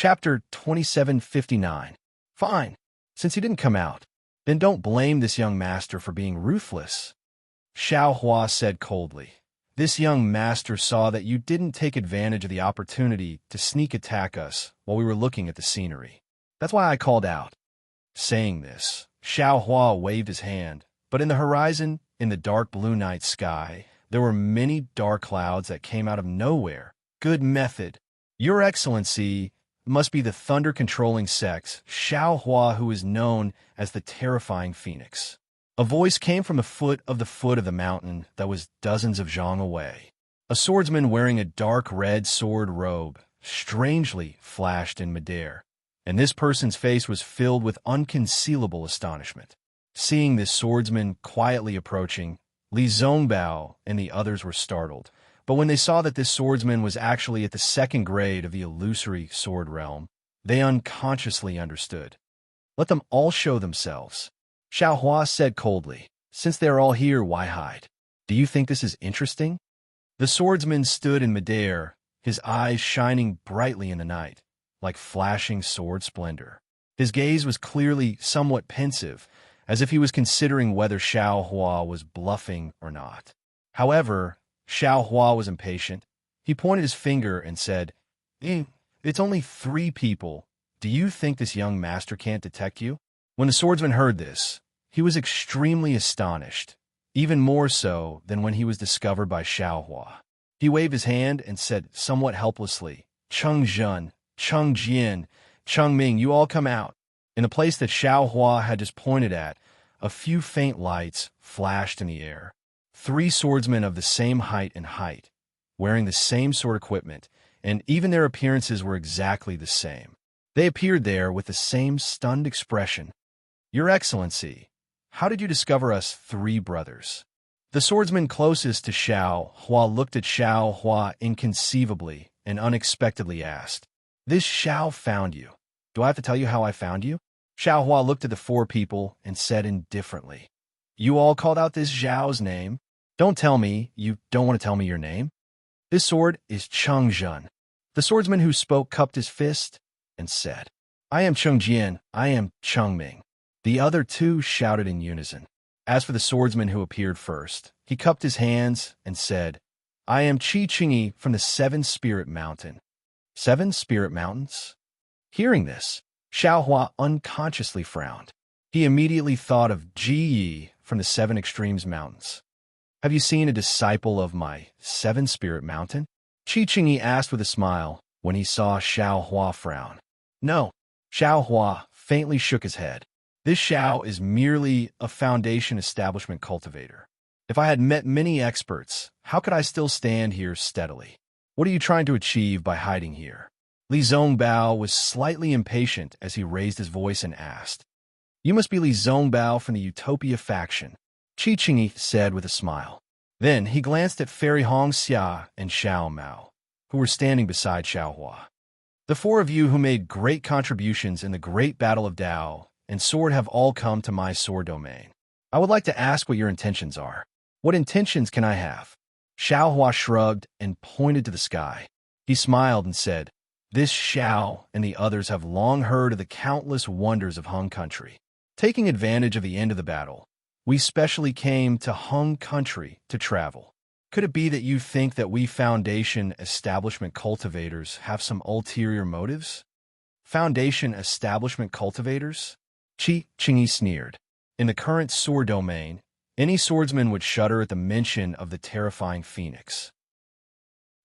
Chapter 2759. Fine. Since he didn't come out, then don't blame this young master for being ruthless. Xiao Hua said coldly. This young master saw that you didn't take advantage of the opportunity to sneak attack us while we were looking at the scenery. That's why I called out. Saying this, Xiao Hua waved his hand, but in the horizon, in the dark blue night sky, there were many dark clouds that came out of nowhere. Good method. Your Excellency must be the thunder-controlling sex, Xiao Hua, who is known as the terrifying phoenix. A voice came from the foot of the mountain that was dozens of zhang away. A swordsman wearing a dark red sword robe strangely flashed in midair, and this person's face was filled with unconcealable astonishment. Seeing this swordsman quietly approaching, Li Zongbao and the others were startled. But when they saw that this swordsman was actually at the second grade of the illusory sword realm, they unconsciously understood. Let them all show themselves. Xiao Hua said coldly. Since they are all here, why hide? Do you think this is interesting? The swordsman stood in midair, his eyes shining brightly in the night, like flashing sword splendor. His gaze was clearly somewhat pensive, as if he was considering whether Xiao Hua was bluffing or not. However, Xiao Hua was impatient. He pointed his finger and said, It's only 3 people. Do you think this young master can't detect you? When the swordsman heard this, he was extremely astonished, even more so than when he was discovered by Xiao Hua. He waved his hand and said somewhat helplessly, Cheng Zhen, Cheng Jian, Cheng Ming, you all come out. In the place that Xiao Hua had just pointed at, a few faint lights flashed in the air. 3 swordsmen of the same height, wearing the same sword equipment, and even their appearances were exactly the same. They appeared there with the same stunned expression. Your Excellency, how did you discover us 3 brothers? The swordsman closest to Xiao Hua looked at Xiao Hua inconceivably and unexpectedly asked, This Xiao found you. Do I have to tell you how I found you? Xiao Hua looked at the 4 people and said indifferently, You all called out this Xiao's name. Don't tell me you don't want to tell me your name. This sword is Cheng Zhen. The swordsman who spoke cupped his fist and said, I am Cheng Jian, I am Cheng Ming. The other 2 shouted in unison. As for the swordsman who appeared first, he cupped his hands and said, I am Qi Qingyi from the 7 Spirit Mountain. 7 Spirit Mountains? Hearing this, Xiao Hua unconsciously frowned. He immediately thought of Ji Yi from the 7 Extremes Mountains. Have you seen a disciple of my 7 Spirit Mountain? Qi Qingyi asked with a smile when he saw Xiao Hua frown. No. Xiao Hua faintly shook his head. This Xiao is merely a foundation establishment cultivator. If I had met many experts, how could I still stand here steadily? What are you trying to achieve by hiding here? Li Zongbao was slightly impatient as he raised his voice and asked. You must be Li Zongbao from the Utopia faction, Qi Qingyi said with a smile. Then he glanced at Fairy Hong Xia and Xiao Mao, who were standing beside Xiao Hua. The 4 of you who made great contributions in the Great Battle of Dao and Sword have all come to my sword domain. I would like to ask what your intentions are. What intentions can I have? Xiao Hua shrugged and pointed to the sky. He smiled and said, This Xiao and the others have long heard of the countless wonders of Hung Country. Taking advantage of the end of the battle, we specially came to Hung Country to travel. Could it be that you think that we Foundation Establishment Cultivators have some ulterior motives? Foundation Establishment Cultivators? Qi Qingyi sneered. In the current sword domain, any swordsman would shudder at the mention of the terrifying phoenix.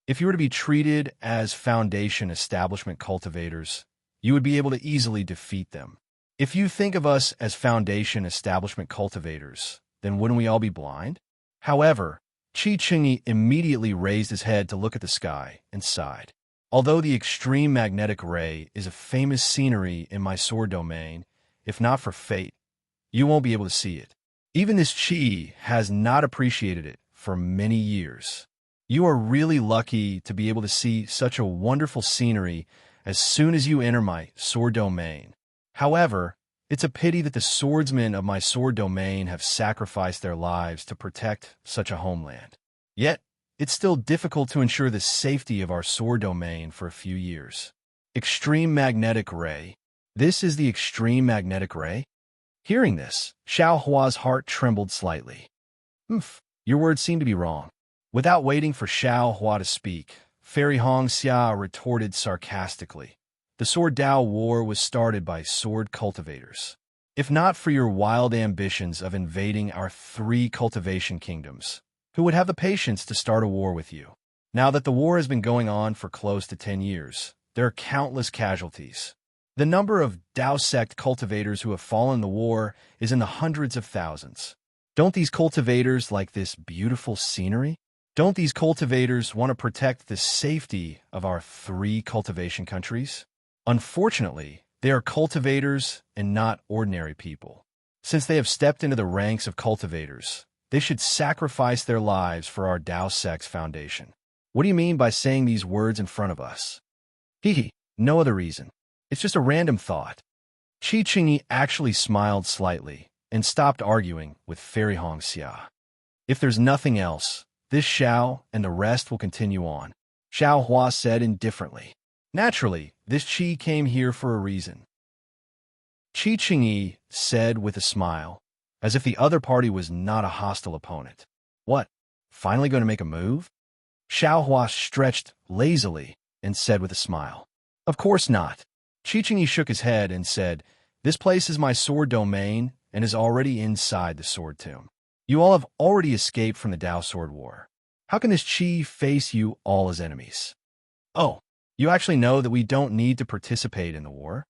If you were to be treated as Foundation Establishment Cultivators, you would be able to easily defeat them. If you think of us as Foundation Establishment Cultivators, then wouldn't we all be blind? However, Qi Qingyi immediately raised his head to look at the sky and sighed. Although the extreme magnetic ray is a famous scenery in my sword domain, if not for fate, you won't be able to see it. Even this Qi has not appreciated it for many years. You are really lucky to be able to see such a wonderful scenery as soon as you enter my sword domain. However, it's a pity that the swordsmen of my sword domain have sacrificed their lives to protect such a homeland. Yet, it's still difficult to ensure the safety of our sword domain for a few years. Extreme magnetic ray. This is the extreme magnetic ray? Hearing this, Xiao Hua's heart trembled slightly. Your words seem to be wrong. Without waiting for Xiao Hua to speak, Fairy Hong Xia retorted sarcastically. The Sword Dao War was started by sword cultivators. If not for your wild ambitions of invading our 3 cultivation kingdoms, who would have the patience to start a war with you? Now that the war has been going on for close to 10 years, there are countless casualties. The number of Dao sect cultivators who have fallen in the war is in the hundreds of thousands. Don't these cultivators like this beautiful scenery? Don't these cultivators want to protect the safety of our 3 cultivation countries? Unfortunately, they are cultivators and not ordinary people. Since they have stepped into the ranks of cultivators, they should sacrifice their lives for our Dao sect's foundation. What do you mean by saying these words in front of us? No other reason. It's just a random thought. Qi Qingyi actually smiled slightly and stopped arguing with Fairy Hong Xia. If there's nothing else, this Xiao and the rest will continue on, Xiao Hua said indifferently. Naturally, this Qi came here for a reason. Qi Qingyi said with a smile, as if the other party was not a hostile opponent. What? Finally going to make a move? Xiao Hua stretched lazily and said with a smile. Of course not. Qi Qingyi shook his head and said, This place is my sword domain and is already inside the sword tomb. You all have already escaped from the Dao Sword War. How can this Qi face you all as enemies? Oh, you actually know that we don't need to participate in the war?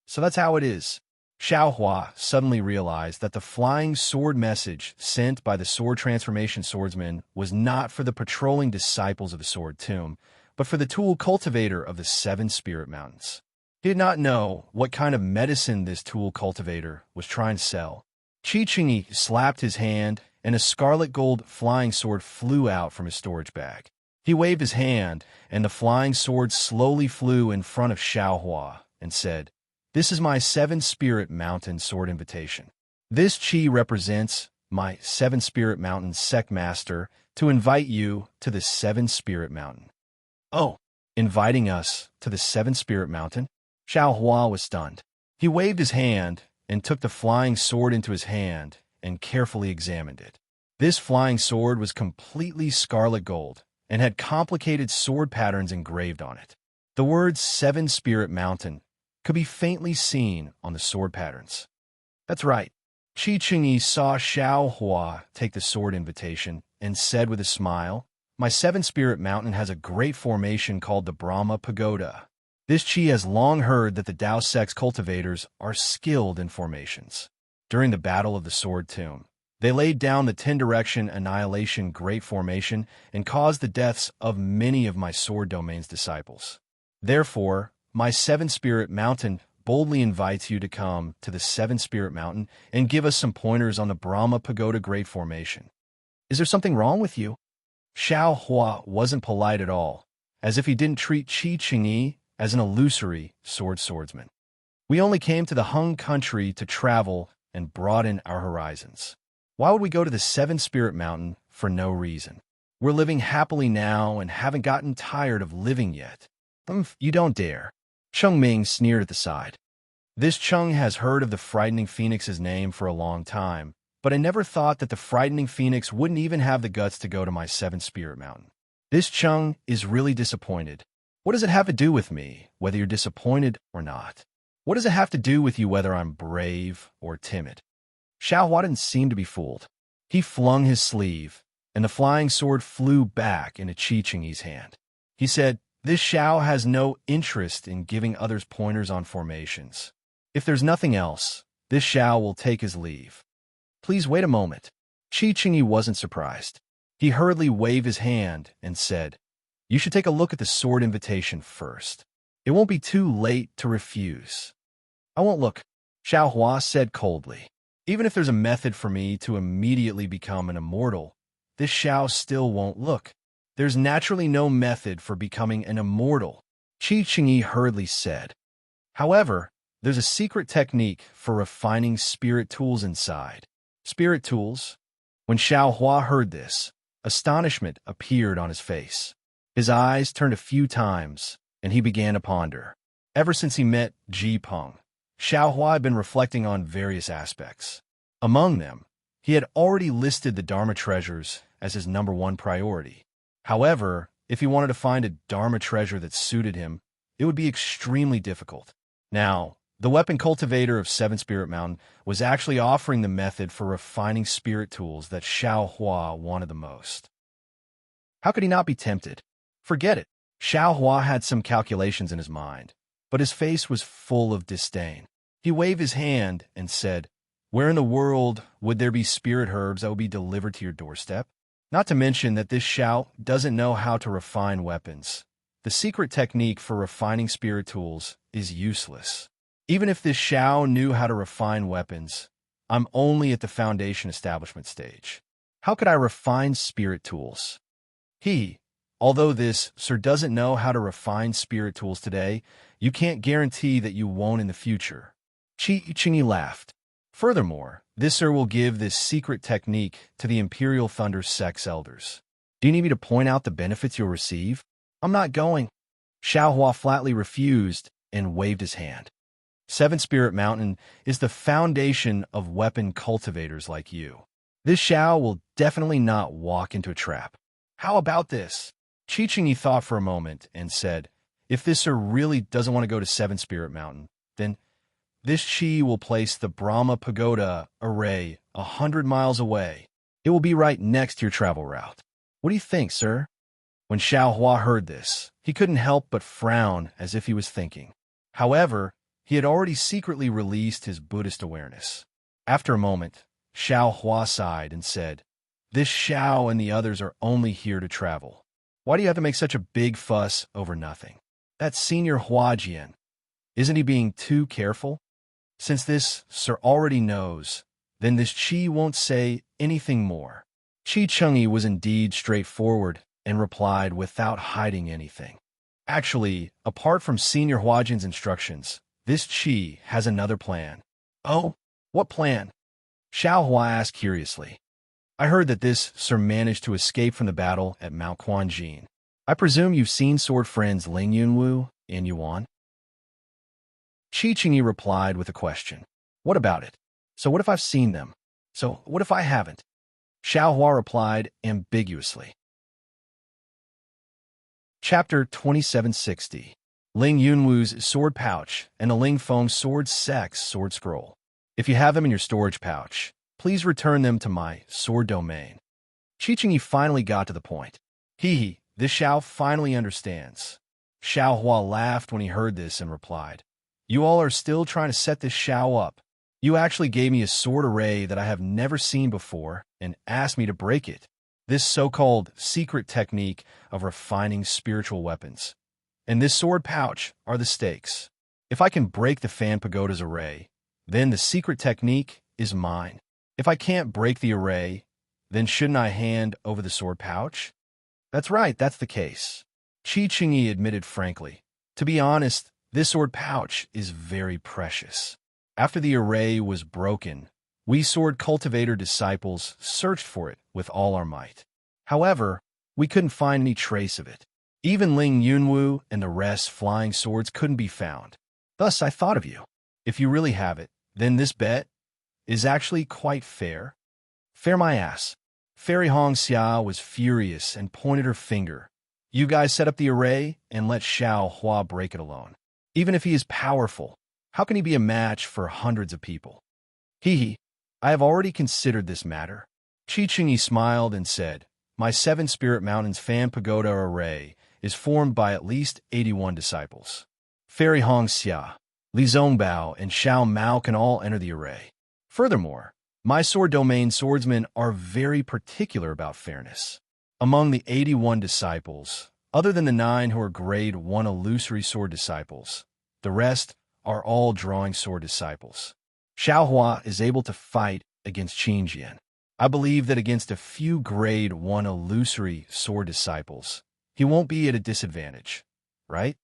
So that's how it is. Xiao Hua suddenly realized that the flying sword message sent by the sword transformation swordsman was not for the patrolling disciples of the sword tomb, but for the tool cultivator of the 7 spirit mountains. He did not know what kind of medicine this tool cultivator was trying to sell. Qi Qingyi slapped his hand, and a scarlet gold flying sword flew out from his storage bag. He waved his hand, and the flying sword slowly flew in front of Xiao Hua and said, This is my 7 spirit mountain sword invitation. This Qi represents my 7 spirit mountain sect master to invite you to the 7 spirit mountain. Oh, inviting us to the 7 spirit mountain? Xiao Hua was stunned. He waved his hand and took the flying sword into his hand and carefully examined it. This flying sword was completely scarlet gold and had complicated sword patterns engraved on it. The words 7 Spirit Mountain could be faintly seen on the sword patterns. That's right. Qi Qingyi saw Xiao Hua take the sword invitation and said with a smile, My 7 Spirit Mountain has a great formation called the Brahma Pagoda. This Qi has long heard that the Dao sect's cultivators are skilled in formations. During the Battle of the Sword Tomb, they laid down the 10-direction annihilation great formation and caused the deaths of many of my sword domain's disciples. Therefore, my 7 Spirit Mountain boldly invites you to come to the 7 Spirit Mountain and give us some pointers on the Brahma Pagoda great formation. Is there something wrong with you? Xiao Hua wasn't polite at all, as if he didn't treat Qi Qingyi as an illusory swordsman. We only came to the Hung country to travel and broaden our horizons. Why would we go to the 7 Spirit Mountain for no reason? We're living happily now and haven't gotten tired of living yet. You don't dare. Cheng Ming sneered at the side. This Cheng has heard of the Frightening Phoenix's name for a long time, but I never thought that the Frightening Phoenix wouldn't even have the guts to go to my 7 Spirit Mountain. This Cheng is really disappointed. What does it have to do with me, whether you're disappointed or not? What does it have to do with you whether I'm brave or timid? Xiao Hua didn't seem to be fooled. He flung his sleeve, and the flying sword flew back into Qi Qingyi's hand. He said, This Xiao has no interest in giving others pointers on formations. If there's nothing else, this Xiao will take his leave. Please wait a moment. Qi Qingyi wasn't surprised. He hurriedly waved his hand and said, You should take a look at the sword invitation first. It won't be too late to refuse. I won't look, Xiao Hua said coldly. Even if there's a method for me to immediately become an immortal, this Xiao still won't look. There's naturally no method for becoming an immortal, Qi Qingyi hurriedly said. However, there's a secret technique for refining spirit tools inside. Spirit tools? When Xiao Hua heard this, astonishment appeared on his face. His eyes turned a few times, and he began to ponder. Ever since he met Ji Peng, Xiao Hua had been reflecting on various aspects. Among them, he had already listed the Dharma treasures as his #1 priority. However, if he wanted to find a Dharma treasure that suited him, it would be extremely difficult. Now, the weapon cultivator of Seven Spirit Mountain was actually offering the method for refining spirit tools that Xiao Hua wanted the most. How could he not be tempted? Forget it. Xiao Hua had some calculations in his mind, but his face was full of disdain. He waved his hand and said, "Where in the world would there be spirit herbs that would be delivered to your doorstep? Not to mention that this Xiao doesn't know how to refine weapons. The secret technique for refining spirit tools is useless. Even if this Xiao knew how to refine weapons, I'm only at the foundation establishment stage. How could I refine spirit tools?" Although this Sir doesn't know how to refine spirit tools today, you can't guarantee that you won't in the future. Qingyi laughed. Furthermore, this Sir will give this secret technique to the Imperial Thunder Sect's elders. Do you need me to point out the benefits you'll receive? I'm not going. Xiao Hua flatly refused and waved his hand. Seven Spirit Mountain is the foundation of weapon cultivators like you. This Xiao will definitely not walk into a trap. How about this? Qingyi thought for a moment and said, if this Sir really doesn't want to go to Seven Spirit Mountain, then this Qi will place the Brahma Pagoda array 100 miles away. It will be right next to your travel route. What do you think, sir? When Xiao Hua heard this, he couldn't help but frown as if he was thinking. However, he had already secretly released his Buddhist awareness. After a moment, Xiao Hua sighed and said, this Xiao and the others are only here to travel. Why do you have to make such a big fuss over nothing? That Senior Huajian, isn't he being too careful? Since this Sir already knows, then this Qi won't say anything more. Qingyi was indeed straightforward and replied without hiding anything. Actually, apart from Senior Huajian's instructions, this Qi has another plan. Oh, what plan? Xiao Hua asked curiously. I heard that this Sir managed to escape from the battle at Mount Quanjin. I presume you've seen sword friends Ling Yunwu and Yuan? Qingyi replied with a question. What about it? So what if I've seen them? So what if I haven't? Xiao Hua replied ambiguously. Chapter 2760. Ling Yunwu's Sword Pouch and a Ling Feng's Sword Sex Sword Scroll. If you have them in your storage pouch, please return them to my sword domain. Qingyi finally got to the point. This Xiao finally understands. Xiao Hua laughed when he heard this and replied, you all are still trying to set this Xiao up. You actually gave me a sword array that I have never seen before and asked me to break it. This so-called secret technique of refining spiritual weapons. And this sword pouch are the stakes. If I can break the Fan Pagoda's array, then the secret technique is mine. If I can't break the array, then shouldn't I hand over the sword pouch? That's right, that's the case. Qingyi admitted frankly. To be honest, this sword pouch is very precious. After the array was broken, we sword cultivator disciples searched for it with all our might. However, we couldn't find any trace of it. Even Ling Yunwu and the rest flying swords couldn't be found. Thus, I thought of you. If you really have it, then this bet is actually quite fair. Fair my ass. Fairy Hong Xia was furious and pointed her finger. You guys set up the array and let Xiao Hua break it alone. Even if he is powerful, how can he be a match for hundreds of people? I have already considered this matter. Qingyi smiled and said, my Seven Spirit Mountains Fan Pagoda array is formed by at least 81 disciples. Fairy Hong Xia, Li Zongbao, and Xiao Mao can all enter the array. Furthermore, my sword domain swordsmen are very particular about fairness. Among the 81 disciples, other than the 9 who are grade 1 illusory sword disciples, the rest are all drawing sword disciples. Xiao Hua is able to fight against Qingjian. I believe that against a few grade 1 illusory sword disciples, he won't be at a disadvantage, right?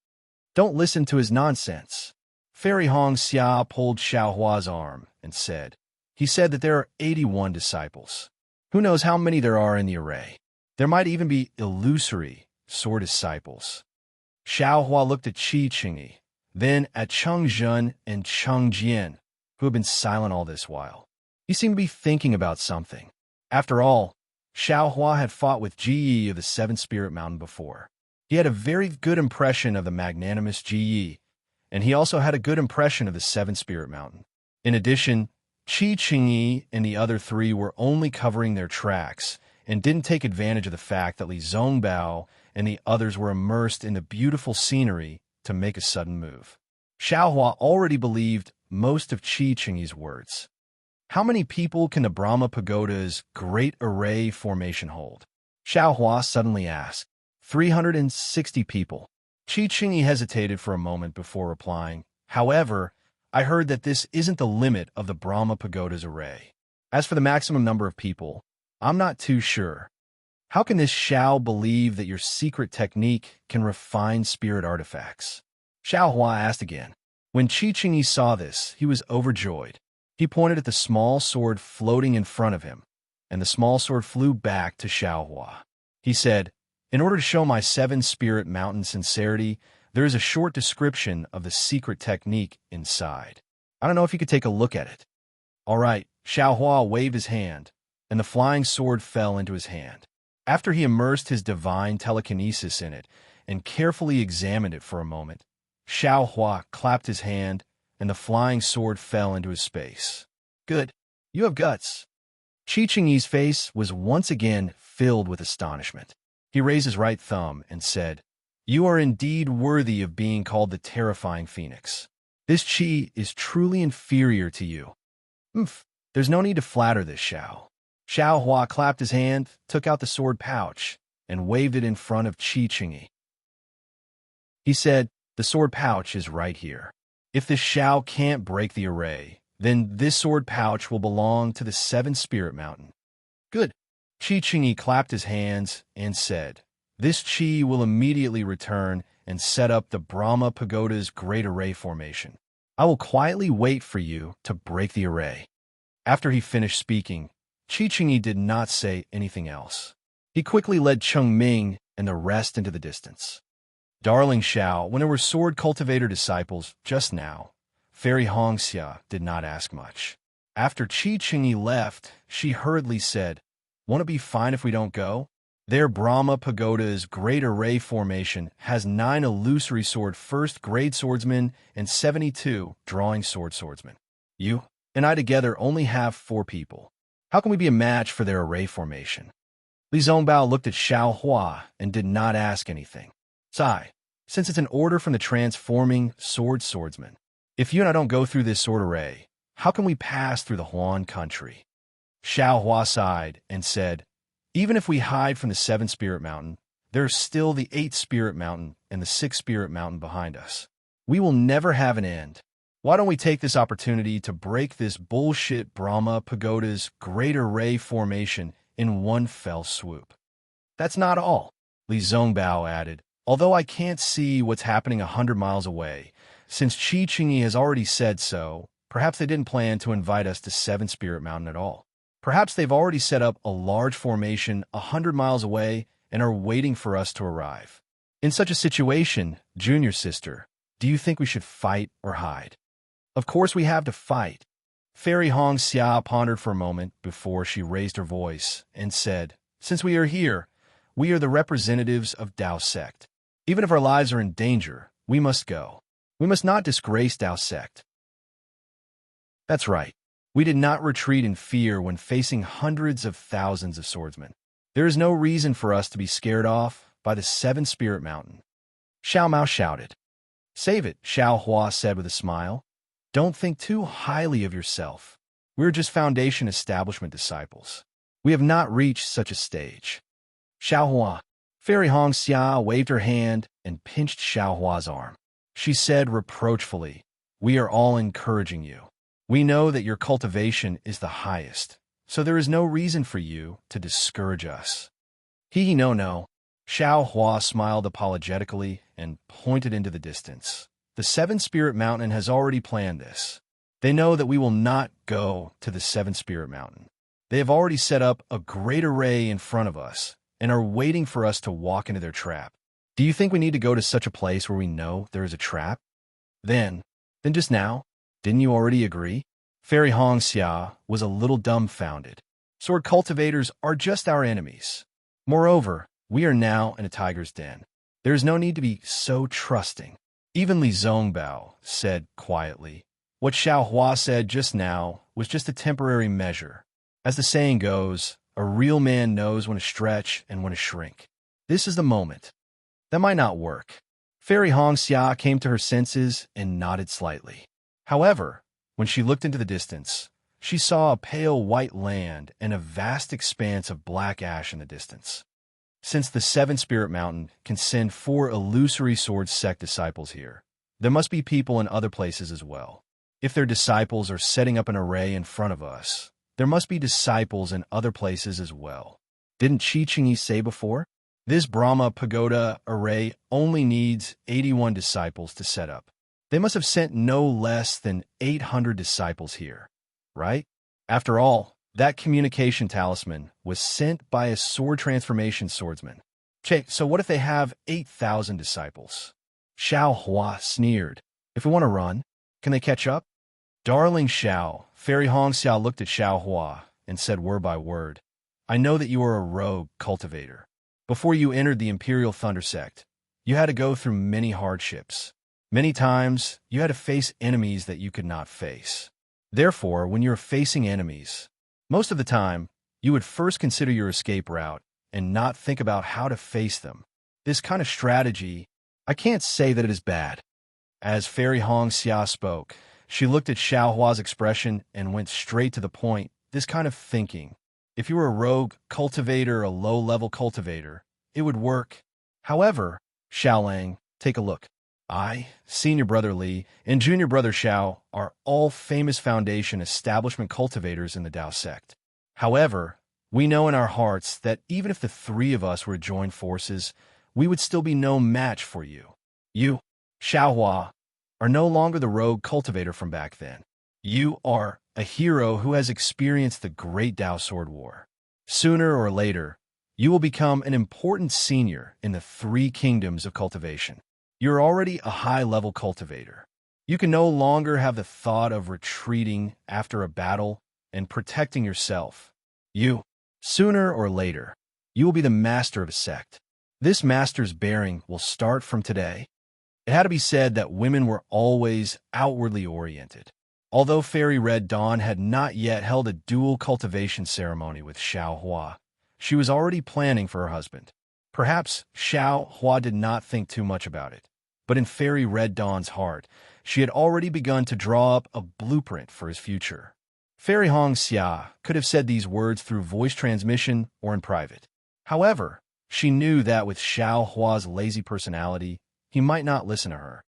Don't listen to his nonsense. Fairy Hong Xia pulled Xiao Hua's arm and said, he said that there are 81 disciples. Who knows how many there are in the array? There might even be illusory sword disciples. Xiao Hua looked at Qi Qingyi, then at Cheng Zhen and Cheng Jian, who had been silent all this while. He seemed to be thinking about something. After all, Xiao Hua had fought with Ji Yi of the Seven Spirit Mountain before. He had a very good impression of the magnanimous Ji Yi, and he also had a good impression of the Seven Spirit Mountain. In addition, Qi Qingyi and the other three were only covering their tracks and didn't take advantage of the fact that Li Zongbao and the others were immersed in the beautiful scenery to make a sudden move. Xiao Hua already believed most of Qi Qingyi's words. How many people can the Brahma Pagoda's Great Array formation hold? Xiao Hua suddenly asked. 360 people. Qi Qingyi hesitated for a moment before replying. However, I heard that this isn't the limit of the Brahma Pagoda's array. As for the maximum number of people, I'm not too sure. How can this Xiao believe that your secret technique can refine spirit artifacts? Xiao Hua asked again. When Qi Qingyi saw this, he was overjoyed. He pointed at the small sword floating in front of him, and the small sword flew back to Xiao Hua. He said, in order to show my Seven Spirit Mountain sincerity, there is a short description of the secret technique inside. I don't know if you could take a look at it. All right, Xiao Hua waved his hand, and the flying sword fell into his hand. After he immersed his divine telekinesis in it and carefully examined it for a moment, Xiao Hua clapped his hand, and the flying sword fell into his space. Good. You have guts. Qi Qingyi's face was once again filled with astonishment. He raised his right thumb and said, you are indeed worthy of being called the terrifying phoenix. This Qi is truly inferior to you. There's no need to flatter this Xiao. Xiao Hua clapped his hand, took out the sword pouch, and waved it in front of Qi Qingyi. He said, the sword pouch is right here. If this Xiao can't break the array, then this sword pouch will belong to the Seven Spirit Mountain. Good. Qi Qingyi clapped his hands and said, this Qi will immediately return and set up the Brahma Pagoda's Great Array formation. I will quietly wait for you to break the array. After he finished speaking, Qi Qingyi did not say anything else. He quickly led Cheng Ming and the rest into the distance. Darling Xiao, when there were sword cultivator disciples just now, Fairy Hongxia did not ask much. After Qi Qingyi left, she hurriedly said, won't it be fine if we don't go? Their Brahma Pagoda's Great Array formation has 9 illusory sword first grade swordsmen and 72 drawing sword swordsmen. You and I together only have 4 people. How can we be a match for their array formation? Li Zongbao looked at Xiao Hua and did not ask anything. Sigh, since it's an order from the transforming sword swordsman, if you and I don't go through this sword array, how can we pass through the Huan country? Xiao Hua sighed and said, even if we hide from the Seven Spirit Mountain, there's still the 8th Spirit Mountain and the 6th Spirit Mountain behind us. We will never have an end. Why don't we take this opportunity to break this bullshit Brahma Pagoda's Great Array formation in one fell swoop? That's not all, Li Zongbao added. Although I can't see what's happening 100 miles away, since Qi Qingyi has already said so, perhaps they didn't plan to invite us to Seven Spirit Mountain at all. Perhaps they've already set up a large formation 100 miles away and are waiting for us to arrive. In such a situation, junior sister, do you think we should fight or hide? Of course we have to fight. Fairy Hongxia pondered for a moment before she raised her voice and said, since we are here, we are the representatives of Dao sect. Even if our lives are in danger, we must go. We must not disgrace Dao sect. That's right. We did not retreat in fear when facing hundreds of thousands of swordsmen. There is no reason for us to be scared off by the Seven Spirit Mountain. Xiao Mao shouted. Save it, Xiao Hua said with a smile. Don't think too highly of yourself. We're just Foundation Establishment disciples. We have not reached such a stage. Xiao Hua. Fairy Hongxia waved her hand and pinched Xiao Hua's arm. She said reproachfully, we are all encouraging you. We know that your cultivation is the highest, so there is no reason for you to discourage us. No. Xiao Hua smiled apologetically and pointed into the distance. The Seven Spirit Mountain has already planned this. They know that we will not go to the Seven Spirit Mountain. They have already set up a great array in front of us and are waiting for us to walk into their trap. Do you think we need to go to such a place where we know there is a trap? Then just now, didn't you already agree? Fairy Hong Xia was a little dumbfounded. Sword cultivators are just our enemies. Moreover, we are now in a tiger's den. There is no need to be so trusting. Even Li Zongbao said quietly, what Xiao Hua said just now was just a temporary measure. As the saying goes, a real man knows when to stretch and when to shrink. This is the moment. That might not work. Fairy Hong Xia came to her senses and nodded slightly. However, when she looked into the distance, she saw a pale white land and a vast expanse of black ash in the distance. Since the Seven Spirit Mountain can send 4 illusory sword sect disciples here, there must be people in other places as well. If their disciples are setting up an array in front of us, there must be disciples in other places as well. Didn't Chi Chingy say before? This Brahma Pagoda array only needs 81 disciples to set up. They must have sent no less than 800 disciples here, right? After all, that communication talisman was sent by a sword transformation swordsman. Che, so what if they have 8,000 disciples? Xiao Hua sneered. If we want to run, can they catch up? Darling Xiao, Fairy Hong Xia looked at Xiao Hua and said word by word, I know that you are a rogue cultivator. Before you entered the Imperial Thunder Sect, you had to go through many hardships. Many times, you had to face enemies that you could not face. Therefore, when you're facing enemies, most of the time, you would first consider your escape route and not think about how to face them. This kind of strategy, I can't say that it is bad. As Fairy Hong Xia spoke, she looked at Xiao Hua's expression and went straight to the point. This kind of thinking, if you were a rogue cultivator, a low-level cultivator, it would work. However, Xiaolang, take a look. I, Senior Brother Li, and Junior Brother Xiao are all famous Foundation establishment cultivators in the Dao sect. However, we know in our hearts that even if the 3 of us were to join forces, we would still be no match for you. You, Xiao Hua, are no longer the rogue cultivator from back then. You are a hero who has experienced the Great Dao Sword War. Sooner or later, you will become an important senior in the 3 kingdoms of cultivation. You're already a high-level cultivator. You can no longer have the thought of retreating after a battle and protecting yourself. You, sooner or later, you will be the master of a sect. This master's bearing will start from today. It had to be said that women were always outwardly oriented. Although Fairy Red Dawn had not yet held a dual cultivation ceremony with Xiao Hua, she was already planning for her husband. Perhaps Xiao Hua did not think too much about it, but in Fairy Red Dawn's heart, she had already begun to draw up a blueprint for his future. Fairy Hong Xia could have said these words through voice transmission or in private. However, she knew that with Xiao Hua's lazy personality, he might not listen to her.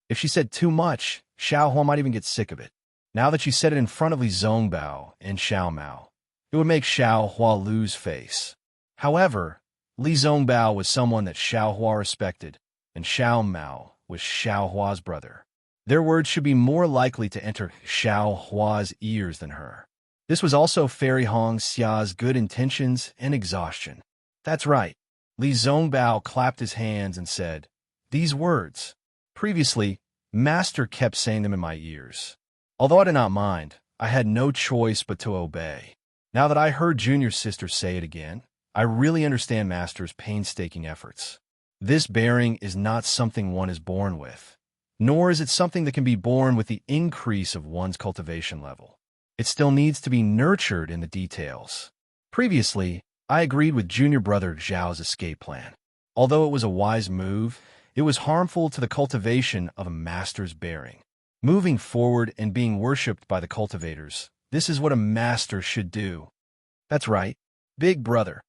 If she said too much, Xiao Hua might even get sick of it. Now that she said it in front of Li Zongbao and Xiao Mao, it would make Xiao Hua lose face. However, Li Zongbao was someone that Xiao Hua respected, and Xiao Mao was Xiao Hua's brother. Their words should be more likely to enter Xiao Hua's ears than her. This was also Fairy Hong Xia's good intentions and exhaustion. That's right. Li Zongbao clapped his hands and said, these words. Previously, Master kept saying them in my ears. Although I did not mind, I had no choice but to obey. Now that I heard Junior Sister say it again, I really understand Master's painstaking efforts. This bearing is not something one is born with, nor is it something that can be born with the increase of one's cultivation level. It still needs to be nurtured in the details. Previously, I agreed with Junior Brother Zhao's escape plan. Although it was a wise move, it was harmful to the cultivation of a master's bearing. Moving forward and being worshipped by the cultivators, this is what a master should do. That's right, Big Brother.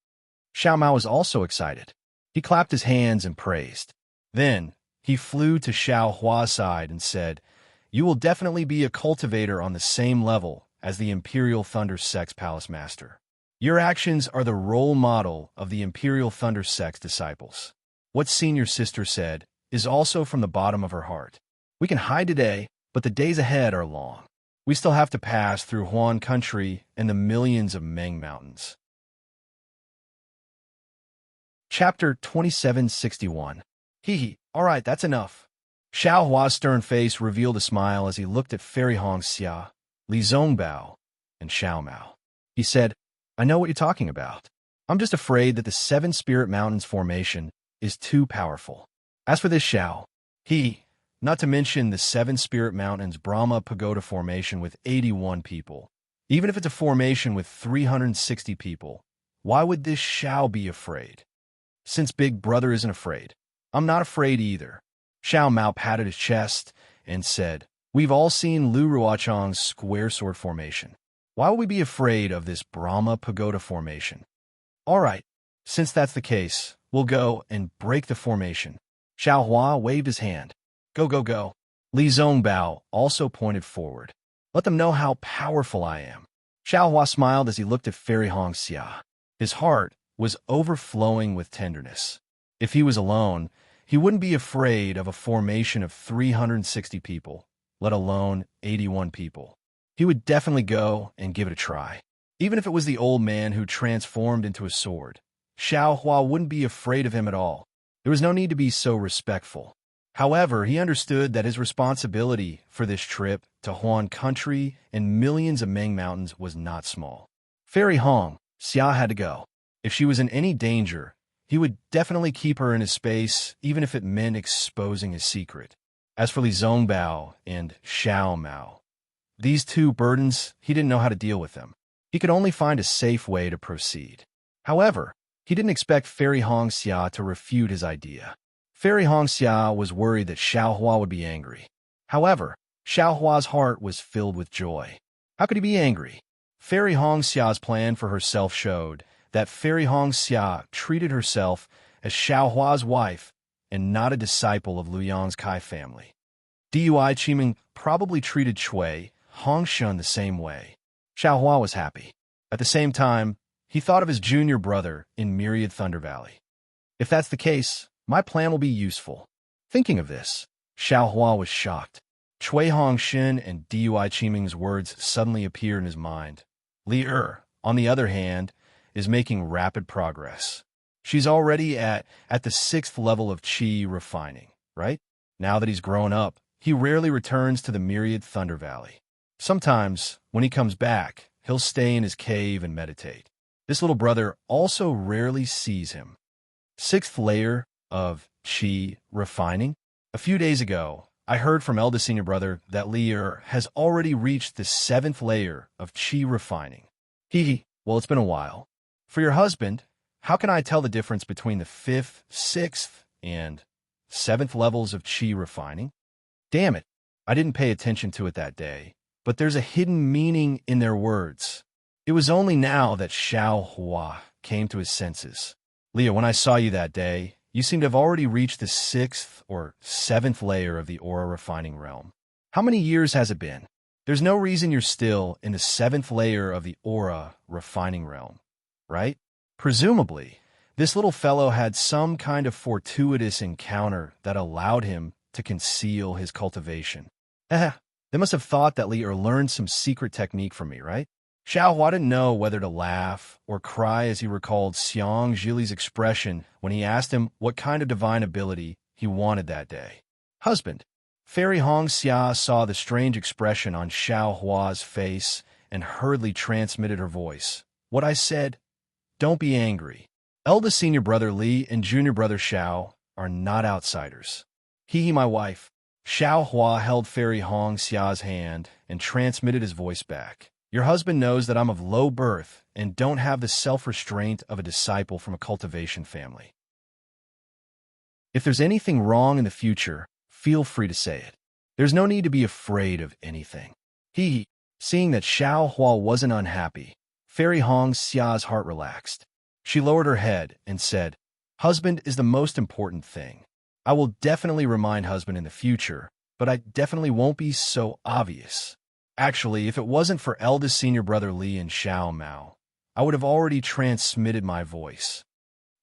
Xiao Mao was also excited. He clapped his hands and praised. Then, he flew to Xiao Hua's side and said, you will definitely be a cultivator on the same level as the Imperial Thunder Sect's Palace Master. Your actions are the role model of the Imperial Thunder Sect's disciples. What Senior Sister said is also from the bottom of her heart. We can hide today, but the days ahead are long. We still have to pass through Huan Country and the millions of Meng Mountains. Chapter 2761. Hee, all right, that's enough. Xiao Hua's stern face revealed a smile as he looked at Fairy Hong Xia, Li Zongbao, and Xiao Mao. He said, I know what you're talking about. I'm just afraid that the Seven Spirit Mountains formation is too powerful. As for this Xiao, not to mention the Seven Spirit Mountains Brahma Pagoda formation with 81 people. Even if it's a formation with 360 people, why would this Xiao be afraid? Since Big Brother isn't afraid, I'm not afraid either. Xiao Mao patted his chest and said, We've all seen Lu Ruochang's square sword formation. Why would we be afraid of this Brahma Pagoda formation? All right, since that's the case, we'll go and break the formation. Xiao Hua waved his hand. Go, go, go. Li Zongbao also pointed forward. Let them know how powerful I am. Xiao Hua smiled as he looked at Fairy Hong Xia. His heart was overflowing with tenderness. If he was alone, he wouldn't be afraid of a formation of 360 people, let alone 81 people. He would definitely go and give it a try. Even if it was the old man who transformed into a sword, Xiao Hua wouldn't be afraid of him at all. There was no need to be so respectful. However, he understood that his responsibility for this trip to Huan country and millions of Meng mountains was not small. Fairy Hong Xia had to go. If she was in any danger, he would definitely keep her in his space, even if it meant exposing his secret. As for Li Zongbao and Xiao Mao, these two burdens, he didn't know how to deal with them. He could only find a safe way to proceed. However, he didn't expect Fairy Hong Xia to refute his idea. Fairy Hong Xia was worried that Xiao Hua would be angry. However, Xiao Hua's heart was filled with joy. How could he be angry? Fairy Hong Xia's plan for herself showed that Fairy Hong Xia treated herself as Xiao Hua's wife and not a disciple of Liu Yang's Kai family. Dui Qiming probably treated Cui Hongshun the same way. Xiao Hua was happy. At the same time, he thought of his junior brother in Myriad Thunder Valley. If that's the case, my plan will be useful. Thinking of this, Xiao Hua was shocked. Cui Hongxin and Dui Qiming's words suddenly appeared in his mind. Li on the other hand, is making rapid progress. She's already at the 6th level of Qi refining, right? Now that he's grown up, he rarely returns to the Myriad Thunder Valley. Sometimes, when he comes back, he'll stay in his cave and meditate. This little brother also rarely sees him. 6th layer of Qi refining? A few days ago, I heard from eldest senior brother that Li has already reached the 7th layer of Qi refining. Well, it's been a while. For your husband, how can I tell the difference between the 5th, 6th, and 7th levels of Qi refining? Damn it, I didn't pay attention to it that day, but there's a hidden meaning in their words. It was only now that Xiao Hua came to his senses. Leah, when I saw you that day, you seem to have already reached the 6th or 7th layer of the aura refining realm. How many years has it been? There's no reason you're still in the 7th layer of the aura refining realm, right? Presumably, this little fellow had some kind of fortuitous encounter that allowed him to conceal his cultivation. They must have thought that Li learned some secret technique from me, right? Xiao Hua didn't know whether to laugh or cry as he recalled Xiang Zhili's expression when he asked him what kind of divine ability he wanted that day. Husband. Fairy Hong Xia saw the strange expression on Xiao Hua's face and hurriedly transmitted her voice. What I said, don't be angry. Eldest senior brother Li and junior brother Xiao are not outsiders. My wife. Xiao Hua held Fairy Hong Xia's hand and transmitted his voice back. Your husband knows that I'm of low birth and don't have the self-restraint of a disciple from a cultivation family. If there's anything wrong in the future, feel free to say it. There's no need to be afraid of anything. Seeing that Xiao Hua wasn't unhappy, Fairy Hong Xia's heart relaxed. She lowered her head and said, Husband is the most important thing. I will definitely remind husband in the future, but I definitely won't be so obvious. Actually, if it wasn't for eldest senior brother Li and Xiao Mao, I would have already transmitted my voice.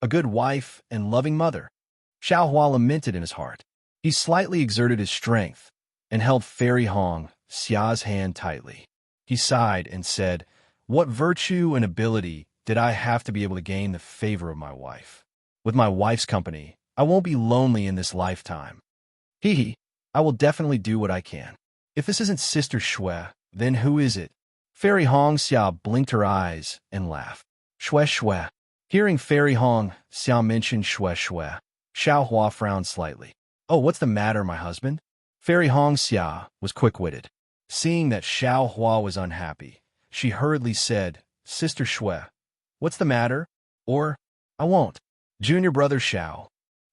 A good wife and loving mother. Xiao Hua lamented in his heart. He slightly exerted his strength and held Fairy Hong Xia's hand tightly. He sighed and said, What virtue and ability did I have to be able to gain the favor of my wife? With my wife's company, I won't be lonely in this lifetime. Hee hee, I will definitely do what I can. If this isn't Sister Shui, then who is it? Fairy Hong Xia blinked her eyes and laughed. Shui Shui. Hearing Fairy Hong Xia mention Shui Shui, Xiao Hua frowned slightly. Oh, what's the matter, my husband? Fairy Hong Xia was quick-witted. Seeing that Xiao Hua was unhappy, she hurriedly said, Sister Shui, what's the matter? Or, I won't. Junior brother Xiao.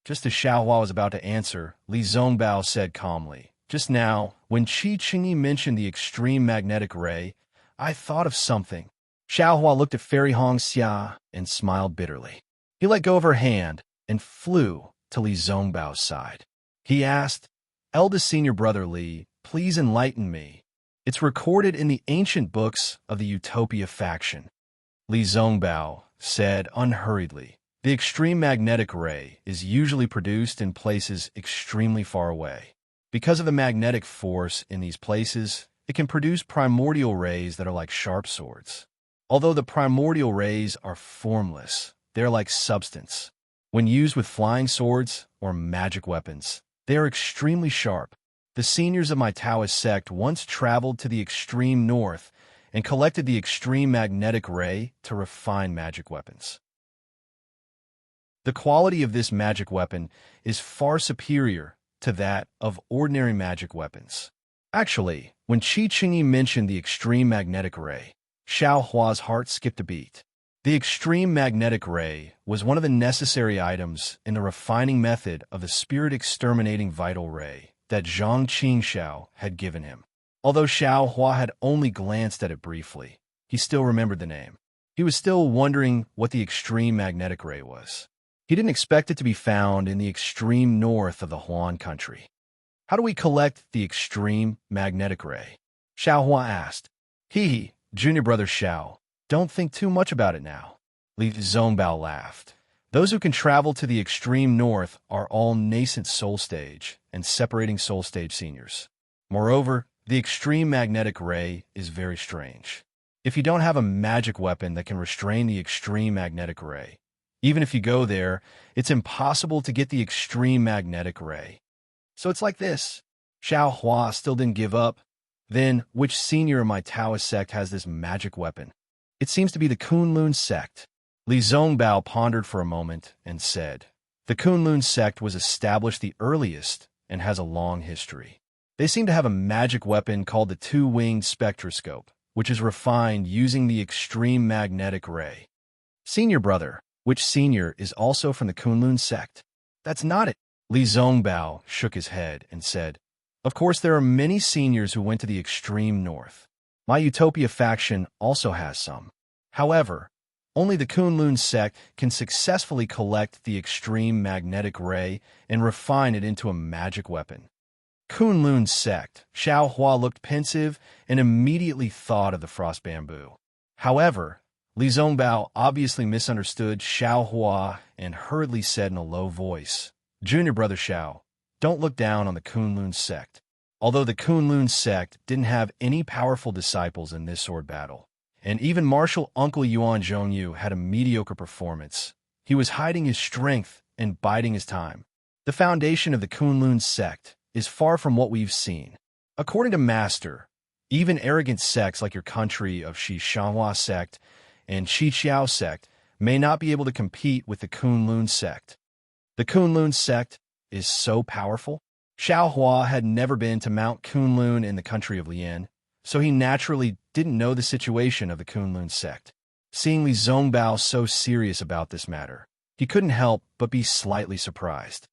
Just as Xiao Hua was about to answer, Li Zongbao said calmly, just now, when Qi Qingyi mentioned the extreme magnetic ray, I thought of something. Xiao Hua looked at Fairy Hong Xia and smiled bitterly. He let go of her hand and flew to Li Zongbao's side. He asked, Eldest senior brother Li, please enlighten me. It's recorded in the ancient books of the Utopia faction. Li Zongbao said unhurriedly, the extreme magnetic ray is usually produced in places extremely far away. Because of the magnetic force in these places, it can produce primordial rays that are like sharp swords. Although the primordial rays are formless, they are like substance. When used with flying swords or magic weapons, they are extremely sharp. The seniors of my Taoist sect once traveled to the extreme north and collected the extreme magnetic ray to refine magic weapons. The quality of this magic weapon is far superior to that of ordinary magic weapons. Actually, when Qi Qingyi mentioned the extreme magnetic ray, Xiao Hua's heart skipped a beat. The extreme magnetic ray was one of the necessary items in the refining method of the spirit-exterminating vital ray that Zhang Qingxiao had given him. Although Xiao Hua had only glanced at it briefly, he still remembered the name. He was still wondering what the extreme magnetic ray was. He didn't expect it to be found in the extreme north of the Huan country. How do we collect the extreme magnetic ray? Xiao Hua asked. Hee, junior brother Xiao, don't think too much about it now. Li Zongbao laughed. Those who can travel to the extreme north are all nascent soul stage and separating soul stage seniors. Moreover, the extreme magnetic ray is very strange. If you don't have a magic weapon that can restrain the extreme magnetic ray, even if you go there, it's impossible to get the extreme magnetic ray. So it's like this. Xiao Hua still didn't give up. Then, which senior of my Taoist sect has this magic weapon? It seems to be the Kunlun sect. Li Zongbao pondered for a moment and said, the Kunlun sect was established the earliest and has a long history. They seem to have a magic weapon called the two-winged spectroscope, which is refined using the extreme magnetic ray. Senior brother, which senior is also from the Kunlun sect? That's not it. Li Zongbao shook his head and said, of course there are many seniors who went to the extreme north. My Utopia faction also has some. However, only the Kunlun sect can successfully collect the extreme magnetic ray and refine it into a magic weapon. Kunlun sect. Xiao Hua looked pensive and immediately thought of the frost bamboo. However, Li Zongbao obviously misunderstood Xiao Hua and hurriedly said in a low voice, Junior brother Xiao, don't look down on the Kunlun sect. Although the Kunlun sect didn't have any powerful disciples in this sword battle, and even Marshal Uncle Yuan Zhongyu had a mediocre performance, he was hiding his strength and biding his time. The foundation of the Kunlun sect is far from what we've seen. According to Master, even arrogant sects like your country of Shi Shanghua sect and Qi Qiao sect may not be able to compete with the Kunlun sect. The Kunlun sect is so powerful. Xiao Hua had never been to Mount Kunlun in the country of Lian, so he naturally didn't know the situation of the Kunlun sect. Seeing Li Zongbao so serious about this matter, he couldn't help but be slightly surprised.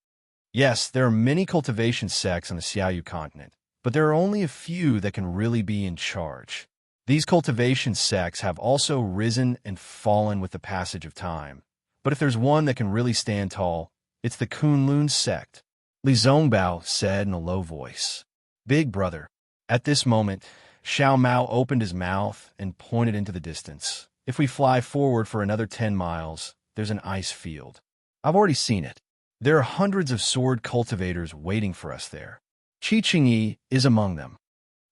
Yes, there are many cultivation sects on the Xiaoyu continent, but there are only a few that can really be in charge. These cultivation sects have also risen and fallen with the passage of time, but if there's one that can really stand tall, it's the Kunlun sect. Li Zongbao said in a low voice. Big brother. At this moment, Xiao Mao opened his mouth and pointed into the distance. If we fly forward for another 10 miles, there's an ice field. I've already seen it. There are hundreds of sword cultivators waiting for us there. Qi Qingyi is among them.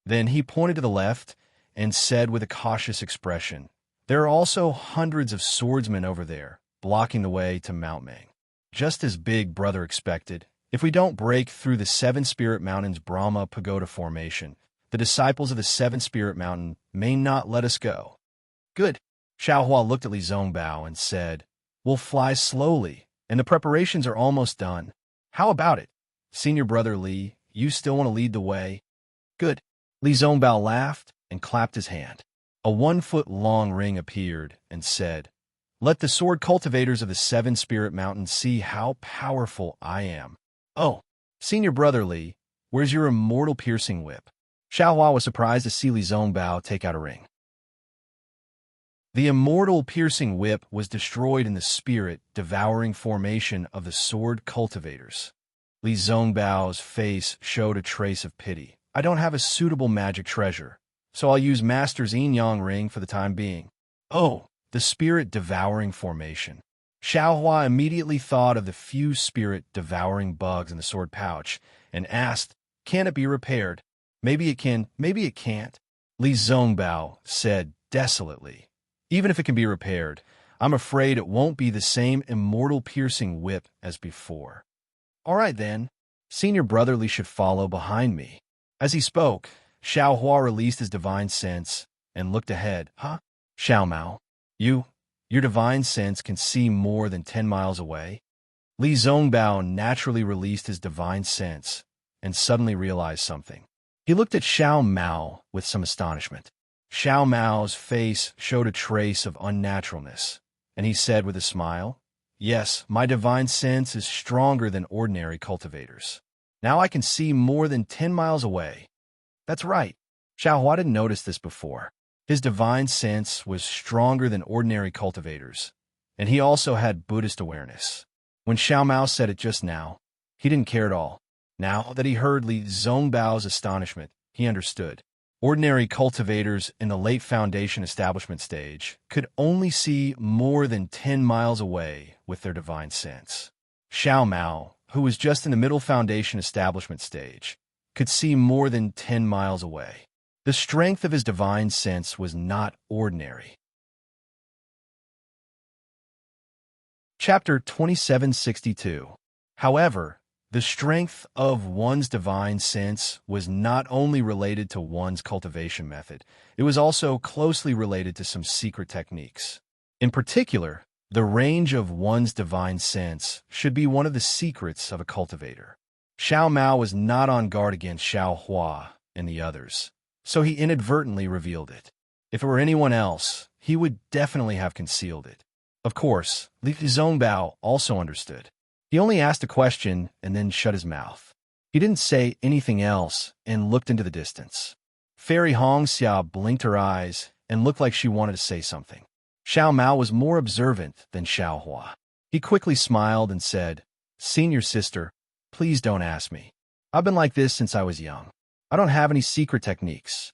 Then he pointed to the left and said with a cautious expression, there are also hundreds of swordsmen over there, blocking the way to Mount Ming. Just as Big Brother expected, if we don't break through the Seven Spirit Mountain's Brahma Pagoda formation, the disciples of the Seven Spirit Mountain may not let us go. Good. Xiaohua looked at Li Zongbao and said, "We'll fly slowly, and the preparations are almost done. How about it? Senior brother Li, you still want to lead the way?" Good. Li Zongbao laughed and clapped his hand. A 1-foot-long ring appeared and said, "Let the sword cultivators of the Seven Spirit Mountains see how powerful I am." "Oh, Senior brother Li, where's your immortal piercing whip?" Xiaohua was surprised to see Li Zongbao take out a ring. The immortal piercing whip was destroyed in the spirit-devouring formation of the sword cultivators. Li Zongbao's face showed a trace of pity. "I don't have a suitable magic treasure, so I'll use Master's yin-yang ring for the time being." "Oh, the spirit-devouring formation." Xiaohua immediately thought of the few spirit-devouring bugs in the sword pouch and asked, "Can it be repaired?" "Maybe it can, maybe it can't," Li Zongbao said desolately. "Even if it can be repaired, I'm afraid it won't be the same immortal piercing whip as before." "All right then, Senior brother Li should follow behind me." As he spoke, Xiaohua released his divine sense and looked ahead. "Huh? Xiaomao, your divine sense can see more than 10 miles away?" Li Zongbao naturally released his divine sense and suddenly realized something. He looked at Xiao Mao with some astonishment. Xiao Mao's face showed a trace of unnaturalness, and he said with a smile, "Yes, my divine sense is stronger than ordinary cultivators. Now I can see more than 10 miles away." That's right. Xiaohua didn't notice this before. His divine sense was stronger than ordinary cultivators, and he also had Buddhist awareness. When Xiao Mao said it just now, he didn't care at all. Now that he heard Li Zongbao's astonishment, he understood. Ordinary cultivators in the late Foundation establishment stage could only see more than 10 miles away with their divine sense. Xiao Mao, who was just in the middle Foundation establishment stage, could see more than 10 miles away. The strength of his divine sense was not ordinary. Chapter 2762. However, the strength of one's divine sense was not only related to one's cultivation method, it was also closely related to some secret techniques. In particular, the range of one's divine sense should be one of the secrets of a cultivator. Xiao Mao was not on guard against Xiaohua and the others, so he inadvertently revealed it. If it were anyone else, he would definitely have concealed it. Of course, Li Zongbao also understood. He only asked a question and then shut his mouth. He didn't say anything else and looked into the distance. Fairy Hongxia blinked her eyes and looked like she wanted to say something. Xiao Mao was more observant than Xiaohua. He quickly smiled and said, "Senior sister, please don't ask me. I've been like this since I was young. I don't have any secret techniques."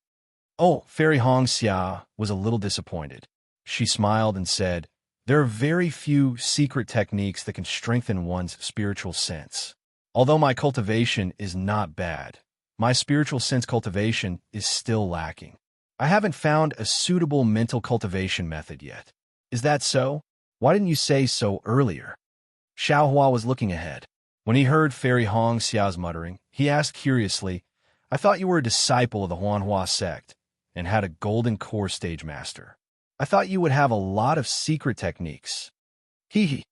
Oh, Fairy Hongxia was a little disappointed. She smiled and said, "There are very few secret techniques that can strengthen one's spiritual sense. Although my cultivation is not bad, my spiritual sense cultivation is still lacking. I haven't found a suitable mental cultivation method yet." "Is that so? Why didn't you say so earlier?" Xiaohua was looking ahead. When he heard Fairy Hongxia's muttering, he asked curiously, "I thought you were a disciple of the Huanhua sect and had a golden core stage master. I thought you would have a lot of secret techniques." "Hee hee."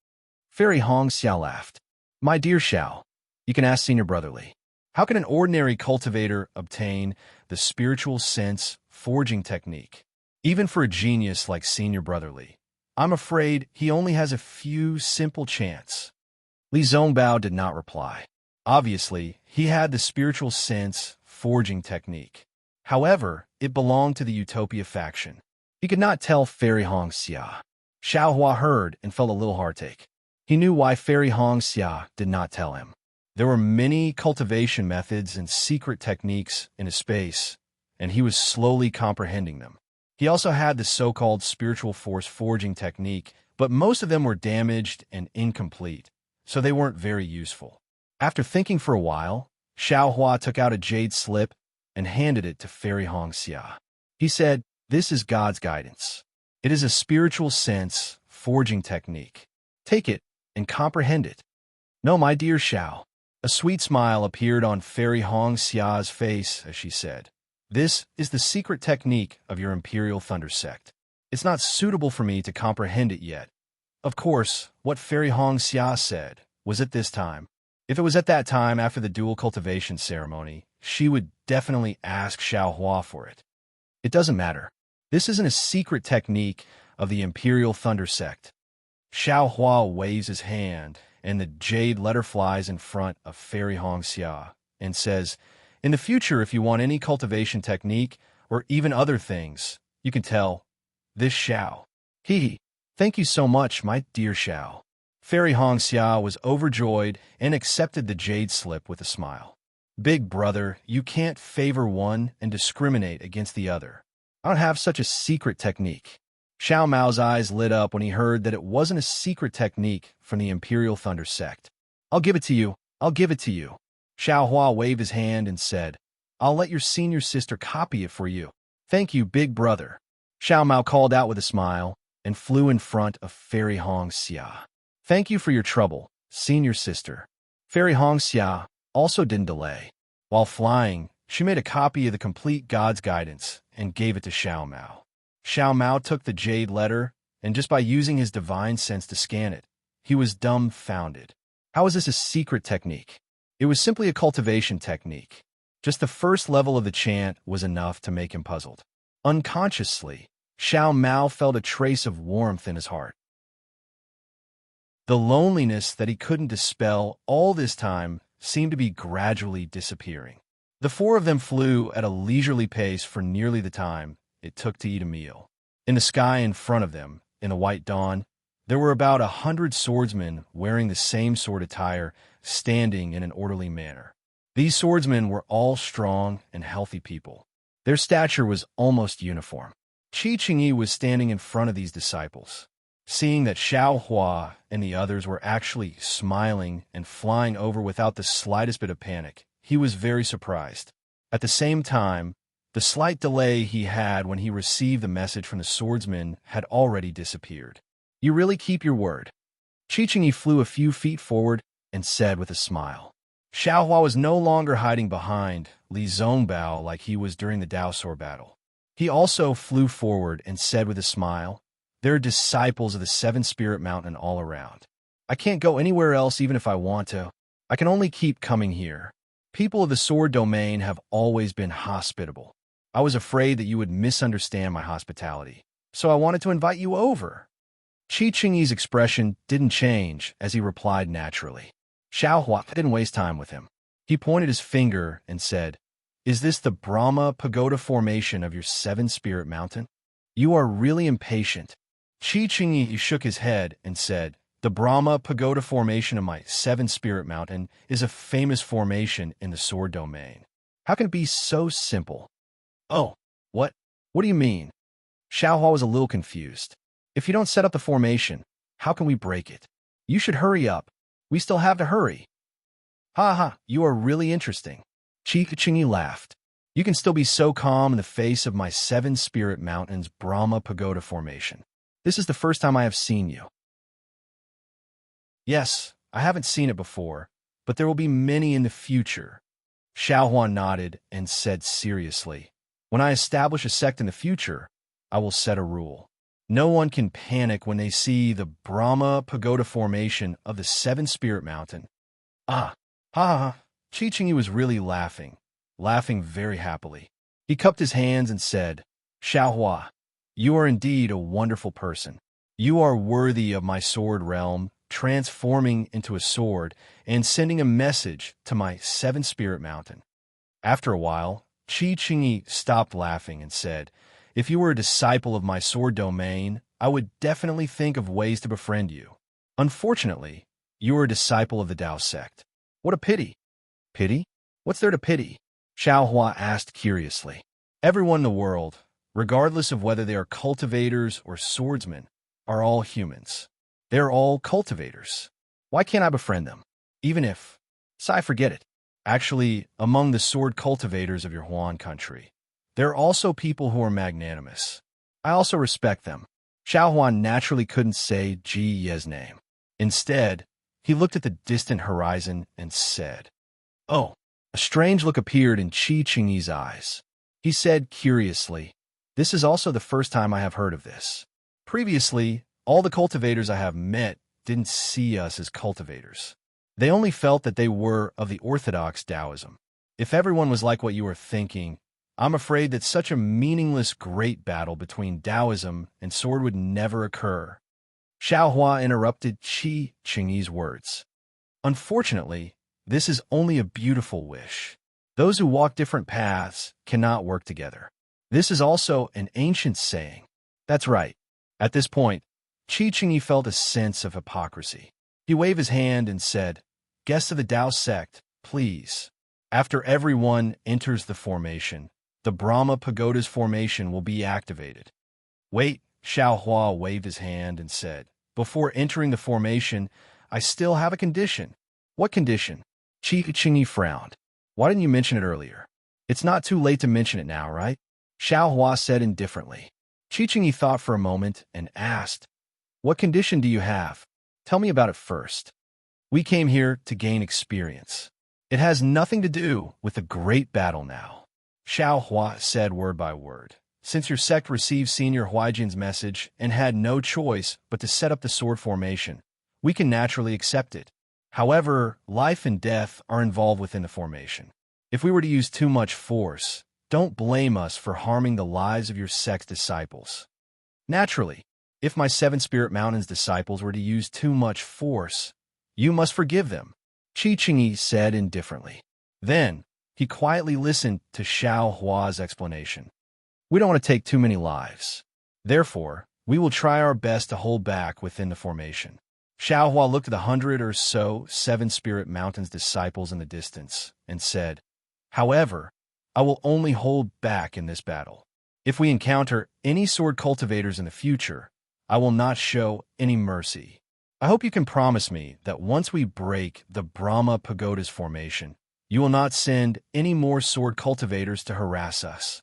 Fairy Hongxia laughed. "My dear Xiao, you can ask Senior Brother Li. How can an ordinary cultivator obtain the spiritual sense forging technique? Even for a genius like Senior Brother Li, I'm afraid he only has a few simple chants." Li Zongbao did not reply. Obviously, he had the spiritual sense forging technique. However, it belonged to the Utopia faction. He could not tell Fairy Hongxia. Xiaohua heard and felt a little heartache. He knew why Fairy Hongxia did not tell him. There were many cultivation methods and secret techniques in his space, and he was slowly comprehending them. He also had the so-called spiritual force forging technique, but most of them were damaged and incomplete, so they weren't very useful. After thinking for a while, Xiaohua took out a jade slip and handed it to Fairy Hongxia. He said, "This is God's guidance. It is a spiritual sense forging technique. Take it and comprehend it." No, my dear Xiao. A sweet smile appeared on Fairy Hong Xia's face as she said, "This is the secret technique of your Imperial Thunder sect. It's not suitable for me to comprehend it yet." Of course, what Fairy Hong Xia said was at this time. If it was at that time after the dual cultivation ceremony, she would definitely ask Xiao Hua for it. It doesn't matter. This isn't a secret technique of the Imperial Thunder sect. Xiao Hua waves his hand, and the jade letter flies in front of Fairy Hong Xia and says, "In the future, if you want any cultivation technique or even other things, you can tell this Xiao." Hee. Thank you so much, my dear Xiao. Fairy Hong Xia was overjoyed and accepted the jade slip with a smile. Big brother, you can't favor one and discriminate against the other. I don't have such a secret technique. Xiao Mao's eyes lit up when he heard that it wasn't a secret technique from the Imperial Thunder sect. "I'll give it to you. I'll give it to you." Xiao Hua waved his hand and said, "I'll let your senior sister copy it for you." "Thank you, big brother." Xiao Mao called out with a smile and flew in front of Fairy Hong Xia. "Thank you for your trouble, senior sister." Fairy Hong Xia also didn't delay. While flying, she made a copy of the complete God's Guidance and gave it to Xiao Mao. Xiao Mao took the jade letter, and just by using his divine sense to scan it, he was dumbfounded. How is this a secret technique? It was simply a cultivation technique. Just the first level of the chant was enough to make him puzzled. Unconsciously, Xiao Mao felt a trace of warmth in his heart. The loneliness that he couldn't dispel all this time seemed to be gradually disappearing. The four of them flew at a leisurely pace for nearly the time it took to eat a meal. In the sky in front of them, in the white dawn, there were about 100 swordsmen wearing the same sword attire, standing in an orderly manner. These swordsmen were all strong and healthy people. Their stature was almost uniform. Qi Qingyi was standing in front of these disciples. Seeing that Xiao Hua and the others were actually smiling and flying over without the slightest bit of panic, he was very surprised. At the same time, the slight delay he had when he received the message from the swordsman had already disappeared. "You really keep your word." Qi Qingyi flew a few feet forward and said with a smile. Xiao Hua was no longer hiding behind Li Zongbao like he was during the Daosor battle. He also flew forward and said with a smile, "There are disciples of the Seven Spirit Mountain all around. I can't go anywhere else even if I want to. I can only keep coming here. People of the Sword Domain have always been hospitable. I was afraid that you would misunderstand my hospitality, so I wanted to invite you over." Qi Qingyi's expression didn't change as he replied naturally. Xiao Hua didn't waste time with him. He pointed his finger and said, "Is this the Brahma Pagoda formation of your Seven Spirit Mountain? You are really impatient." Qi Qingyi shook his head and said, "The Brahma Pagoda formation of my Seven Spirit Mountain is a famous formation in the Sword Domain. How can it be so simple?" "Oh, what? What do you mean?" Xiao Hua was a little confused. "If you don't set up the formation, how can we break it? You should hurry up. We still have to hurry." "Ha ha, you are really interesting." Qi Qingyi laughed. "You can still be so calm in the face of my Seven Spirit Mountain's Brahma Pagoda formation. This is the first time I have seen you." "Yes, I haven't seen it before, but there will be many in the future." Xiao Hua nodded and said seriously, "When I establish a sect in the future, I will set a rule. No one can panic when they see the Brahma Pagoda formation of the Seven Spirit Mountain." "Ah, ha ha." Qi Qingyi was really laughing very happily. He cupped his hands and said, "Xiao Hua, you are indeed a wonderful person. You are worthy of my sword realm, transforming into a sword and sending a message to my Seven Spirit Mountain." After a while, Qi Qingyi stopped laughing and said, "If you were a disciple of my Sword Domain, I would definitely think of ways to befriend you. Unfortunately, you are a disciple of the Dao sect. What a pity." "Pity? What's there to pity?" Xiao Hua asked curiously. "Everyone in the world, regardless of whether they are cultivators or swordsmen, are all humans. They're all cultivators. Why can't I befriend them? Even if... Sai, forget it. Actually, among the sword cultivators of your Huan country, there are also people who are magnanimous. I also respect them." Xiao Huan naturally couldn't say Ji Ye's name. Instead, He looked at the distant horizon and said, "Oh." A strange look appeared in Qi Qingyi's eyes. He said curiously, "This is also the first time I have heard of this. Previously, all the cultivators I have met didn't see us as cultivators. They only felt that they were of the orthodox Taoism. If everyone was like what you are thinking, I'm afraid that such a meaningless great battle between Taoism and sword would never occur." Xiaohua interrupted Qi Qingyi's words. "Unfortunately, this is only a beautiful wish. Those who walk different paths cannot work together. This is also an ancient saying." "That's right." At this point, Qi Qingyi felt a sense of hypocrisy. He waved his hand and said, "Guests of the Tao sect, please. After everyone enters the formation, the Brahma Pagoda's formation will be activated." "Wait," Xiaohua waved his hand and said, "Before entering the formation, I still have a condition." "What condition?" Qi Qingyi frowned. "Why didn't you mention it earlier?" "It's not too late to mention it now, right?" Xiaohua said indifferently. Qi Qingyi thought for a moment and asked, "What condition do you have? Tell me about it first." "We came here to gain experience. It has nothing to do with the great battle now." Xiaohua said word by word. "Since your sect received Senior Huaijin's message and had no choice but to set up the sword formation, we can naturally accept it. However, life and death are involved within the formation. If we were to use too much force, don't blame us for harming the lives of your sect's disciples. Naturally, if my Seven Spirit Mountains disciples were to use too much force, you must forgive them," Qi Qingyi said indifferently. Then, he quietly listened to Xiaohua's explanation. "We don't want to take too many lives. Therefore, we will try our best to hold back within the formation." Xiaohua looked at the 100 or so Seven Spirit Mountains disciples in the distance and said, "However, I will only hold back in this battle. If we encounter any sword cultivators in the future, I will not show any mercy. I hope you can promise me that once we break the Brahma Pagoda's formation, you will not send any more sword cultivators to harass us."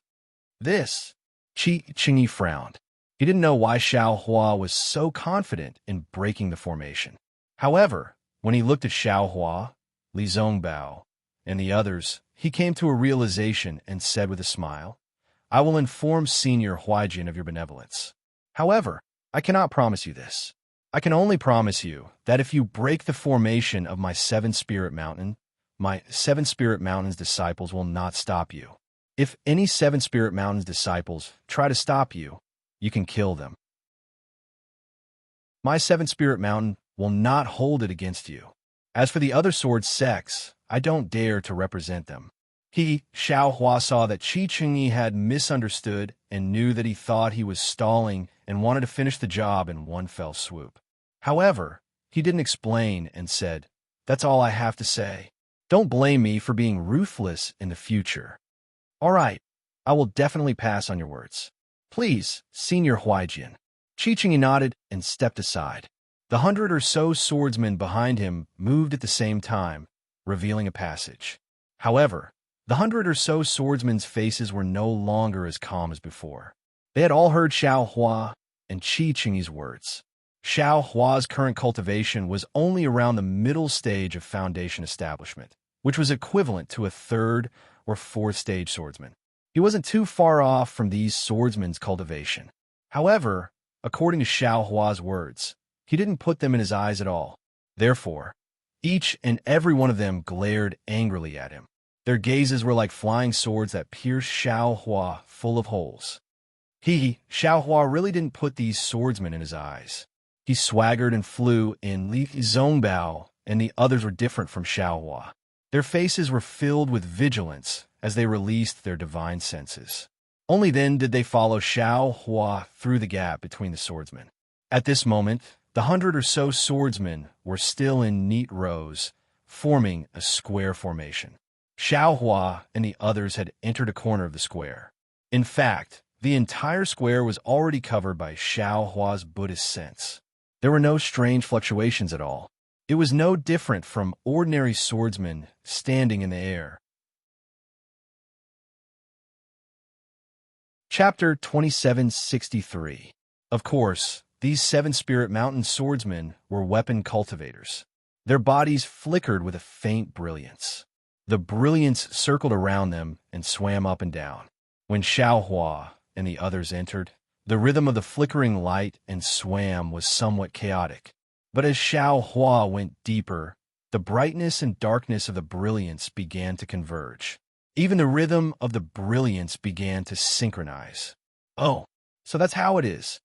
This, Qi Qingyi frowned. He didn't know why Xiaohua was so confident in breaking the formation. However, when he looked at Xiaohua, Li Zongbao, and the others, he came to a realization and said with a smile, "I will inform Senior Huaijin of your benevolence. However, I cannot promise you this. I can only promise you that if you break the formation of my Seven Spirit Mountains disciples will not stop you. If any Seven Spirit Mountains disciples try to stop you, you can kill them. My Seven Spirit Mountain will not hold it against you. As for the other sword sects, I don't dare to represent them." Xiaohua saw that Qi Qingyi had misunderstood and knew that he thought he was stalling and wanted to finish the job in one fell swoop. However, he didn't explain and said, "That's all I have to say. Don't blame me for being ruthless in the future." "All right, I will definitely pass on your words. Please, Senior Huaijin." Qi Qingyi nodded and stepped aside. The 100 or so swordsmen behind him moved at the same time, revealing a passage. However, the 100 or so swordsmen's faces were no longer as calm as before. They had all heard Xiaohua and Qi Qingyi's words. Xiaohua's current cultivation was only around the middle stage of foundation establishment, which was equivalent to a 3rd or 4th stage swordsman. He wasn't too far off from these swordsmen's cultivation. However, according to Xiaohua's words, he didn't put them in his eyes at all. Therefore, each and every one of them glared angrily at him. Their gazes were like flying swords that pierced Xiaohua full of holes. Xiaohua really didn't put these swordsmen in his eyes. He swaggered and flew in Li Zongbao, and the others were different from Xiaohua. Their faces were filled with vigilance as they released their divine senses. Only then did they follow Xiaohua through the gap between the swordsmen. At this moment, the 100 or so swordsmen were still in neat rows, forming a square formation. Xiaohua and the others had entered a corner of the square. In fact, the entire square was already covered by Xiaohua's Buddhist sense. There were no strange fluctuations at all. It was no different from ordinary swordsmen standing in the air. Chapter 2763. Of course, these Seven Spirit Mountain swordsmen were weapon cultivators. Their bodies flickered with a faint brilliance. The brilliance circled around them and swam up and down. When Xiaohua and the others entered, the rhythm of the flickering light and swam was somewhat chaotic. But as Xiaohua went deeper, the brightness and darkness of the brilliance began to converge. Even the rhythm of the brilliance began to synchronize. Oh, so that's how it is.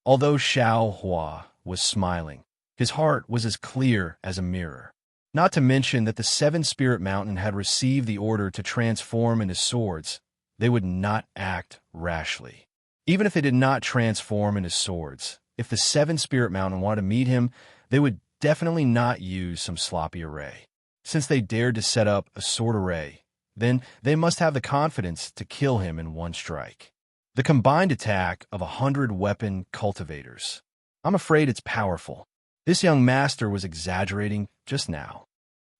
Although Xiaohua was smiling, his heart was as clear as a mirror. Not to mention that the Seven Spirit Mountain had received the order to transform into swords. They would not act rashly. Even if they did not transform into swords, if the Seven Spirit Mountain wanted to meet him, they would definitely not use some sloppy array. Since they dared to set up a sword array, then they must have the confidence to kill him in one strike. The combined attack of 100 weapon cultivators. I'm afraid it's powerful. This young master was exaggerating just now.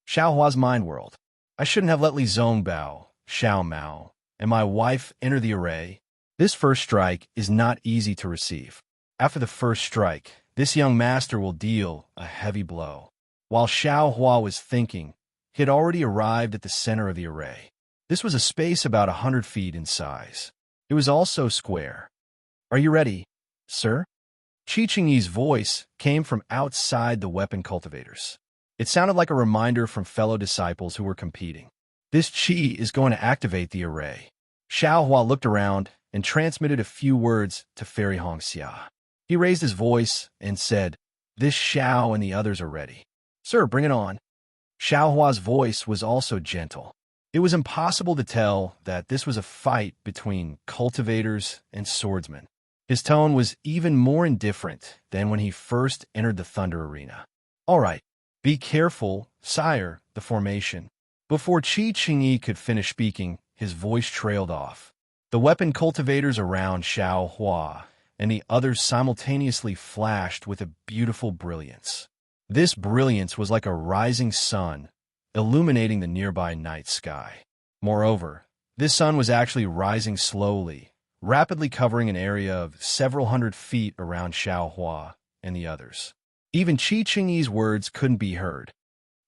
Xiaohua's mind world. I shouldn't have let Li Zongbao, Xiao Mao, and my wife enter the array. This first strike is not easy to receive. After the first strike, this young master will deal a heavy blow. While Xiaohua was thinking, he had already arrived at the center of the array. This was a space about 100 feet in size. It was also square. Are you ready, sir? Qi Qingyi's voice came from outside the weapon cultivators. It sounded like a reminder from fellow disciples who were competing. This Qi is going to activate the array. Xiaohua looked around and transmitted a few words to Fairy Hongxia. He raised his voice and said, "This Xiao and the others are ready. Sir, bring it on." Xiaohua's voice was also gentle. It was impossible to tell that this was a fight between cultivators and swordsmen. His tone was even more indifferent than when he first entered the Thunder Arena. "All right, be careful, sire, the formation." Before Qi Qingyi could finish speaking, his voice trailed off. The weapon cultivators around Xiaohua and the others simultaneously flashed with a beautiful brilliance. This brilliance was like a rising sun, illuminating the nearby night sky. Moreover, this sun was actually rising slowly, rapidly covering an area of several hundred feet around Xiaohua and the others. Even Qi Qingyi's words couldn't be heard.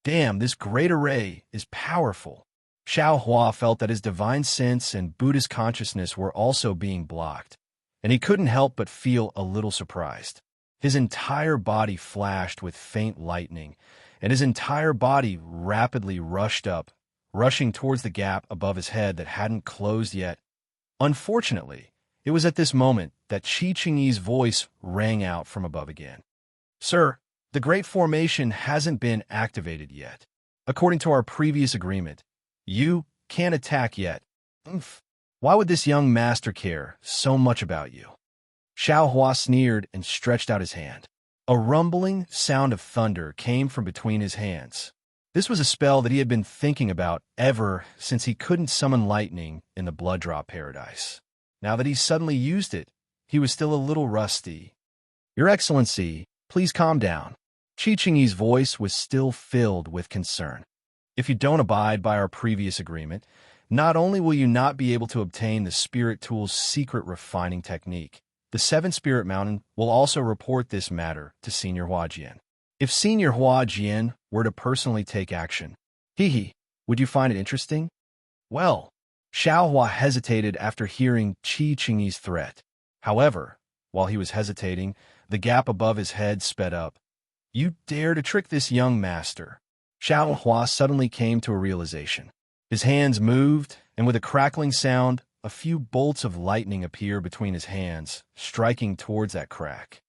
Damn, this great array is powerful. Xiaohua felt that his divine sense and Buddhist consciousness were also being blocked, and he couldn't help but feel a little surprised. His entire body flashed with faint lightning, and his entire body rapidly rushed up, rushing towards the gap above his head that hadn't closed yet. Unfortunately, it was at this moment that Qi Qingyi's voice rang out from above again. "Sir, the Great Formation hasn't been activated yet. According to our previous agreement, you can't attack yet." Why would this young master care so much about you? Xiaohua sneered and stretched out his hand. A rumbling sound of thunder came from between his hands. This was a spell that he had been thinking about ever since he couldn't summon lightning in the Blood Drop Paradise. Now that he suddenly used it, he was still a little rusty. "Your Excellency, please calm down." Qi Qingyi's voice was still filled with concern. "If you don't abide by our previous agreement, not only will you not be able to obtain the Spirit Tool's secret refining technique, the Seven Spirit Mountain will also report this matter to Senior Huajian. If Senior Huajian were to personally take action, would you find it interesting?" Well, Xiaohua hesitated after hearing Qi Qingyi's threat. However, while he was hesitating, the gap above his head sped up. "You dare to trick this young master?" Xiaohua suddenly came to a realization. His hands moved, and with a crackling sound, a few bolts of lightning appeared between his hands, striking towards that crack.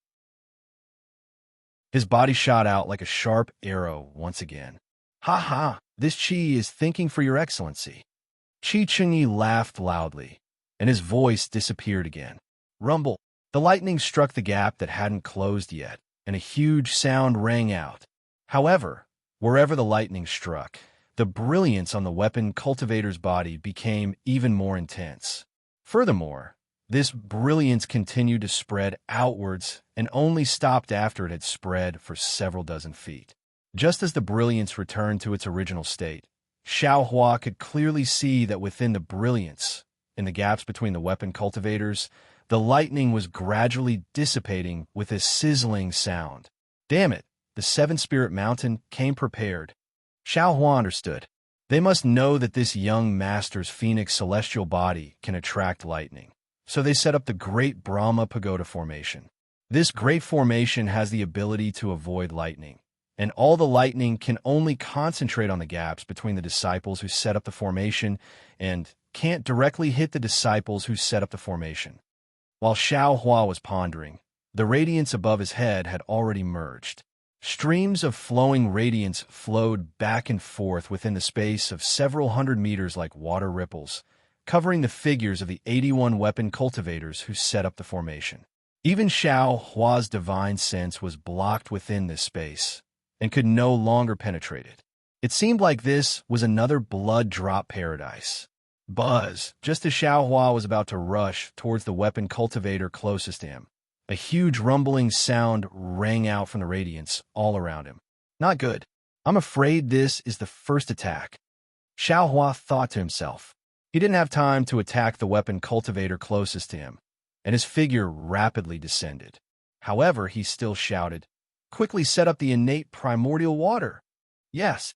His body shot out like a sharp arrow once again. "Ha ha, this Qi is thinking for your Excellency." Qi Qingyi laughed loudly, and his voice disappeared again. Rumble. The lightning struck the gap that hadn't closed yet, and a huge sound rang out. However, wherever the lightning struck, the brilliance on the weapon cultivator's body became even more intense. Furthermore, this brilliance continued to spread outwards and only stopped after it had spread for several dozen feet. Just as the brilliance returned to its original state, Xiaohua could clearly see that within the brilliance, in the gaps between the weapon cultivators, the lightning was gradually dissipating with a sizzling sound. Damn it, the seven-spirit mountain, came prepared. Xiao Hua understood. They must know that this young master's phoenix celestial body can attract lightning. So they set up the Great Brahma Pagoda Formation. This great formation has the ability to avoid lightning, and all the lightning can only concentrate on the gaps between the disciples who set up the formation and can't directly hit the disciples who set up the formation. While Xiao Hua was pondering, the radiance above his head had already merged. Streams of flowing radiance flowed back and forth within the space of several hundred meters like water ripples, covering the figures of the 81 weapon cultivators who set up the formation. Even Xiao Hua's divine sense was blocked within this space and could no longer penetrate it. It seemed like this was another blood drop paradise. Buzz, just as Xiao Hua was about to rush towards the weapon cultivator closest to him, a huge rumbling sound rang out from the radiance all around him. Not good. I'm afraid this is the first attack. Xiao Hua thought to himself. He didn't have time to attack the weapon cultivator closest to him, and his figure rapidly descended. However, he still shouted, "Quickly set up the innate primordial water." Yes.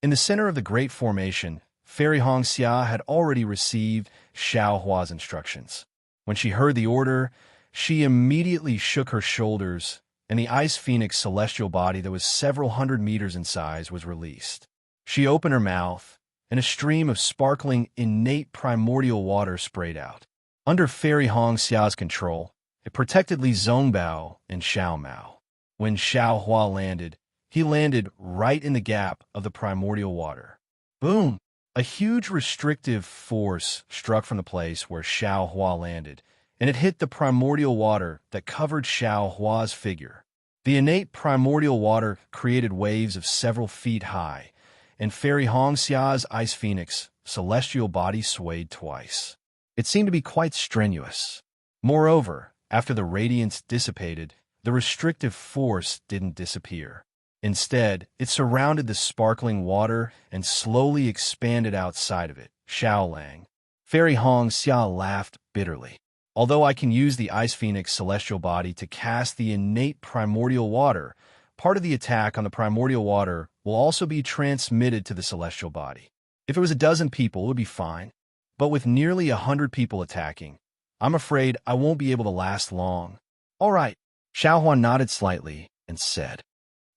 In the center of the great formation, Fairy Hong Xia had already received Xiao Hua's instructions. When she heard the order, she immediately shook her shoulders, and the ice phoenix celestial body that was several hundred meters in size was released. She opened her mouth, and a stream of sparkling innate primordial water sprayed out. Under Fairy Hong Xia's control, it protected Li Zongbao and Xiao Mao. When Xiao Hua landed, he landed right in the gap of the primordial water. Boom! A huge restrictive force struck from the place where Xiao Hua landed, and it hit the primordial water that covered Xiao Hua's figure. The innate primordial water created waves of several feet high, and Fairy Hong Xia's ice phoenix celestial body swayed twice. It seemed to be quite strenuous. Moreover, after the radiance dissipated, the restrictive force didn't disappear. Instead, it surrounded the sparkling water and slowly expanded outside of it. Xiaolang. Fairy Hong Xia laughed bitterly. Although I can use the Ice Phoenix celestial body to cast the innate primordial water, part of the attack on the primordial water will also be transmitted to the celestial body. If it was a dozen people, it would be fine. But with nearly 100 people attacking, I'm afraid I won't be able to last long. All right. Xiao Hua nodded slightly and said,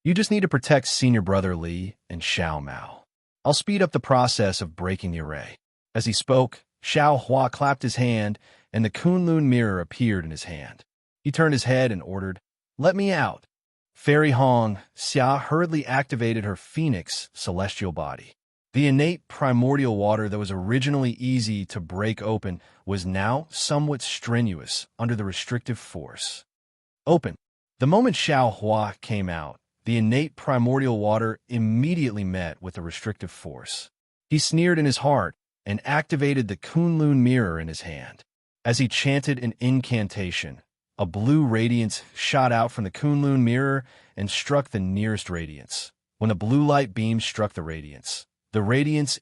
"You just need to protect senior brother Li and Xiao Mao. I'll speed up the process of breaking the array." As he spoke, Xiao Hua clapped his hand, and the Kunlun mirror appeared in his hand. He turned his head and ordered, "Let me out." Fairy Hong Xia hurriedly activated her phoenix celestial body. The innate primordial water that was originally easy to break open was now somewhat strenuous under the restrictive force. Open. The moment Xiao Hua came out, the innate primordial water immediately met with the restrictive force. He sneered in his heart and activated the Kunlun mirror in his hand. As he chanted an incantation, a blue radiance shot out from the Kunlun mirror and struck the nearest radiance. When the blue light beam struck the radiance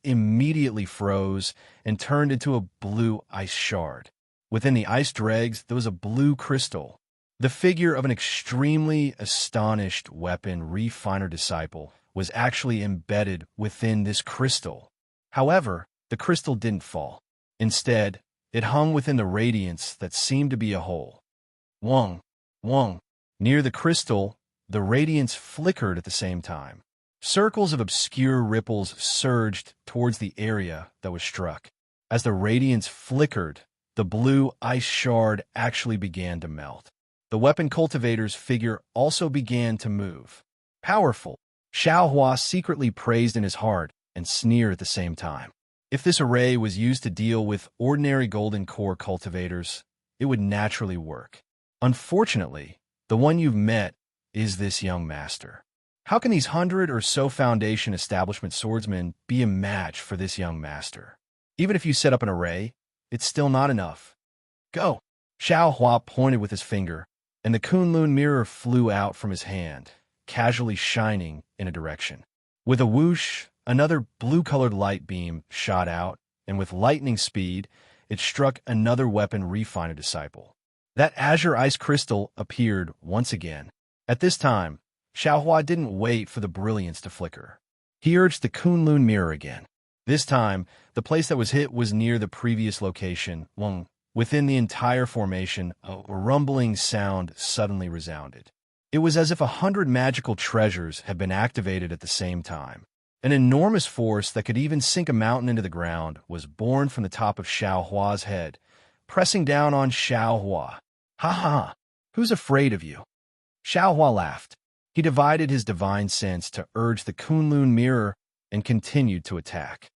immediately froze and turned into a blue ice shard. Within the ice dregs, there was a blue crystal. The figure of an extremely astonished weapon refiner disciple was actually embedded within this crystal. However, the crystal didn't fall. Instead, it hung within the radiance that seemed to be a hole. Wong, Wong. Near the crystal, the radiance flickered at the same time. Circles of obscure ripples surged towards the area that was struck. As the radiance flickered, the blue ice shard actually began to melt. The weapon cultivator's figure also began to move. Powerful. Xiao Hua secretly praised in his heart and sneered at the same time. If this array was used to deal with ordinary golden core cultivators, it would naturally work. Unfortunately, the one you've met is this young master. How can these 100 or so Foundation establishment swordsmen be a match for this young master? Even if you set up an array, it's still not enough. Go! Xiao Hua pointed with his finger, and the Kunlun mirror flew out from his hand, casually shining in a direction. With a whoosh, another blue-colored light beam shot out, and with lightning speed, it struck another weapon refiner disciple. That azure ice crystal appeared once again. At this time, Xiaohua didn't wait for the brilliance to flicker. He urged the Kunlun mirror again. This time, the place that was hit was near the previous location. Within the entire formation, a rumbling sound suddenly resounded. It was as if 100 magical treasures had been activated at the same time. An enormous force that could even sink a mountain into the ground was born from the top of Xiaohua's head, pressing down on Xiaohua. Ha ha! Who's afraid of you? Xiaohua laughed. He divided his divine sense to urge the Kunlun mirror and continued to attack.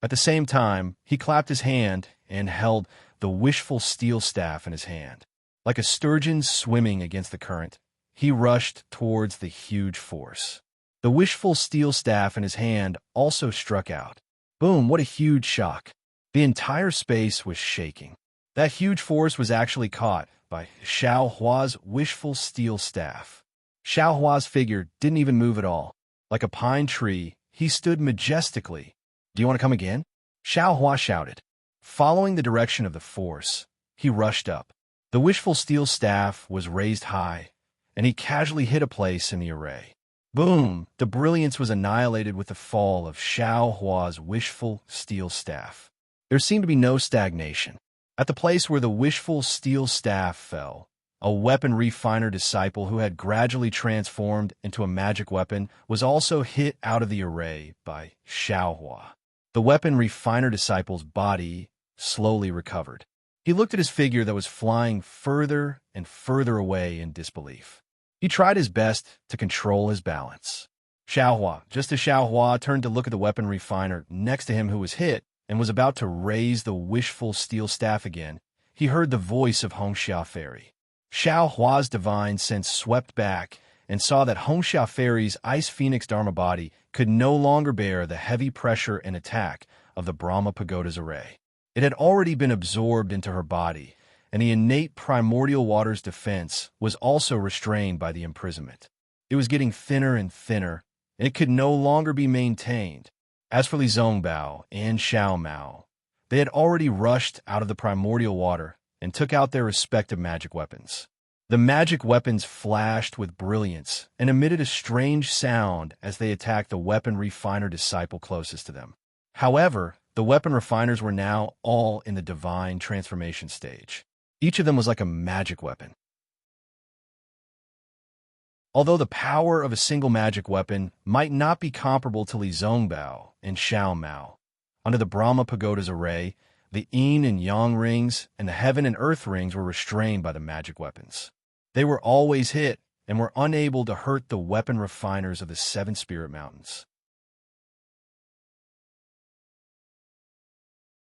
At the same time, he clapped his hand and held the wishful steel staff in his hand. Like a sturgeon swimming against the current, he rushed towards the huge force. The wishful steel staff in his hand also struck out. Boom, what a huge shock. The entire space was shaking. That huge force was actually caught by Xiaohua's wishful steel staff. Xiaohua's figure didn't even move at all. Like a pine tree, he stood majestically. Do you want to come again? Xiaohua shouted. Following the direction of the force, he rushed up. The wishful steel staff was raised high, and he casually hit a place in the array. Boom! The brilliance was annihilated with the fall of Xiaohua's wishful steel staff. There seemed to be no stagnation. At the place where the wishful steel staff fell, a weapon refiner disciple who had gradually transformed into a magic weapon was also hit out of the array by Xiaohua. The weapon refiner disciple's body slowly recovered. He looked at his figure that was flying further and further away in disbelief. He tried his best to control his balance. Just as Xiaohua turned to look at the weapon refiner next to him who was hit and was about to raise the wishful steel staff again, he heard the voice of Hongxia Fairy. Xiaohua's divine sense swept back and saw that Hongxia Fairy's Ice Phoenix Dharma body could no longer bear the heavy pressure and attack of the Brahma Pagoda's array. It had already been absorbed into her body, and the innate primordial water's defense was also restrained by the imprisonment. It was getting thinner and thinner, and it could no longer be maintained. As for Li Zongbao and Xiao Mao, they had already rushed out of the primordial water and took out their respective magic weapons. The magic weapons flashed with brilliance and emitted a strange sound as they attacked the weapon refiner disciple closest to them. However, the weapon refiners were now all in the divine transformation stage. Each of them was like a magic weapon. Although the power of a single magic weapon might not be comparable to Li Zongbao and Xiao Mao, under the Brahma Pagoda's array, the Yin and Yang rings and the Heaven and Earth rings were restrained by the magic weapons. They were always hit and were unable to hurt the weapon refiners of the Seven Spirit Mountains.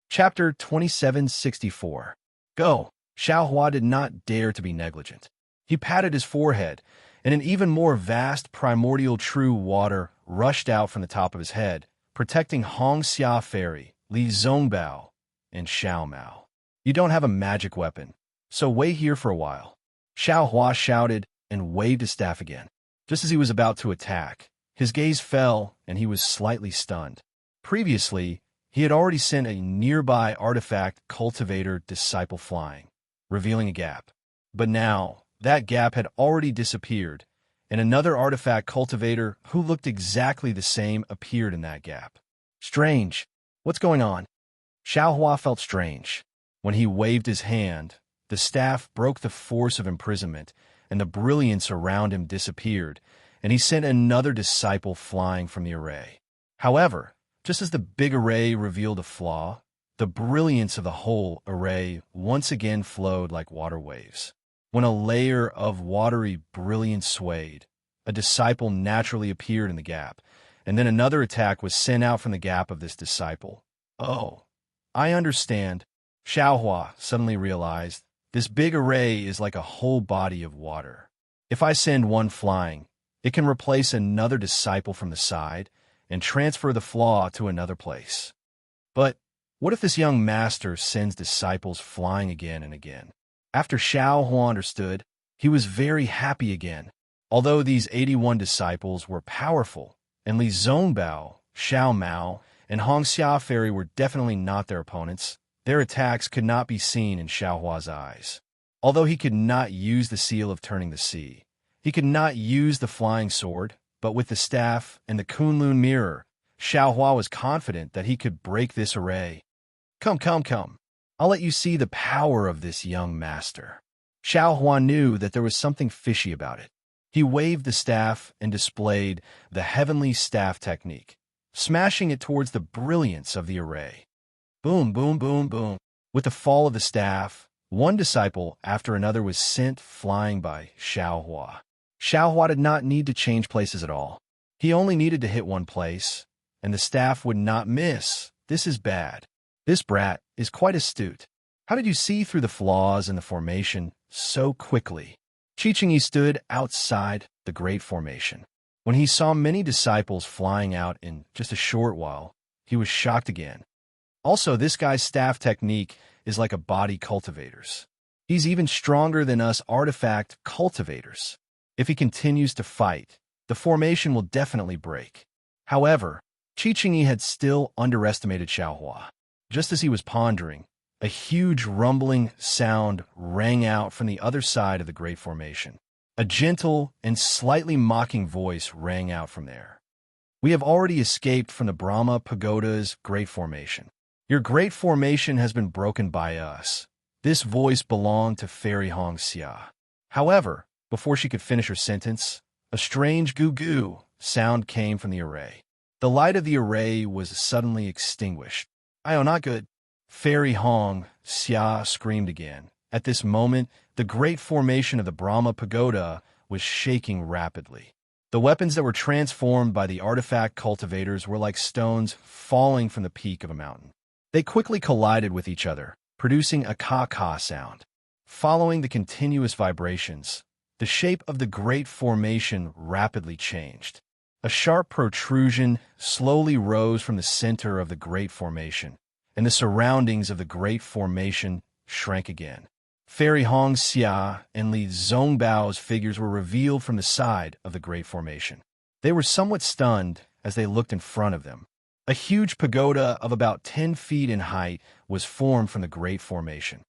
Chapter 2764. Go! Xiaohua did not dare to be negligent. He patted his forehead, and an even more vast primordial true water rushed out from the top of his head, protecting Hongxia Fairy, Li Zongbao, and Xiao Mao. You don't have a magic weapon, so wait here for a while. Xiaohua shouted and waved his staff again. Just as he was about to attack, his gaze fell and he was slightly stunned. Previously, he had already sent a nearby artifact cultivator disciple flying, revealing a gap. But now, that gap had already disappeared, and another artifact cultivator who looked exactly the same appeared in that gap. Strange. What's going on? Xiaohua felt strange. When he waved his hand, the staff broke the force of imprisonment, and the brilliance around him disappeared, and he sent another disciple flying from the array. However, just as the big array revealed a flaw, the brilliance of the whole array once again flowed like water waves. When a layer of watery brilliance swayed, a disciple naturally appeared in the gap, and then another attack was sent out from the gap of this disciple. Oh, I understand. Xiaohua suddenly realized, this big array is like a whole body of water. If I send one flying, it can replace another disciple from the side and transfer the flaw to another place. But what if this young master sends disciples flying again and again? After Xiaohua understood, he was very happy again. Although these 81 disciples were powerful, and Li Zongbao, Xiao Mao, and Hongxia Fairy were definitely not their opponents, their attacks could not be seen in Xiaohua's eyes. Although he could not use the seal of turning the sea, he could not use the flying sword, but with the staff and the Kunlun mirror, Xiaohua was confident that he could break this array. Come, come, come. I'll let you see the power of this young master. Xiaohua knew that there was something fishy about it. He waved the staff and displayed the heavenly staff technique, smashing it towards the brilliance of the array. Boom, boom, boom, boom. With the fall of the staff, one disciple after another was sent flying by Xiaohua. Xiaohua did not need to change places at all. He only needed to hit one place, and the staff would not miss. This is bad. This brat is quite astute. How did you see through the flaws in the formation so quickly? Qi stood outside the great formation. When he saw many disciples flying out in just a short while, he was shocked again. Also, this guy's staff technique is like a body cultivator's. He's even stronger than us artifact cultivators. If he continues to fight, the formation will definitely break. However, Qi had still underestimated Xiaohua. Just as he was pondering, a huge rumbling sound rang out from the other side of the great formation. A gentle and slightly mocking voice rang out from there. We have already escaped from the Brahma Pagoda's great formation. Your great formation has been broken by us. This voice belonged to Fairy Hong Xia. However, before she could finish her sentence, a strange goo-goo sound came from the array. The light of the array was suddenly extinguished. "Oh, not good." Fairy Hong Xia screamed again. At this moment, the great formation of the Brahma Pagoda was shaking rapidly. The weapons that were transformed by the artifact cultivators were like stones falling from the peak of a mountain. They quickly collided with each other, producing a ka-ka sound. Following the continuous vibrations, the shape of the great formation rapidly changed. A sharp protrusion slowly rose from the center of the great formation, and the surroundings of the great formation shrank again. Fairy Hong Xia and Li Zhongbao's figures were revealed from the side of the great formation. They were somewhat stunned as they looked in front of them. A huge pagoda of about 10 feet in height was formed from the great formation.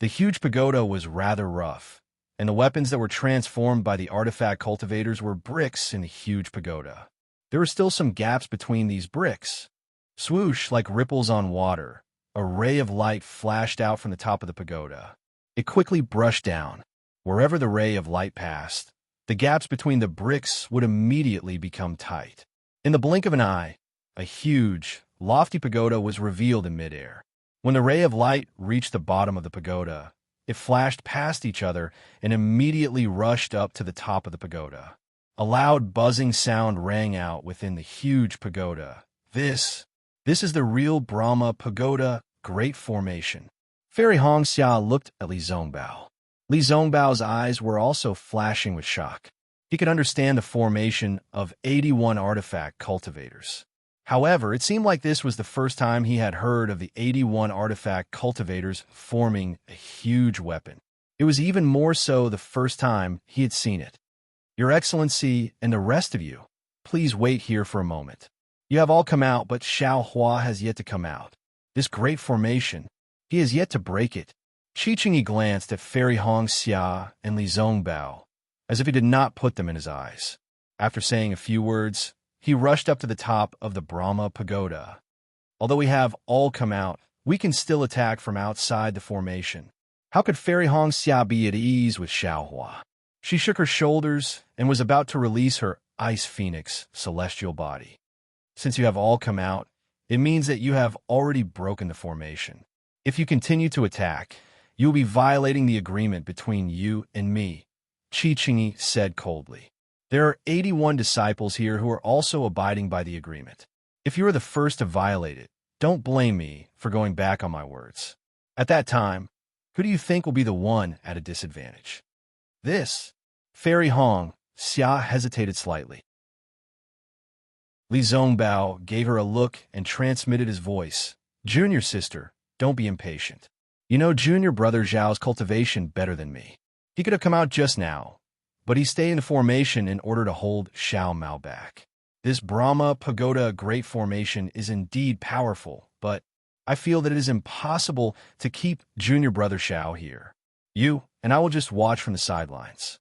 The huge pagoda was rather rough, and the weapons that were transformed by the artifact cultivators were bricks in the huge pagoda. There were still some gaps between these bricks. Swoosh, like ripples on water, a ray of light flashed out from the top of the pagoda. It quickly brushed down. Wherever the ray of light passed, the gaps between the bricks would immediately become tight. In the blink of an eye, a huge, lofty pagoda was revealed in midair. When the ray of light reached the bottom of the pagoda, it flashed past each other and immediately rushed up to the top of the pagoda. A loud buzzing sound rang out within the huge pagoda. This is the real Brahma Pagoda Great Formation. Fairy Hong Xia looked at Li Zhongbao. Li Zhongbao's eyes were also flashing with shock. He could understand the formation of 81 artifact cultivators. However, it seemed like this was the first time he had heard of the 81 artifact cultivators forming a huge weapon. It was even more so the first time he had seen it. "Your Excellency and the rest of you, please wait here for a moment. You have all come out, but Xiaohua has yet to come out. This great formation, he has yet to break it." Qi glanced at Fairy Hong Xia and Li Zhongbao, as if he did not put them in his eyes. After saying a few words, he rushed up to the top of the Brahma Pagoda. "Although we have all come out, we can still attack from outside the formation." How could Fairy Hong Xia be at ease with Xiaohua? She shook her shoulders and was about to release her Ice Phoenix celestial body. "Since you have all come out, it means that you have already broken the formation. If you continue to attack, you will be violating the agreement between you and me," Qi said coldly. "There are 81 disciples here who are also abiding by the agreement. If you are the first to violate it, don't blame me for going back on my words. At that time, who do you think will be the one at a disadvantage?" Fairy Hong Xia hesitated slightly. Li Zhongbao gave her a look and transmitted his voice. "Junior sister, don't be impatient. You know junior brother Zhao's cultivation better than me. He could have come out just now, but he stayed in the formation in order to hold Xiao Mao back. This Brahma Pagoda Great Formation is indeed powerful, but I feel that it is impossible to keep junior brother Xiao here. You and I will just watch from the sidelines.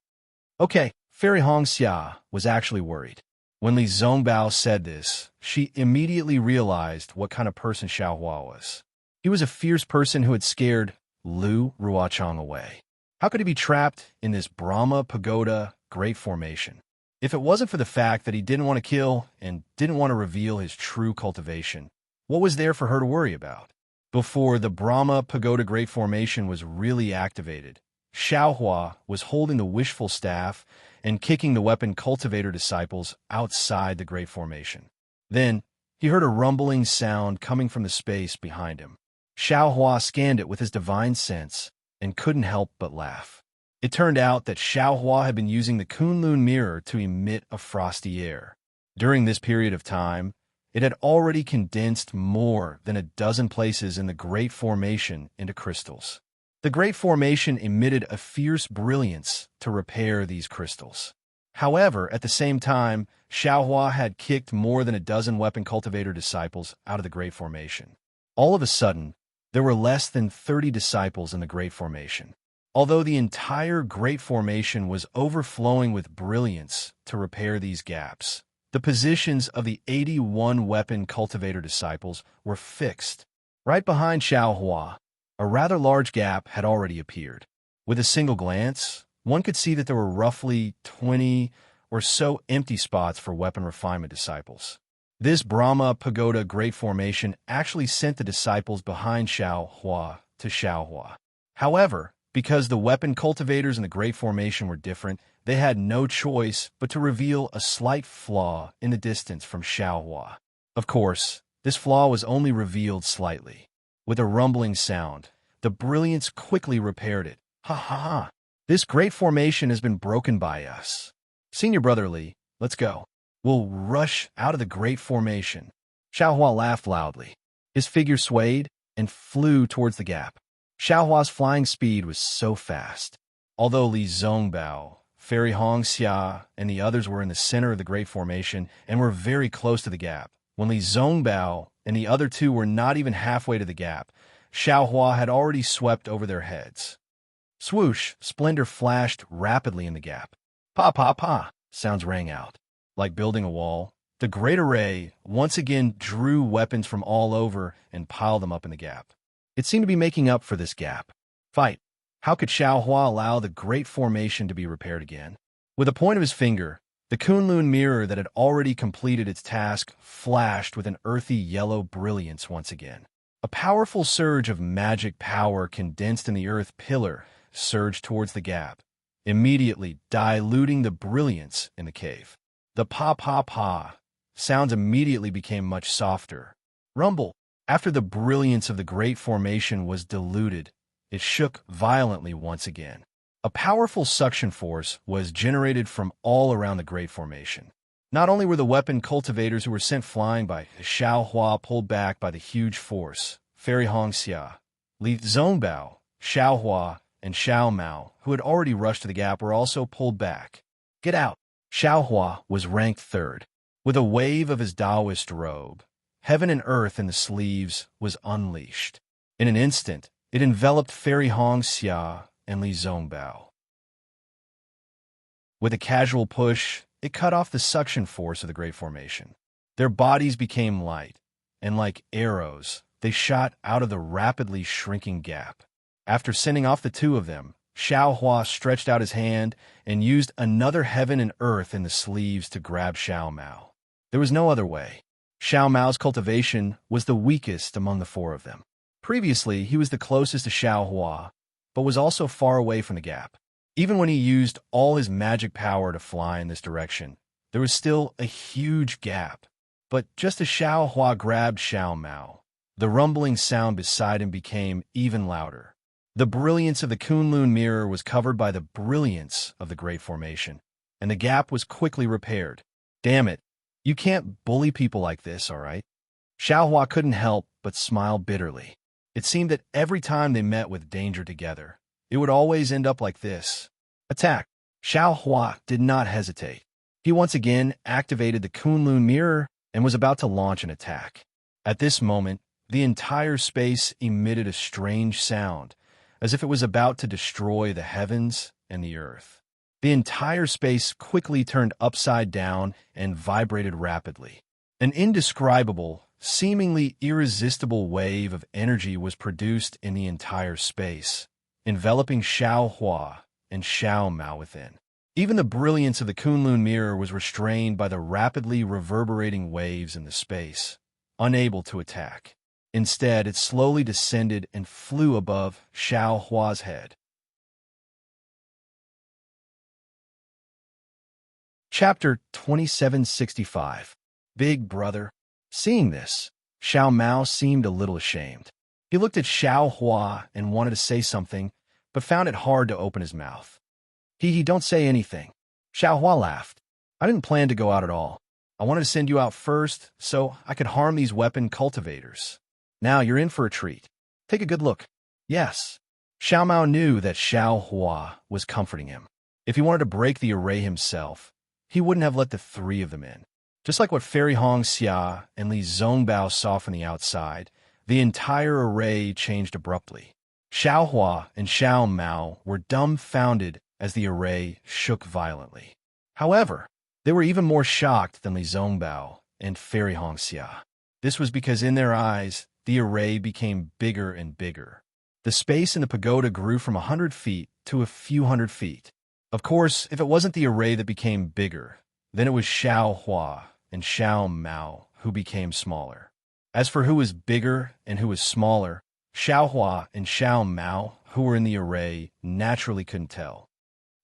Okay, Fairy Hongxia was actually worried. When Li Zongbao said this, she immediately realized what kind of person Xiaohua was. He was a fierce person who had scared Lu Ruochang away. How could he be trapped in this Brahma Pagoda great formation? If it wasn't for the fact that he didn't want to kill and didn't want to reveal his true cultivation, what was there for her to worry about? Before the Brahma Pagoda great formation was really activated, Xiaohua was holding the wishful staff and kicking the weapon cultivator disciples outside the great formation. Then, he heard a rumbling sound coming from the space behind him. Xiaohua scanned it with his divine sense and couldn't help but laugh. It turned out that Xiaohua had been using the Kunlun mirror to emit a frosty air. During this period of time, it had already condensed more than a dozen places in the Great Formation into crystals. The Great Formation emitted a fierce brilliance to repair these crystals. However, at the same time, Xiaohua had kicked more than a dozen weapon cultivator disciples out of the Great Formation. All of a sudden, there were less than 30 disciples in the Great Formation. Although the entire Great Formation was overflowing with brilliance to repair these gaps, the positions of the 81 weapon cultivator disciples were fixed. Right behind Xiaohua, a rather large gap had already appeared. With a single glance, one could see that there were roughly 20 or so empty spots for weapon refinement disciples. This Brahma Pagoda Great Formation actually sent the disciples behind Xiaohua to Xiaohua. However, because the weapon cultivators in the Great Formation were different, they had no choice but to reveal a slight flaw in the distance from Xiaohua. Of course, this flaw was only revealed slightly. With a rumbling sound, the brilliance quickly repaired it. Ha ha ha! This Great Formation has been broken by us. Senior Brother Li, let's go. We'll rush out of the Great Formation. Xiaohua laughed loudly. His figure swayed and flew towards the gap. Xiaohua's flying speed was so fast. Although Li Zongbao, Fairy Hongxia, and the others were in the center of the Great Formation and were very close to the gap, when Li Zongbao and the other two were not even halfway to the gap, Xiaohua had already swept over their heads. Swoosh, splendor flashed rapidly in the gap. Pa pa pa, sounds rang out. Like building a wall, the Great Array once again drew weapons from all over and piled them up in the gap. It seemed to be making up for this gap. Fight. How could Xiaohua allow the Great Formation to be repaired again? With a point of his finger, the Kunlun mirror that had already completed its task flashed with an earthy yellow brilliance once again. A powerful surge of magic power condensed in the earth pillar surged towards the gap, immediately diluting the brilliance in the cave. The pa-pa-pa sounds immediately became much softer. Rumble. After the brilliance of the Great Formation was diluted, it shook violently once again. A powerful suction force was generated from all around the Great Formation. Not only were the weapon cultivators who were sent flying by Xiaohua pulled back by the huge force, Fairy Hongxia, Li Zongbao, Xiaohua, and Xiao Mao, who had already rushed to the gap, were also pulled back. Get out! Xiaohua was ranked third. With a wave of his Taoist robe, heaven and earth in the sleeves was unleashed. In an instant, it enveloped Fairy Hongxia and Li Zongbao. With a casual push, it cut off the suction force of the Great Formation. Their bodies became light, and like arrows, they shot out of the rapidly shrinking gap. After sending off the two of them, Xiaohua stretched out his hand and used another heaven and earth in the sleeves to grab Xiao Mao. There was no other way. Xiao Mao's cultivation was the weakest among the four of them. Previously, he was the closest to Xiaohua, but was also far away from the gap. Even when he used all his magic power to fly in this direction, there was still a huge gap. But just as Xiaohua grabbed Xiao Mao, the rumbling sound beside him became even louder. The brilliance of the Kunlun mirror was covered by the brilliance of the Great Formation, and the gap was quickly repaired. Damn it, you can't bully people like this, all right? Xiaohua couldn't help but smile bitterly. It seemed that every time they met with danger together, it would always end up like this. Attack! Xiaohua did not hesitate. He once again activated the Kunlun mirror and was about to launch an attack. At this moment, The entire space emitted a strange sound, as if it was about to destroy the heavens and the earth. The entire space quickly turned upside down and vibrated rapidly. An indescribable, seemingly irresistible wave of energy was produced in the entire space, enveloping Xiao Hua and Xiao Mao within. Even the brilliance of the Kunlun mirror was restrained by the rapidly reverberating waves in the space, unable to attack. Instead, it slowly descended and flew above Xiao Hua's head. Chapter 2765. Big Brother. Seeing this, Xiao Mao seemed a little ashamed. He looked at Xiao Hua and wanted to say something, but found it hard to open his mouth. Don't say anything. Xiao Hua laughed. I didn't plan to go out at all. I wanted to send you out first so I could harm these weapon cultivators. Now you're in for a treat. Take a good look. Yes. Xiao Mao knew that Xiao Hua was comforting him. If he wanted to break the array himself, he wouldn't have let the three of them in. Just like what Fairy Hong Xia and Li Zongbao saw from the outside, the entire array changed abruptly. Xiao Hua and Xiao Mao were dumbfounded as the array shook violently. However, they were even more shocked than Li Zongbao and Fairy Hong Xia. This was because in their eyes, the array became bigger and bigger. The space in the pagoda grew from 100 feet to a few hundred feet. Of course, if it wasn't the array that became bigger, then it was Xiao Hua and Xiao Mao who became smaller. As for who was bigger and who was smaller, Xiao Hua and Xiao Mao, who were in the array, naturally couldn't tell.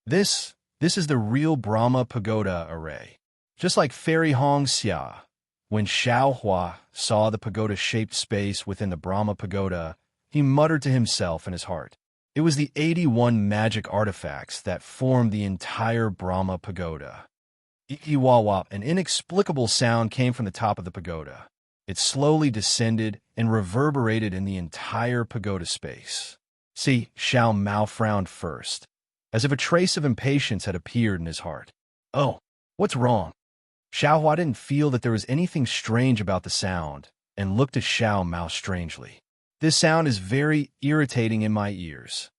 This is the real Brahma Pagoda array. Just like Fairy Hong Xia, when Xiao Hua saw the pagoda-shaped space within the Brahma Pagoda, he muttered to himself in his heart. It was the 81 magic artifacts that formed the entire Brahma Pagoda. Ikiwawa, an inexplicable sound came from the top of the pagoda. It slowly descended and reverberated in the entire pagoda space. See, Xiao Mao frowned first, as if a trace of impatience had appeared in his heart. Oh, what's wrong? Xiao Hua didn't feel that there was anything strange about the sound and looked at Xiao Mao strangely. This sound is very irritating in my ears.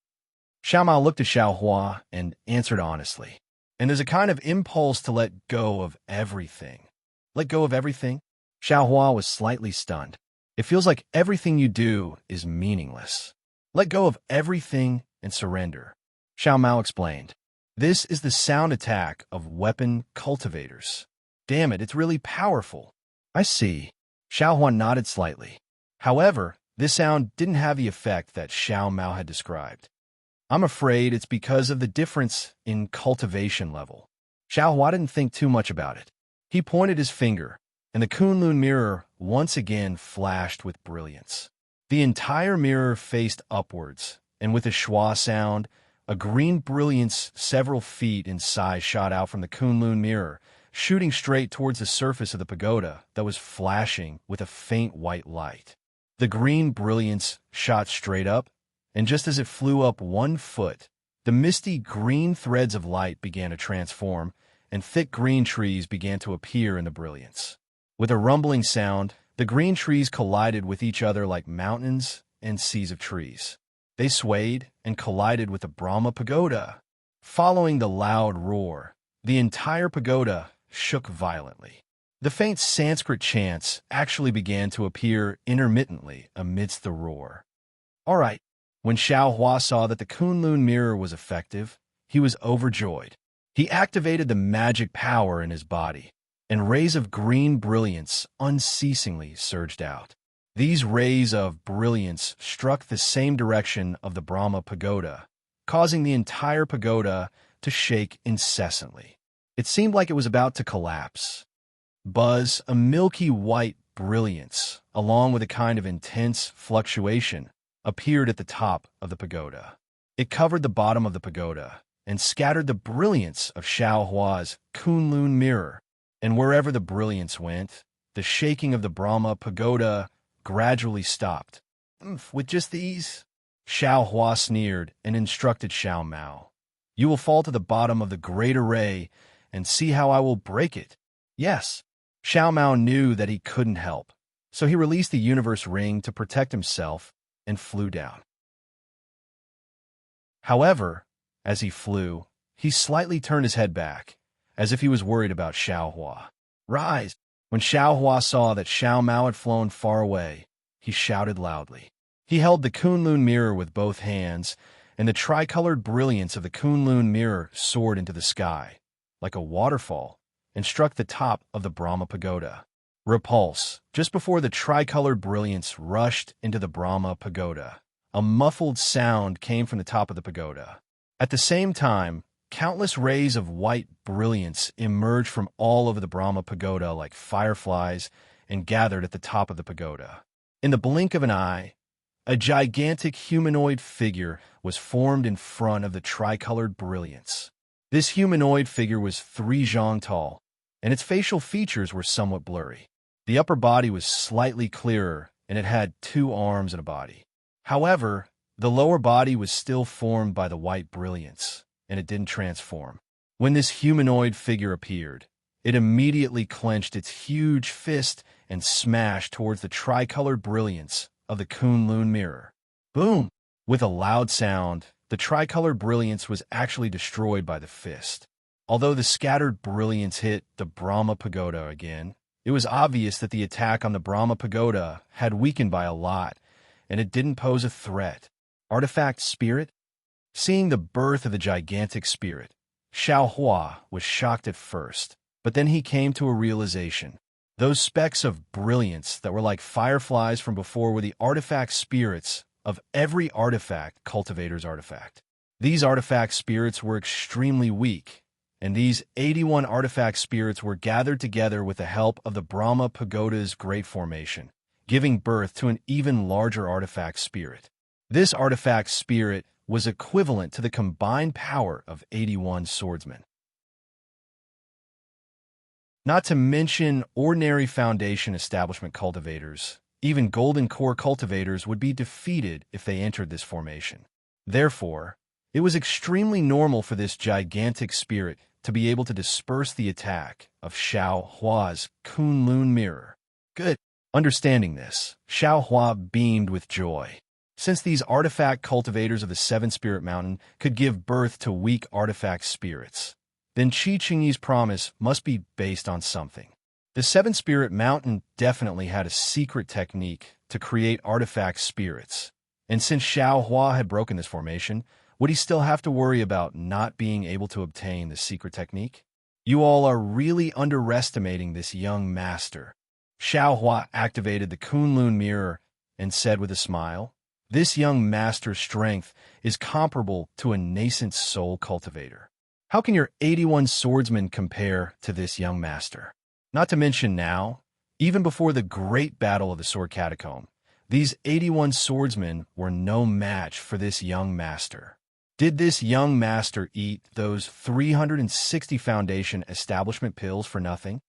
Xiao Mao looked at Xiao Hua and answered honestly. And there's a kind of impulse to let go of everything. Let go of everything? Xiao Hua was slightly stunned. It feels like everything you do is meaningless. Let go of everything and surrender. Xiao Mao explained. This is the sound attack of weapon cultivators. Damn it, it's really powerful. I see. Xiao Hua nodded slightly. However, this sound didn't have the effect that Xiao Mao had described. I'm afraid it's because of the difference in cultivation level. Xiao Hua didn't think too much about it. He pointed his finger, and the Kunlun mirror once again flashed with brilliance. The entire mirror faced upwards, and with a schwa sound, a green brilliance several feet in size shot out from the Kunlun mirror, shooting straight towards the surface of the pagoda that was flashing with a faint white light. The green brilliance shot straight up, and just as it flew up 1 foot, the misty green threads of light began to transform, and thick green trees began to appear in the brilliance. With a rumbling sound, the green trees collided with each other like mountains and seas of trees. They swayed and collided with the Brahma Pagoda. Following the loud roar, the entire pagoda shook violently. The faint Sanskrit chants actually began to appear intermittently amidst the roar. All right. When Xiao Hua saw that the Kunlun mirror was effective, he was overjoyed. He activated the magic power in his body, and rays of green brilliance unceasingly surged out. These rays of brilliance struck the same direction of the Brahma Pagoda, causing the entire pagoda to shake incessantly. It seemed like it was about to collapse. Buzz, a milky white brilliance, along with a kind of intense fluctuation, appeared at the top of the pagoda. It covered the bottom of the pagoda and scattered the brilliance of Xiao Hua's Kunlun mirror, and wherever the brilliance went, the shaking of the Brahma Pagoda gradually stopped. With just these? Xiao Hua sneered and instructed Xiao Mao. You will fall to the bottom of the great array and see how I will break it. Yes. Xiao Mao knew that he couldn't help. So he released the universe ring to protect himself and flew down. However, as he flew, he slightly turned his head back, as if he was worried about Xiaohua. Rise! When Xiaohua saw that Xiao Mao had flown far away, he shouted loudly. He held the Kunlun mirror with both hands, and the tricolored brilliance of the Kunlun mirror soared into the sky, like a waterfall, and struck the top of the Brahma Pagoda. Repulse. Just before the tricolored brilliance rushed into the Brahma Pagoda, a muffled sound came from the top of the pagoda. At the same time, countless rays of white brilliance emerged from all over the Brahma Pagoda like fireflies and gathered at the top of the pagoda. In the blink of an eye, a gigantic humanoid figure was formed in front of the tricolored brilliance. This humanoid figure was 3 zhang tall, and its facial features were somewhat blurry. The upper body was slightly clearer, and it had 2 arms and a body. However, the lower body was still formed by the white brilliance, and it didn't transform. When this humanoid figure appeared, it immediately clenched its huge fist and smashed towards the tricolored brilliance of the Kunlun mirror. Boom! With a loud sound, the tricolored brilliance was actually destroyed by the fist. Although the scattered brilliance hit the Brahma Pagoda again, it was obvious that the attack on the Brahma Pagoda had weakened by a lot, and it didn't pose a threat. Artifact Spirit? Seeing the birth of the gigantic spirit, Xiaohua was shocked at first, but then he came to a realization. Those specks of brilliance that were like fireflies from before were the artifact spirits of every artifact cultivator's artifact. These artifact spirits were extremely weak, and these 81 artifact spirits were gathered together with the help of the Brahma Pagoda's Great Formation, giving birth to an even larger artifact spirit. This artifact spirit was equivalent to the combined power of 81 swordsmen. Not to mention ordinary Foundation establishment cultivators, even Golden Core cultivators would be defeated if they entered this formation. Therefore, it was extremely normal for this gigantic spirit to be able to disperse the attack of Xiaohua's Kunlun mirror. Good. Understanding this, Xiaohua beamed with joy. Since these artifact cultivators of the 7-Spirit Mountain could give birth to weak artifact spirits, then Qi Qingyi's promise must be based on something. The 7-Spirit Mountain definitely had a secret technique to create artifact spirits, and since Xiaohua had broken this formation, would he still have to worry about not being able to obtain the secret technique? You all are really underestimating this young master. Xiaohua activated the Kunlun mirror and said with a smile, "This young master's strength is comparable to a nascent soul cultivator. How can your 81 swordsmen compare to this young master? Not to mention now, even before the great battle of the Sword Catacomb, these 81 swordsmen were no match for this young master. Did this young master eat those 360 Foundation establishment pills for nothing?"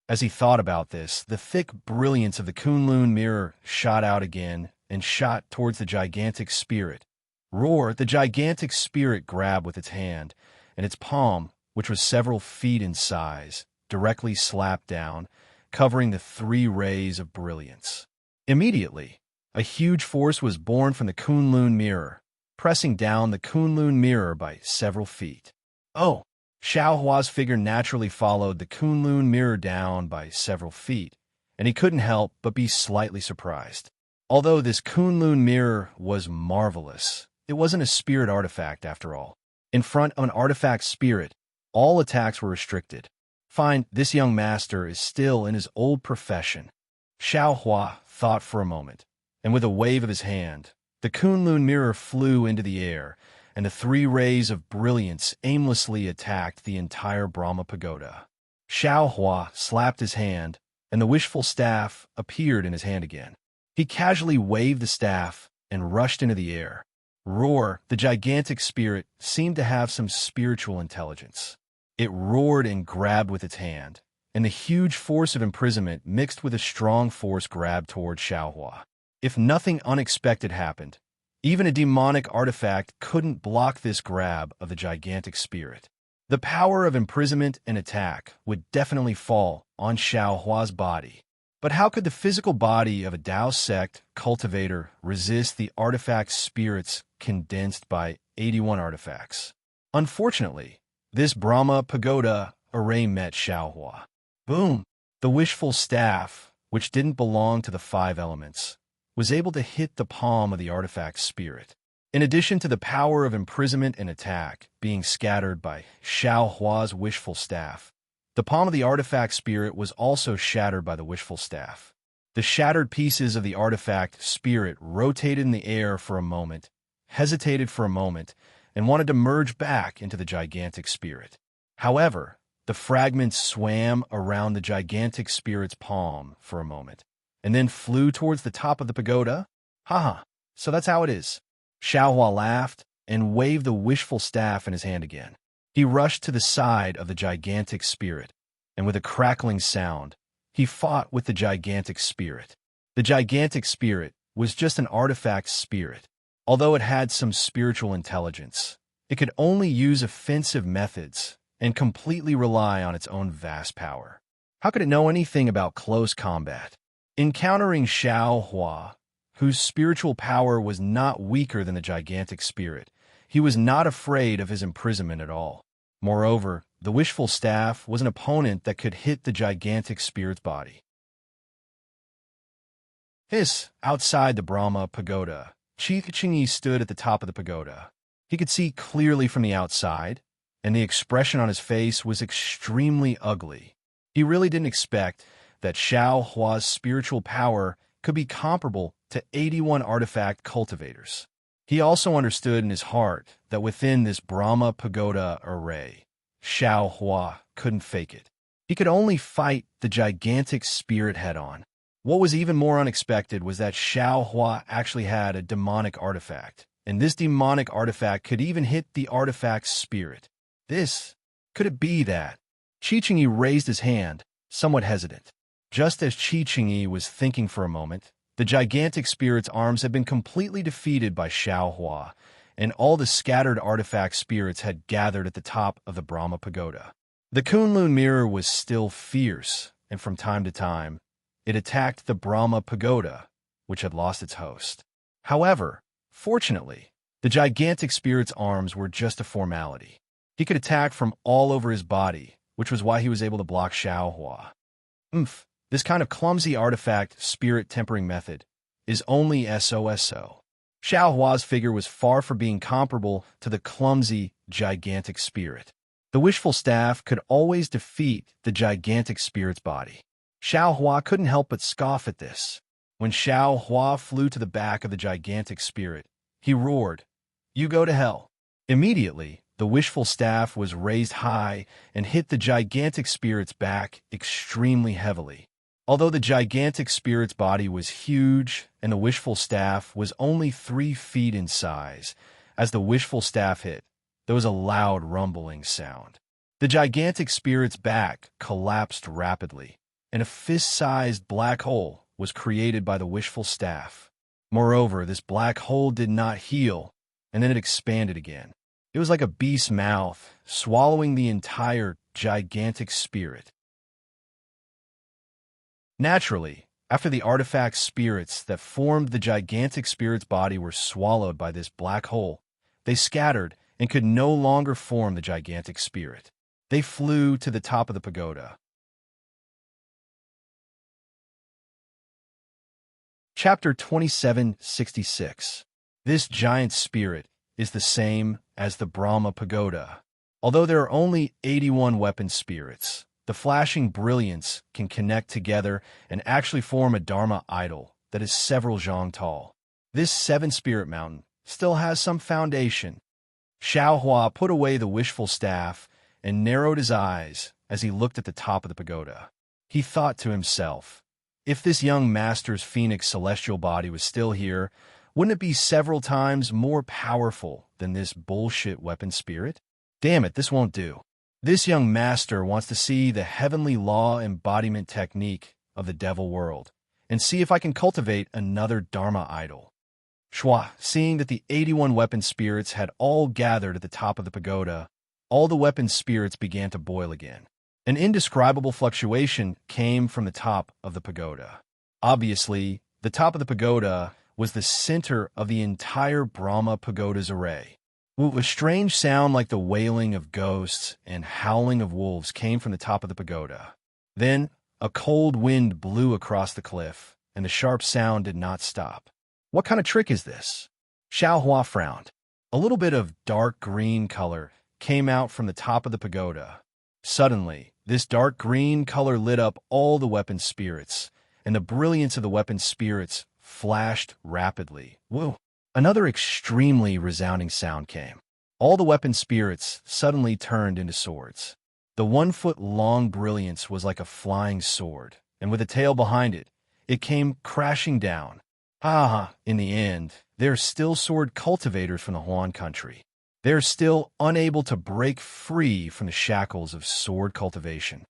As he thought about this, the thick brilliance of the Kunlun mirror shot out again and shot towards the gigantic spirit. Roar! The gigantic spirit grabbed with its hand, and its palm, which was several feet in size, directly slapped down, covering the 3 rays of brilliance. Immediately, a huge force was born from the Kunlun mirror, pressing down the Kunlun mirror by several feet. Oh! Xiaohua's figure naturally followed the Kunlun mirror down by several feet, and he couldn't help but be slightly surprised. Although this Kunlun mirror was marvelous, it wasn't a spirit artifact after all. In front of an artifact spirit, all attacks were restricted. Fine, this young master is still in his old profession. Xiaohua thought for a moment, and with a wave of his hand, the Kunlun mirror flew into the air, and the 3 rays of brilliance aimlessly attacked the entire Brahma Pagoda. Xiaohua slapped his hand, and the wishful staff appeared in his hand again. He casually waved the staff and rushed into the air. Roar! The gigantic spirit seemed to have some spiritual intelligence. It roared and grabbed with its hand, and the huge force of imprisonment mixed with a strong force grabbed toward Xiaohua. If nothing unexpected happened, even a demonic artifact couldn't block this grab of the gigantic spirit. The power of imprisonment and attack would definitely fall on Xiaohua's body. But how could the physical body of a Tao sect cultivator resist the artifact spirits condensed by 81 artifacts? Unfortunately, this Brahma Pagoda array met Xiaohua. Boom! The wishful staff, which didn't belong to the 5 elements, was able to hit the palm of the artifact spirit. In addition to the power of imprisonment and attack being scattered by Xiaohua's wishful staff, the palm of the artifact spirit was also shattered by the wishful staff. The shattered pieces of the artifact spirit rotated in the air for a moment, hesitated for a moment, and wanted to merge back into the gigantic spirit. However, the fragments swam around the gigantic spirit's palm for a moment, and then flew towards the top of the pagoda. Haha, so that's how it is. Xiaohua laughed and waved the wishful staff in his hand again. He rushed to the side of the gigantic spirit, and with a crackling sound, he fought with the gigantic spirit. The gigantic spirit was just an artifact spirit. Although it had some spiritual intelligence, it could only use offensive methods and completely rely on its own vast power. How could it know anything about close combat? Encountering Xiaohua, whose spiritual power was not weaker than the gigantic spirit, he was not afraid of his imprisonment at all. Moreover, the wishful staff was an opponent that could hit the gigantic spirit's body. Outside the Brahma Pagoda, Qingyi stood at the top of the pagoda. He could see clearly from the outside, and the expression on his face was extremely ugly. He really didn't expect that Xiaohua's spiritual power could be comparable to 81 artifact cultivators. He also understood in his heart that within this Brahma Pagoda array, Xiaohua couldn't fake it. He could only fight the gigantic spirit head-on. What was even more unexpected was that Xiaohua actually had a demonic artifact, and this demonic artifact could even hit the artifact's spirit. Could it be that? Qingyi raised his hand, somewhat hesitant. Just as Qingyi was thinking for a moment, the gigantic spirit's arms had been completely defeated by Xiaohua, and all the scattered artifact spirits had gathered at the top of the Brahma Pagoda. The Kunlun mirror was still fierce, and from time to time, it attacked the Brahma Pagoda, which had lost its host. However, fortunately, the gigantic spirit's arms were just a formality. He could attack from all over his body, which was why he was able to block Xiaohua. This kind of clumsy artifact spirit tempering method is only SOSO. Xiaohua's figure was far from being comparable to the clumsy, gigantic spirit. The wishful staff could always defeat the gigantic spirit's body. Xiaohua couldn't help but scoff at this. When Xiaohua flew to the back of the gigantic spirit, he roared, "You go to hell." Immediately, the wishful staff was raised high and hit the gigantic spirit's back extremely heavily. Although the gigantic spirit's body was huge and the wishful staff was only 3 feet in size, as the wishful staff hit, there was a loud rumbling sound. The gigantic spirit's back collapsed rapidly, and a fist-sized black hole was created by the wishful staff. Moreover, this black hole did not heal, and then it expanded again. It was like a beast's mouth, swallowing the entire gigantic spirit. Naturally, after the artifact spirits that formed the gigantic spirit's body were swallowed by this black hole, they scattered and could no longer form the gigantic spirit. They flew to the top of the pagoda. Chapter 2766. This giant spirit is the same as the Brahma Pagoda. Although there are only 81 weapon spirits, the flashing brilliance can connect together and actually form a Dharma idol that is several zhang tall. This 7-spirit mountain still has some foundation. Xiaohua put away the wishful staff and narrowed his eyes as he looked at the top of the pagoda. He thought to himself, if this young master's phoenix celestial body was still here, wouldn't it be several times more powerful than this bullshit weapon spirit? Damn it, this won't do. This young master wants to see the heavenly law embodiment technique of the devil world and see if I can cultivate another Dharma idol. Shua, seeing that the 81 weapon spirits had all gathered at the top of the pagoda, all the weapon spirits began to boil again. An indescribable fluctuation came from the top of the pagoda. Obviously, the top of the pagoda was the center of the entire Brahma pagoda's array. A strange sound like the wailing of ghosts and howling of wolves came from the top of the pagoda. Then, a cold wind blew across the cliff, and the sharp sound did not stop. What kind of trick is this? Xiaohua frowned. A little bit of dark green color came out from the top of the pagoda. Suddenly, this dark green color lit up all the weapon spirits, and the brilliance of the weapon spirits flashed rapidly. Whoa! Another extremely resounding sound came. All the weapon spirits suddenly turned into swords. The 1-foot-long brilliance was like a flying sword, and with a tail behind it, it came crashing down. In the end, they're still sword cultivators from the Huan country. They're still unable to break free from the shackles of sword cultivation.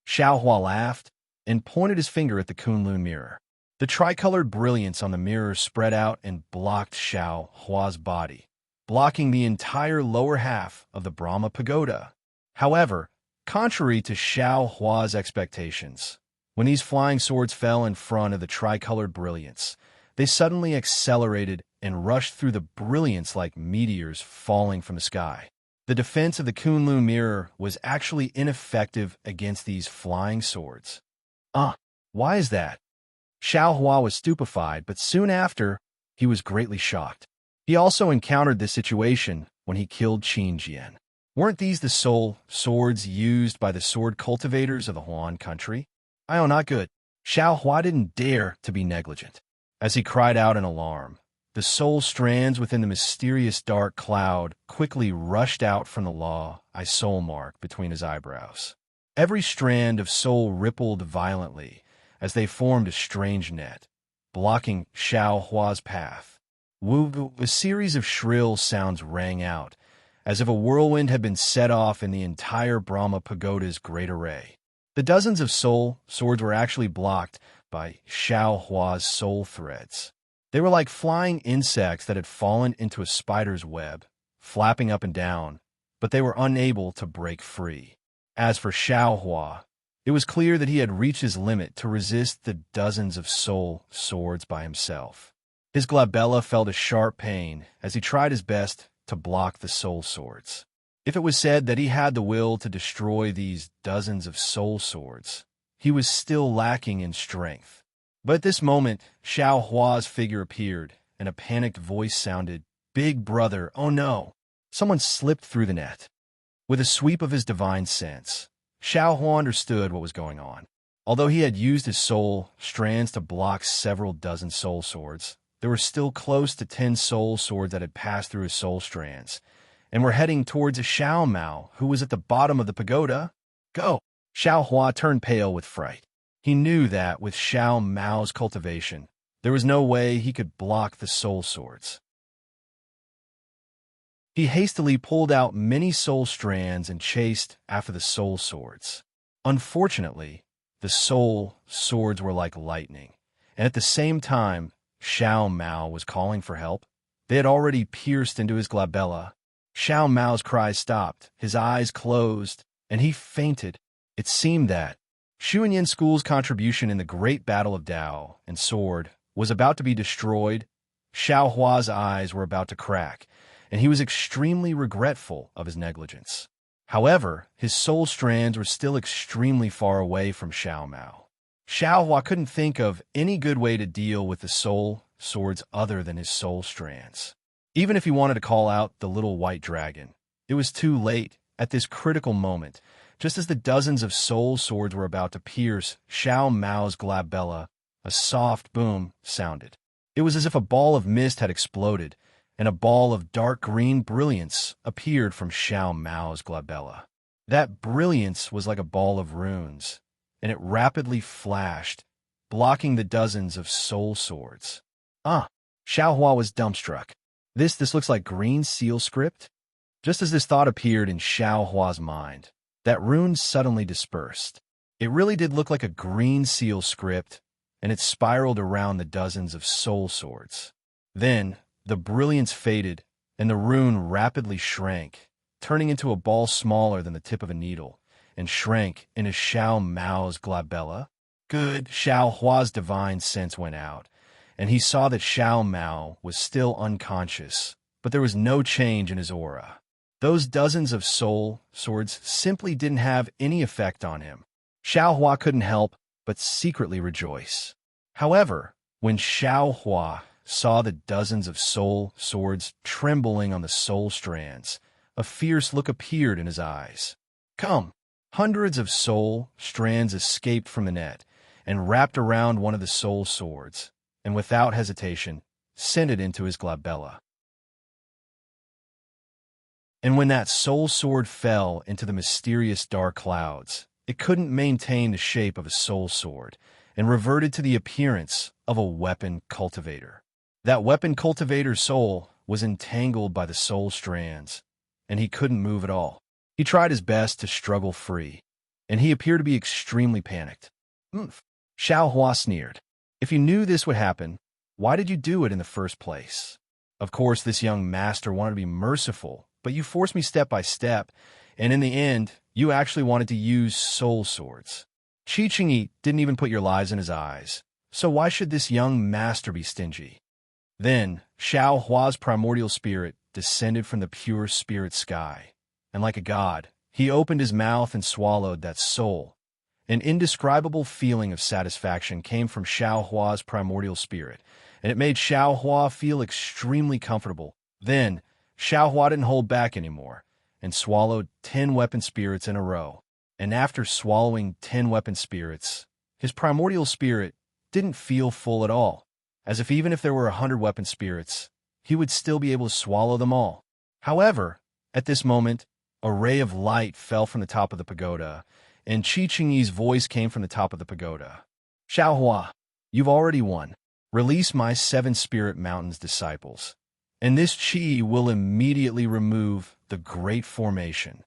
Xiaohua laughed and pointed his finger at the Kunlun mirror. The tricolored brilliance on the mirror spread out and blocked Xiaohua's body, blocking the entire lower half of the Brahma pagoda. However, contrary to Xiaohua's expectations, when these flying swords fell in front of the tricolored brilliance, they suddenly accelerated and rushed through the brilliance like meteors falling from the sky. The defense of the Kunlun mirror was actually ineffective against these flying swords. Why is that? Xiaohua was stupefied, but soon after, he was greatly shocked. He also encountered this situation when he killed Qin Jian. Weren't these the soul swords used by the sword cultivators of the Huan country? Not good. Xiaohua didn't dare to be negligent. As he cried out in alarm, the soul strands within the mysterious dark cloud quickly rushed out from the soul mark between his eyebrows. Every strand of soul rippled violently as they formed a strange net, blocking Xiaohua's path. A series of shrill sounds rang out, as if a whirlwind had been set off in the entire Brahma pagoda's great array. The dozens of soul swords were actually blocked by Xiaohua's soul threads. They were like flying insects that had fallen into a spider's web, flapping up and down, but they were unable to break free. As for Xiaohua, it was clear that he had reached his limit to resist the dozens of soul swords by himself. His glabella felt a sharp pain as he tried his best to block the soul swords. If it was said that he had the will to destroy these dozens of soul swords, he was still lacking in strength. But at this moment, Xiaohua's figure appeared, and a panicked voice sounded, "Big brother, oh no!" Someone slipped through the net. With a sweep of his divine sense, Xiaohua understood what was going on. Although he had used his soul strands to block several dozen soul swords, there were still close to 10 soul swords that had passed through his soul strands, and were heading towards a Xiao Mao, who was at the bottom of the pagoda. Go! Xiaohua turned pale with fright. He knew that, with Xiao Mao's cultivation, there was no way he could block the soul swords. He hastily pulled out many soul strands and chased after the soul swords. Unfortunately, the soul swords were like lightning, and at the same time, Xiao Mao was calling for help. They had already pierced into his glabella. Xiao Mao's cries stopped, his eyes closed, and he fainted. It seemed that Xuanyan School's contribution in the great battle of Dao and Sword was about to be destroyed. Xiaohua's eyes were about to crack, and he was extremely regretful of his negligence. However, his soul strands were still extremely far away from Xiao Mao. Xiaohua couldn't think of any good way to deal with the soul swords other than his soul strands. Even if he wanted to call out the little white dragon, it was too late at this critical moment. Just as the dozens of soul swords were about to pierce Xiao Mao's glabella, a soft boom sounded. It was as if a ball of mist had exploded, and a ball of dark green brilliance appeared from Xiao Mao's glabella. That brilliance was like a ball of runes, and it rapidly flashed, blocking the dozens of soul swords. Xiaohua was dumbstruck. This looks like green seal script? Just as this thought appeared in Xiaohua's mind, that rune suddenly dispersed. It really did look like a green seal script, and it spiraled around the dozens of soul swords. Then, the brilliance faded, and the rune rapidly shrank, turning into a ball smaller than the tip of a needle, and shrank into Xiao Mao's glabella. Good. Xiao Hua's divine sense went out, and he saw that Xiao Mao was still unconscious, but there was no change in his aura. Those dozens of soul swords simply didn't have any effect on him. Xiao Hua couldn't help but secretly rejoice. However, when Xiao Hua saw the dozens of soul swords trembling on the soul strands, a fierce look appeared in his eyes. Come! Hundreds of soul strands escaped from the net and wrapped around one of the soul swords, and without hesitation, sent it into his glabella. And when that soul sword fell into the mysterious dark clouds, it couldn't maintain the shape of a soul sword and reverted to the appearance of a weapon cultivator. That weapon cultivator's soul was entangled by the soul strands, and he couldn't move at all. He tried his best to struggle free, and he appeared to be extremely panicked. Xiao Hua sneered. If you knew this would happen, why did you do it in the first place? Of course, this young master wanted to be merciful, but you forced me step by step, and in the end, you actually wanted to use soul swords. Qi Qingyi didn't even put your lives in his eyes, so why should this young master be stingy? Then, Xiao Hua's primordial spirit descended from the pure spirit sky, and like a god, he opened his mouth and swallowed that soul. An indescribable feeling of satisfaction came from Xiao Hua's primordial spirit, and it made Xiao Hua feel extremely comfortable. Then, Xiao Hua didn't hold back anymore, and swallowed 10 weapon spirits in a row. And after swallowing 10 weapon spirits, his primordial spirit didn't feel full at all, as if even if there were 100 weapon spirits, he would still be able to swallow them all. However, at this moment, a ray of light fell from the top of the pagoda, and Qi Qingyi's voice came from the top of the pagoda. Xiao Hua, you've already won. Release my 7 Spirit Mountain's disciples, and this Qi will immediately remove the Great Formation.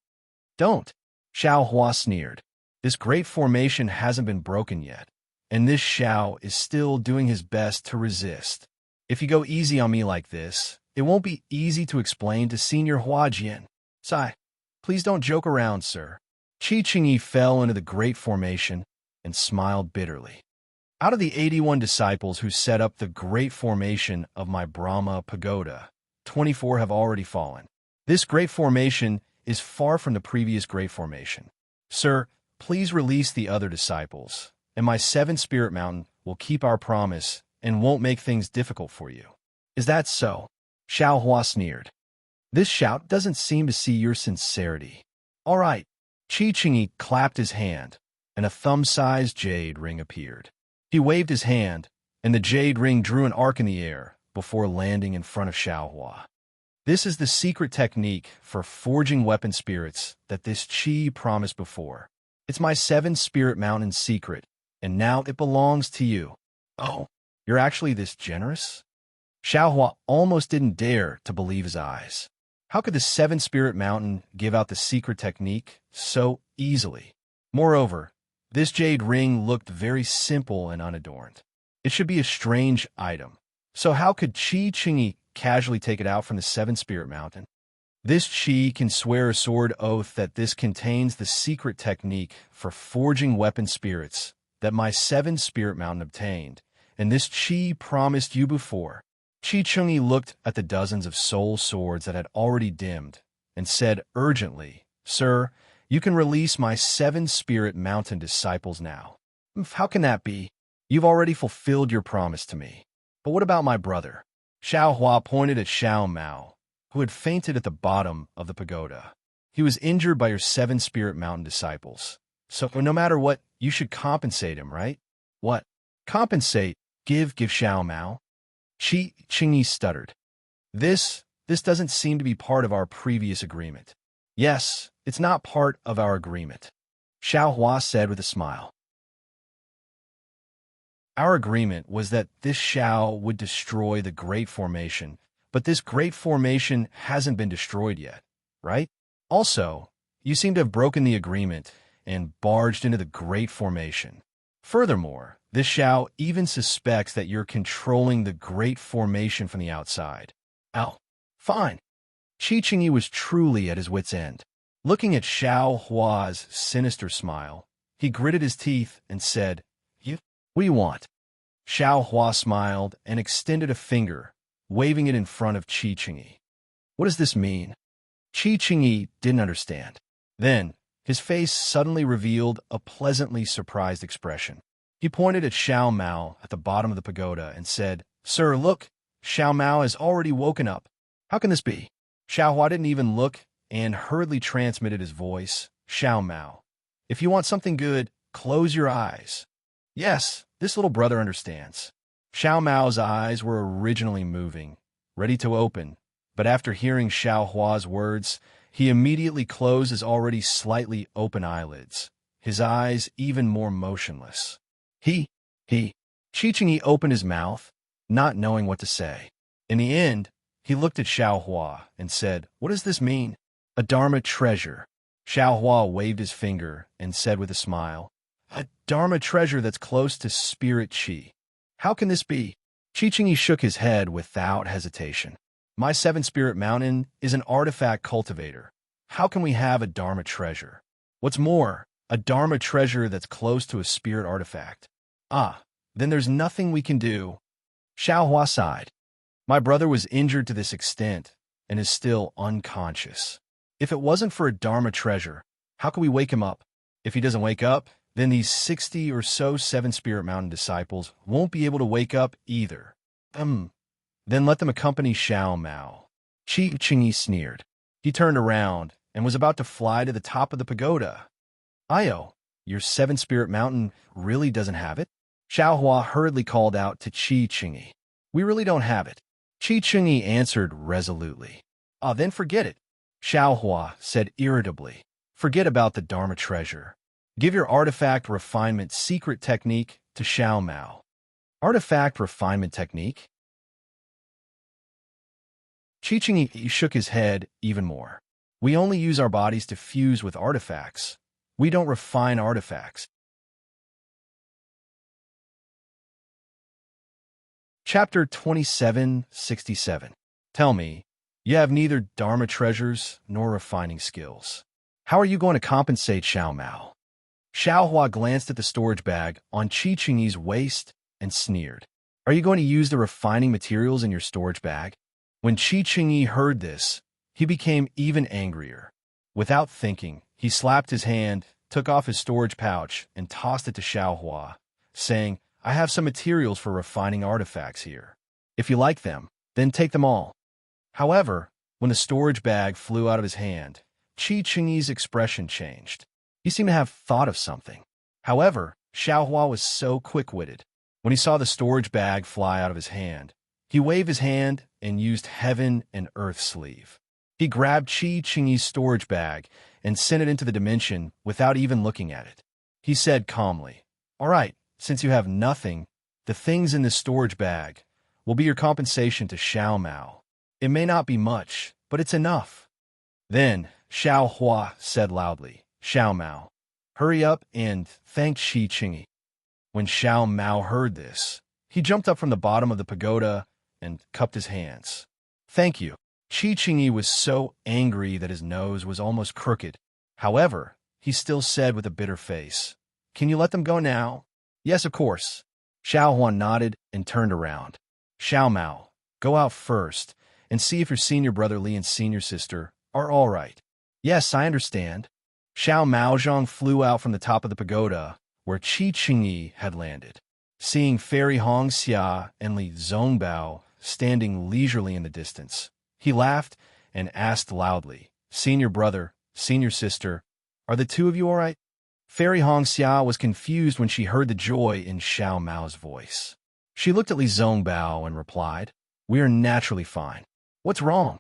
Don't! Xiao Hua sneered. This Great Formation hasn't been broken yet, and this Xiao is still doing his best to resist. If you go easy on me like this, it won't be easy to explain to Senior Huajian. Sigh, please don't joke around, sir. Qi Qingyi fell into the Great Formation and smiled bitterly. Out of the 81 disciples who set up the Great Formation of my Brahma Pagoda, 24 have already fallen. This Great Formation is far from the previous Great Formation. Sir, please release the other disciples, and my 7 Spirit Mountain will keep our promise and won't make things difficult for you. Is that so? Xiao Hua sneered. This shout doesn't seem to see your sincerity. All right. Qi Qingyi clapped his hand, and a thumb-sized jade ring appeared. He waved his hand, and the jade ring drew an arc in the air before landing in front of Xiao Hua. This is the secret technique for forging weapon spirits that this Qi promised before. It's my 7 Spirit Mountain secret, and now it belongs to you. Oh, you're actually this generous? Xiao Hua almost didn't dare to believe his eyes. How could the 7 Spirit Mountain give out the secret technique so easily? Moreover, this jade ring looked very simple and unadorned. It should be a strange item. So how could Qi Qingyi casually take it out from the 7 Spirit Mountain? This Qi can swear a sword oath that this contains the secret technique for forging weapon spirits that my 7 Spirit Mountain obtained, and this Qi promised you before. Qi Qingyi looked at the dozens of soul swords that had already dimmed and said urgently, Sir, you can release my 7 Spirit Mountain disciples now. How can that be? You've already fulfilled your promise to me. But what about my brother? Xiao Hua pointed at Xiao Mao, who had fainted at the bottom of the pagoda. He was injured by your 7 Spirit Mountain disciples. So no matter what, you should compensate him, right? What? Compensate? Give Xiao Mao? Qi Qingyi stuttered. This doesn't seem to be part of our previous agreement. Yes, it's not part of our agreement, Xiao Hua said with a smile. Our agreement was that this Xiao would destroy the Great Formation, but this Great Formation hasn't been destroyed yet, right? Also, you seem to have broken the agreement and barged into the Great Formation. Furthermore, this Xiao even suspects that you're controlling the Great Formation from the outside. Oh, fine. Qi Qingyi was truly at his wit's end. Looking at Xiao Hua's sinister smile, he gritted his teeth and said, What do you want? Xiao Hua smiled and extended a finger, waving it in front of Qi Qingyi. What does this mean? Qi Qingyi didn't understand. Then, his face suddenly revealed a pleasantly surprised expression. He pointed at Xiao Mao at the bottom of the pagoda and said, Sir, look, Xiao Mao has already woken up. How can this be? Xiao Hua didn't even look and hurriedly transmitted his voice, Xiao Mao. If you want something good, close your eyes. Yes, this little brother understands. Xiao Mao's eyes were originally moving, ready to open, but after hearing Xiao Hua's words, he immediately closed his already slightly open eyelids, his eyes even more motionless. Qi Qingyi opened his mouth, not knowing what to say. In the end, he looked at Xiao Hua and said, What does this mean? A Dharma treasure. Xiao Hua waved his finger and said with a smile, A Dharma treasure that's close to spirit Qi. How can this be? Qi Qingyi shook his head without hesitation. My 7-spirit mountain is an artifact cultivator. How can we have a Dharma treasure? What's more, a Dharma treasure that's close to a spirit artifact. Then there's nothing we can do. Xiao Hua sighed. My brother was injured to this extent and is still unconscious. If it wasn't for a Dharma treasure, how could we wake him up? If he doesn't wake up, then these 60 or so 7-spirit mountain disciples won't be able to wake up either. Then let them accompany Xiao Mao. Qi Qingyi sneered. He turned around and was about to fly to the top of the pagoda. Io, your 7-spirit mountain really doesn't have it? Xiao Hua hurriedly called out to Qi Qingyi. We really don't have it. Qi Qingyi answered resolutely. Then forget it. Xiao Hua said irritably. Forget about the Dharma treasure. Give your artifact refinement secret technique to Xiao Mao. Artifact refinement technique? Qi Qingyi shook his head even more. We only use our bodies to fuse with artifacts. We don't refine artifacts. Chapter 2767. Tell me, you have neither Dharma treasures nor refining skills. How are you going to compensate Xiao Mao? Xiao Hua glanced at the storage bag on Qi Qingyi's waist and sneered. Are you going to use the refining materials in your storage bag? When Qi Qingyi heard this, he became even angrier. Without thinking, he slapped his hand, took off his storage pouch, and tossed it to Xiao Hua, saying, I have some materials for refining artifacts here. If you like them, then take them all. However, when the storage bag flew out of his hand, Qi Qingyi's expression changed. He seemed to have thought of something. However, Xiao Hua was so quick-witted. When he saw the storage bag fly out of his hand, he waved his hand and used heaven and earth sleeve. He grabbed Qi Qingyi's storage bag and sent it into the dimension without even looking at it. He said calmly, All right, since you have nothing, the things in this storage bag will be your compensation to Xiao Mao. It may not be much, but it's enough. Then Xiao Hua said loudly, Xiao Mao, hurry up and thank Qi Qingyi. When Xiao Mao heard this, he jumped up from the bottom of the pagoda and cupped his hands. Thank you. Qi Qingyi was so angry that his nose was almost crooked. However, he still said with a bitter face, Can you let them go now? Yes, of course. Xiao Hua nodded and turned around. Xiao Mao, go out first and see if your senior brother Li and senior sister are all right. Yes, I understand. Xiao Maozhong flew out from the top of the pagoda where Qi Qingyi had landed. Seeing Fairy Hongxia and Li Zongbao standing leisurely in the distance, he laughed and asked loudly, Senior brother, senior sister, are the two of you all right? Fairy Hongxia was confused when she heard the joy in Xiao Mao's voice. She looked at Li Zongbao and replied, We are naturally fine. What's wrong?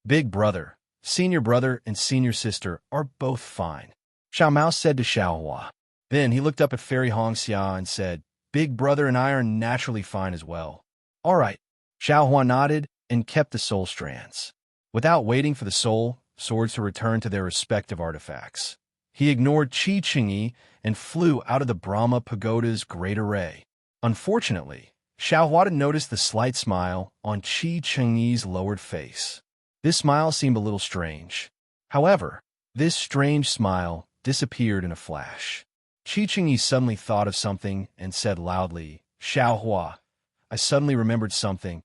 Big brother, senior and senior sister are both fine. Xiao Mao said to Xiao Hua. Then he looked up at Fairy Hongxia and said, Big brother and I are naturally fine as well. All right. Xiao Hua nodded and kept the soul strands. Without waiting for the soul swords to return to their respective artifacts, he ignored Qi Qingyi and flew out of the Brahma Pagoda's great array. Unfortunately, Xiao Hua noticed the slight smile on Qi Qingyi's lowered face. This smile seemed a little strange. However, This strange smile disappeared in a flash. Qi Qingyi suddenly thought of something and said loudly, Xiaohua, I suddenly remembered something.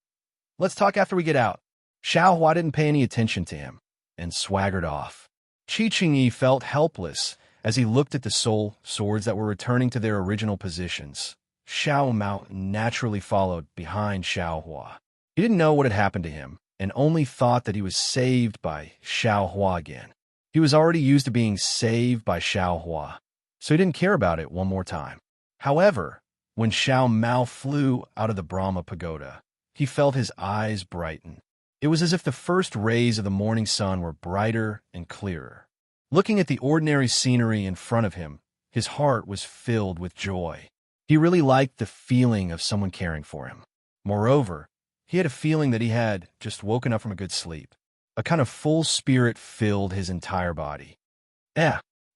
Let's talk after we get out. Xiaohua didn't pay any attention to him and swaggered off. Qi Qingyi felt helpless as he looked at the soul swords that were returning to their original positions. Xiao Mao naturally followed behind Xiaohua. He didn't know what had happened to him and only thought that he was saved by Xiaohua again. He was already used to being saved by Xiaohua, so he didn't care about it one more time. However, when Xiao Mao flew out of the Brahma Pagoda, he felt his eyes brighten. It was as if the first rays of the morning sun were brighter and clearer. Looking at the ordinary scenery in front of him, his heart was filled with joy. He really liked the feeling of someone caring for him. Moreover, he had a feeling that he had just woken up from a good sleep. A kind of full spirit filled his entire body.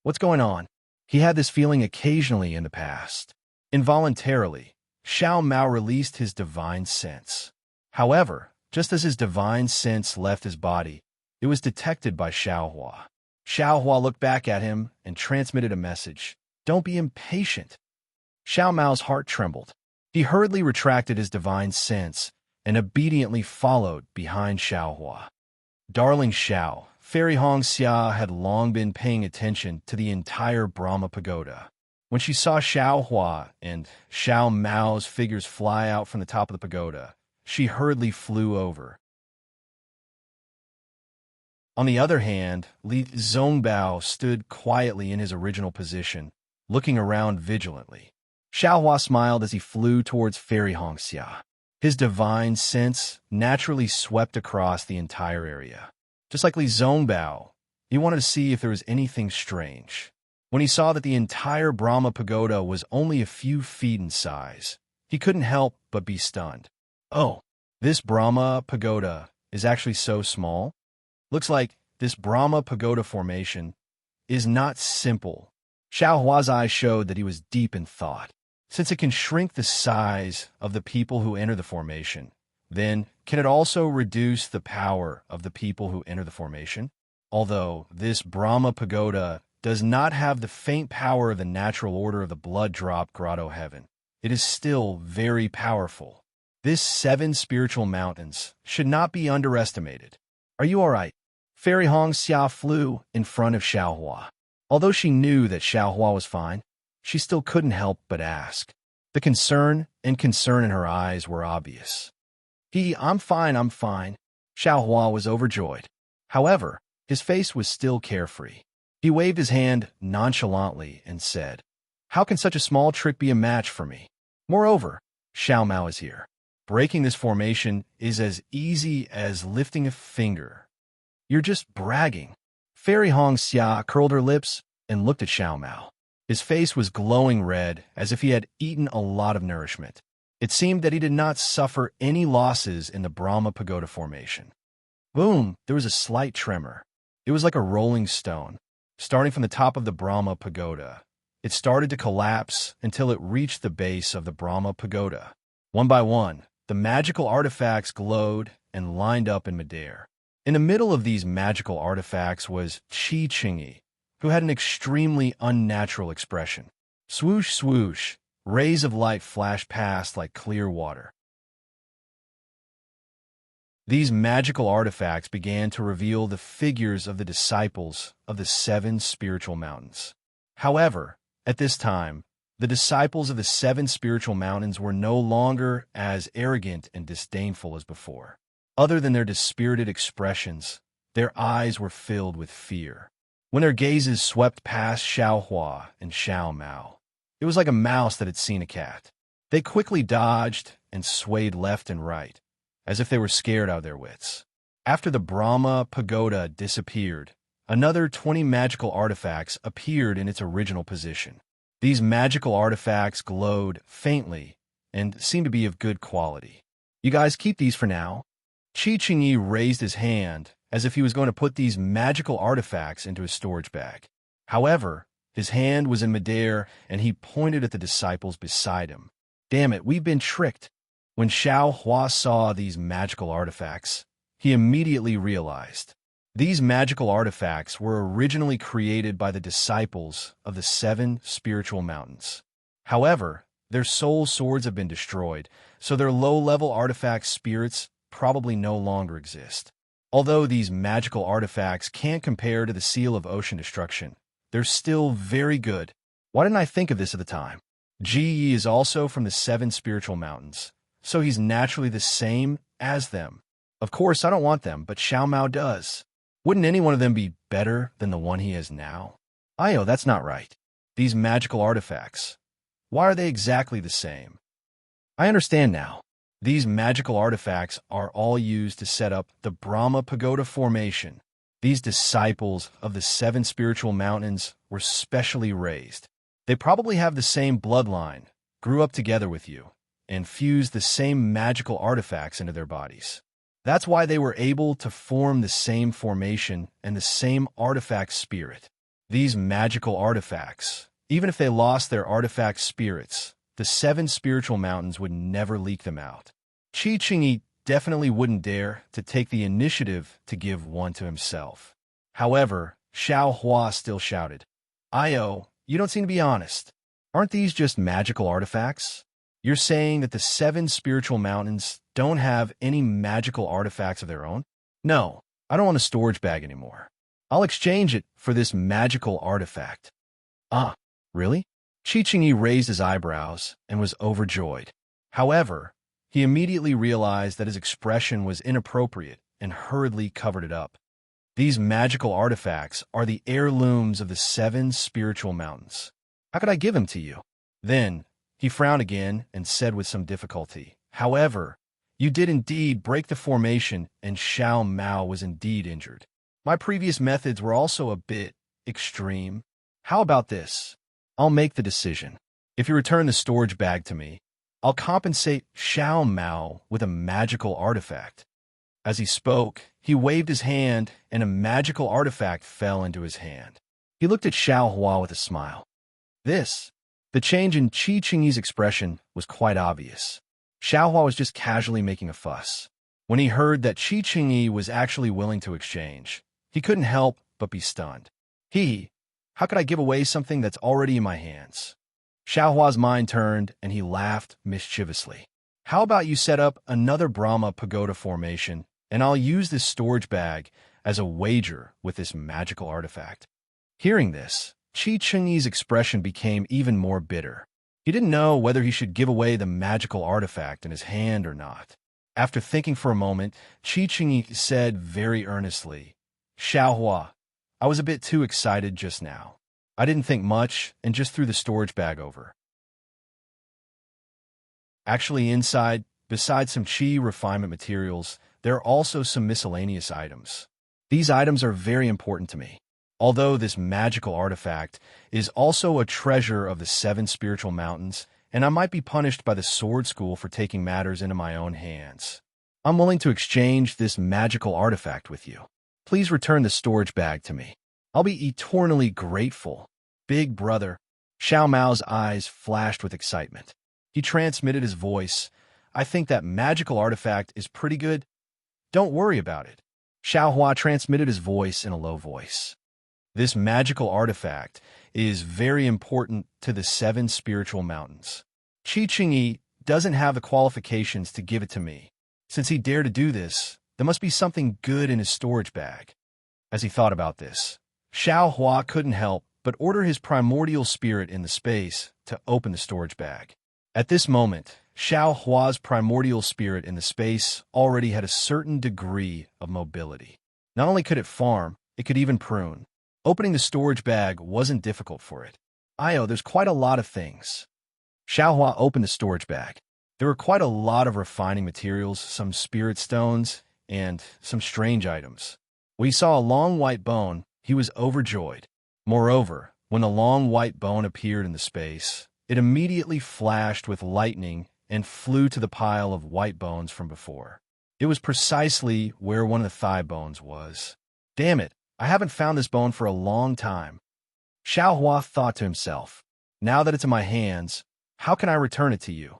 What's going on? He had this feeling occasionally in the past. Involuntarily, Xiao Mao released his divine sense. However, just as his divine sense left his body, it was detected by Xiaohua. Xiaohua looked back at him and transmitted a message. Don't be impatient. Xiao Mao's heart trembled. He hurriedly retracted his divine sense and obediently followed behind Xiaohua. Darling Xiao, Fairy Hong Xia had long been paying attention to the entire Brahma Pagoda. When she saw Xiaohua and Xiao Mao's figures fly out from the top of the pagoda, she hurriedly flew over. On the other hand, Li Zongbao stood quietly in his original position, looking around vigilantly. Xiaohua smiled as he flew towards Fairy Hong Xia. His divine sense naturally swept across the entire area. Just like Li Zongbao, he wanted to see if there was anything strange. When he saw that the entire Brahma Pagoda was only a few feet in size, he couldn't help but be stunned. Oh, this Brahma Pagoda is actually so small? Looks like this Brahma Pagoda formation is not simple. Xiaohua's eyes showed that he was deep in thought. Since it can shrink the size of the people who enter the formation, then can it also reduce the power of the people who enter the formation? Although this Brahma Pagoda does not have the faint power of the natural order of the blood drop grotto heaven, it is still very powerful. This 7 spiritual mountains should not be underestimated. Are you all right? Fairy Hong Xia flew in front of Xiaohua. Although she knew that Xiaohua was fine, she still couldn't help but ask. The concern in her eyes were obvious. I'm fine. Xiaohua was overjoyed. However, his face was still carefree. He waved his hand nonchalantly and said, How can such a small trick be a match for me? Moreover, Xiao Mao is here. Breaking this formation is as easy as lifting a finger. You're just bragging. Fairy Hong Xia curled her lips and looked at Xiao Mao. His face was glowing red, as if he had eaten a lot of nourishment. It seemed that he did not suffer any losses in the Brahma Pagoda formation. Boom! There was a slight tremor. It was like a rolling stone. Starting from the top of the Brahma Pagoda, it started to collapse until it reached the base of the Brahma Pagoda. One by one, the magical artifacts glowed and lined up in midair. In the middle of these magical artifacts was Qi Qingyi, who had an extremely unnatural expression. Swoosh, swoosh, rays of light flashed past like clear water. These magical artifacts began to reveal the figures of the disciples of the 7 spiritual mountains. However, at this time, the disciples of the 7 spiritual mountains were no longer as arrogant and disdainful as before. Other than their dispirited expressions, their eyes were filled with fear. When their gazes swept past Xiaohua and Xiao Mao, it was like a mouse that had seen a cat. They quickly dodged and swayed left and right, as if they were scared out of their wits. After the Brahma Pagoda disappeared, another 20 magical artifacts appeared in its original position. These magical artifacts glowed faintly and seemed to be of good quality. You guys keep these for now. Qi Qingyi raised his hand as if he was going to put these magical artifacts into his storage bag. However, his hand was in midair and he pointed at the disciples beside him. Damn it, we've been tricked. When Xiaohua saw these magical artifacts, he immediately realized These magical artifacts were originally created by the disciples of the seven spiritual mountains. However, their soul swords have been destroyed, so their low-level artifact spirits probably no longer exist. Although these magical artifacts can't compare to the Seal of Ocean Destruction, they're still very good. Why didn't I think of this at the time? Ji is also from the seven spiritual mountains, so he's naturally the same as them. Of course, I don't want them, but Xiao Mao does. Wouldn't any one of them be better than the one he has now? Io, that's not right. These magical artifacts, why are they exactly the same? I understand now. These magical artifacts are all used to set up the Brahma Pagoda formation. These disciples of the seven spiritual mountains were specially raised. They probably have the same bloodline, grew up together with you, and fused the same magical artifacts into their bodies. That's why they were able to form the same formation and the same artifact spirit. These magical artifacts, even if they lost their artifact spirits, the seven spiritual mountains would never leak them out. Qi Qingyi definitely wouldn't dare to take the initiative to give one to himself. However, Xiao Hua still shouted, Io, you don't seem to be honest. Aren't these just magical artifacts? You're saying that the seven spiritual mountains don't have any magical artifacts of their own? No, I don't want a storage bag anymore. I'll exchange it for this magical artifact. Ah, really? Qi Qingyi raised his eyebrows and was overjoyed. However, he immediately realized that his expression was inappropriate and hurriedly covered it up. These magical artifacts are the heirlooms of the seven spiritual mountains. How could I give them to you? Then, he frowned again and said with some difficulty, However, you did indeed break the formation and Xiao Mao was indeed injured. My previous methods were also a bit extreme. How about this? I'll make the decision. If you return the storage bag to me, I'll compensate Xiao Mao with a magical artifact. As he spoke, he waved his hand and a magical artifact fell into his hand. He looked at Xiao Hua with a smile. The change in Qi Qingyi's expression was quite obvious. Xiao Hua was just casually making a fuss. When he heard that Qi Qingyi was actually willing to exchange, he couldn't help but be stunned. How could I give away something that's already in my hands? Xiao Hua's mind turned and he laughed mischievously. How about you set up another Brahma Pagoda formation and I'll use this storage bag as a wager with this magical artifact? Hearing this, Qi Qingyi's expression became even more bitter. He didn't know whether he should give away the magical artifact in his hand or not. After thinking for a moment, Qi Qingyi said very earnestly, Xiao Hua, I was a bit too excited just now. I didn't think much and just threw the storage bag over. Actually, inside, besides some Qi refinement materials, there are also some miscellaneous items. These items are very important to me. Although this magical artifact is also a treasure of the seven spiritual mountains, and I might be punished by the sword school for taking matters into my own hands, I'm willing to exchange this magical artifact with you. Please return the storage bag to me. I'll be eternally grateful. Big brother. Xiao Mao's eyes flashed with excitement. He transmitted his voice. I think that magical artifact is pretty good. Don't worry about it. Xiao Hua transmitted his voice in a low voice. This magical artifact is very important to the seven spiritual mountains. Qi Qingyi doesn't have the qualifications to give it to me. Since he dared to do this, there must be something good in his storage bag. As he thought about this, Xiao Hua couldn't help but order his primordial spirit in the space to open the storage bag. At this moment, Xiao Hua's primordial spirit in the space already had a certain degree of mobility. Not only could it farm, it could even prune. Opening the storage bag wasn't difficult for it. There's quite a lot of things. Xiao Hua opened the storage bag. There were quite a lot of refining materials, some spirit stones, and some strange items. When he saw a long white bone, he was overjoyed. Moreover, when the long white bone appeared in the space, it immediately flashed with lightning and flew to the pile of white bones from before. It was precisely where one of the thigh bones was. Damn it, I haven't found this bone for a long time. Xiao Hua thought to himself, now that it's in my hands, how can I return it to you?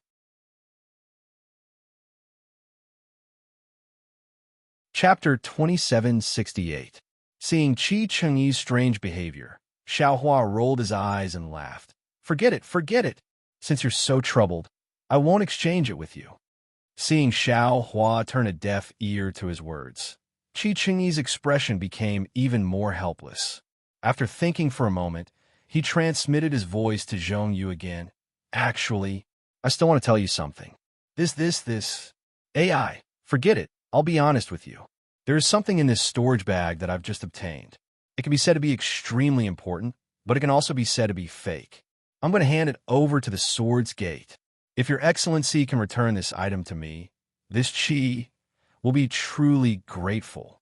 Chapter 2768. Seeing Qi Chengyi's strange behavior, Xiaohua rolled his eyes and laughed. Forget it, forget it. Since you're so troubled, I won't exchange it with you. Seeing Xiaohua turn a deaf ear to his words, Qi Chengyi's expression became even more helpless. After thinking for a moment, he transmitted his voice to Zhongyu again. Actually, I still want to tell you something. This AI, forget it. I'll be honest with you. There is something in this storage bag that I've just obtained. It can be said to be extremely important, but it can also be said to be fake. I'm going to hand it over to the Sword's Gate. If your Excellency can return this item to me, this Qi will be truly grateful.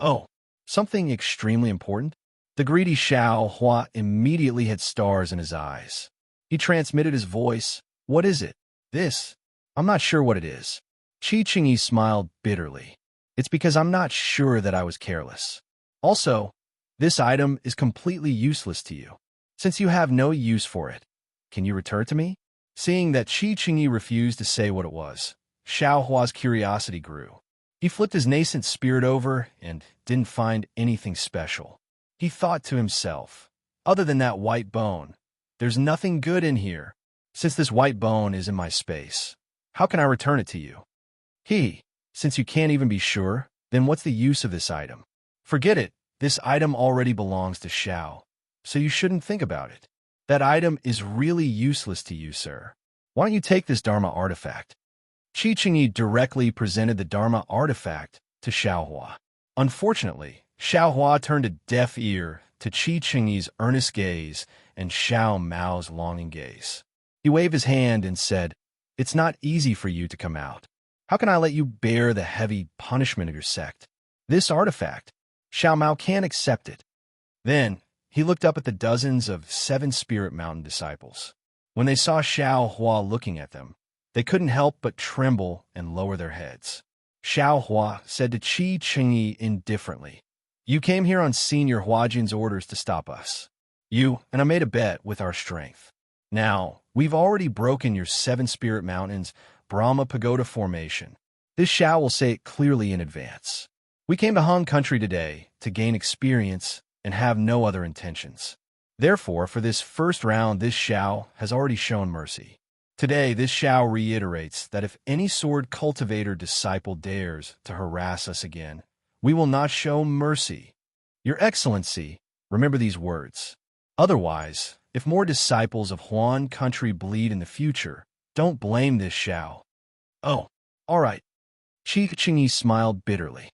Oh, something extremely important? The greedy Xiaohua immediately had stars in his eyes. He transmitted his voice. What is it? This? I'm not sure what it is. Qi Chengyi smiled bitterly. It's because I'm not sure that I was careless. Also, this item is completely useless to you. Since you have no use for it, can you return it to me? Seeing that Qi Chengyi refused to say what it was, Xiaohua's curiosity grew. He flipped his nascent spirit over and didn't find anything special. He thought to himself, other than that white bone, there's nothing good in here. Since this white bone is in my space, how can I return it to you? Since you can't even be sure, then what's the use of this item? Forget it. This item already belongs to Xiao, so you shouldn't think about it. That item is really useless to you, sir. Why don't you take this Dharma artifact? Qi Chengyi directly presented the Dharma artifact to Xiaohua. Unfortunately, Xiaohua turned a deaf ear to Qi Chengyi's earnest gaze and Xiao Mao's longing gaze. He waved his hand and said, "It's not easy for you to come out. How can I let you bear the heavy punishment of your sect? This artifact, Xiao Mao can't accept it." Then, he looked up at the dozens of 7 Spirit Mountain disciples. When they saw Xiaohua looking at them, they couldn't help but tremble and lower their heads. Xiaohua said to Qi Chengyi indifferently, "You came here on Senior Huajin's orders to stop us. You and I made a bet with our strength. Now, we've already broken your 7 Spirit Mountains Brahma Pagoda formation. This Xiao will say it clearly in advance. We came to Han Country today to gain experience and have no other intentions. Therefore, for this first round, this Xiao has already shown mercy. Today, this Xiao reiterates that if any sword cultivator disciple dares to harass us again, we will not show mercy. Your Excellency, remember these words. Otherwise, if more disciples of Huan Country bleed in the future, don't blame this Xiao." "Oh, all right." Qi Chengyi smiled bitterly.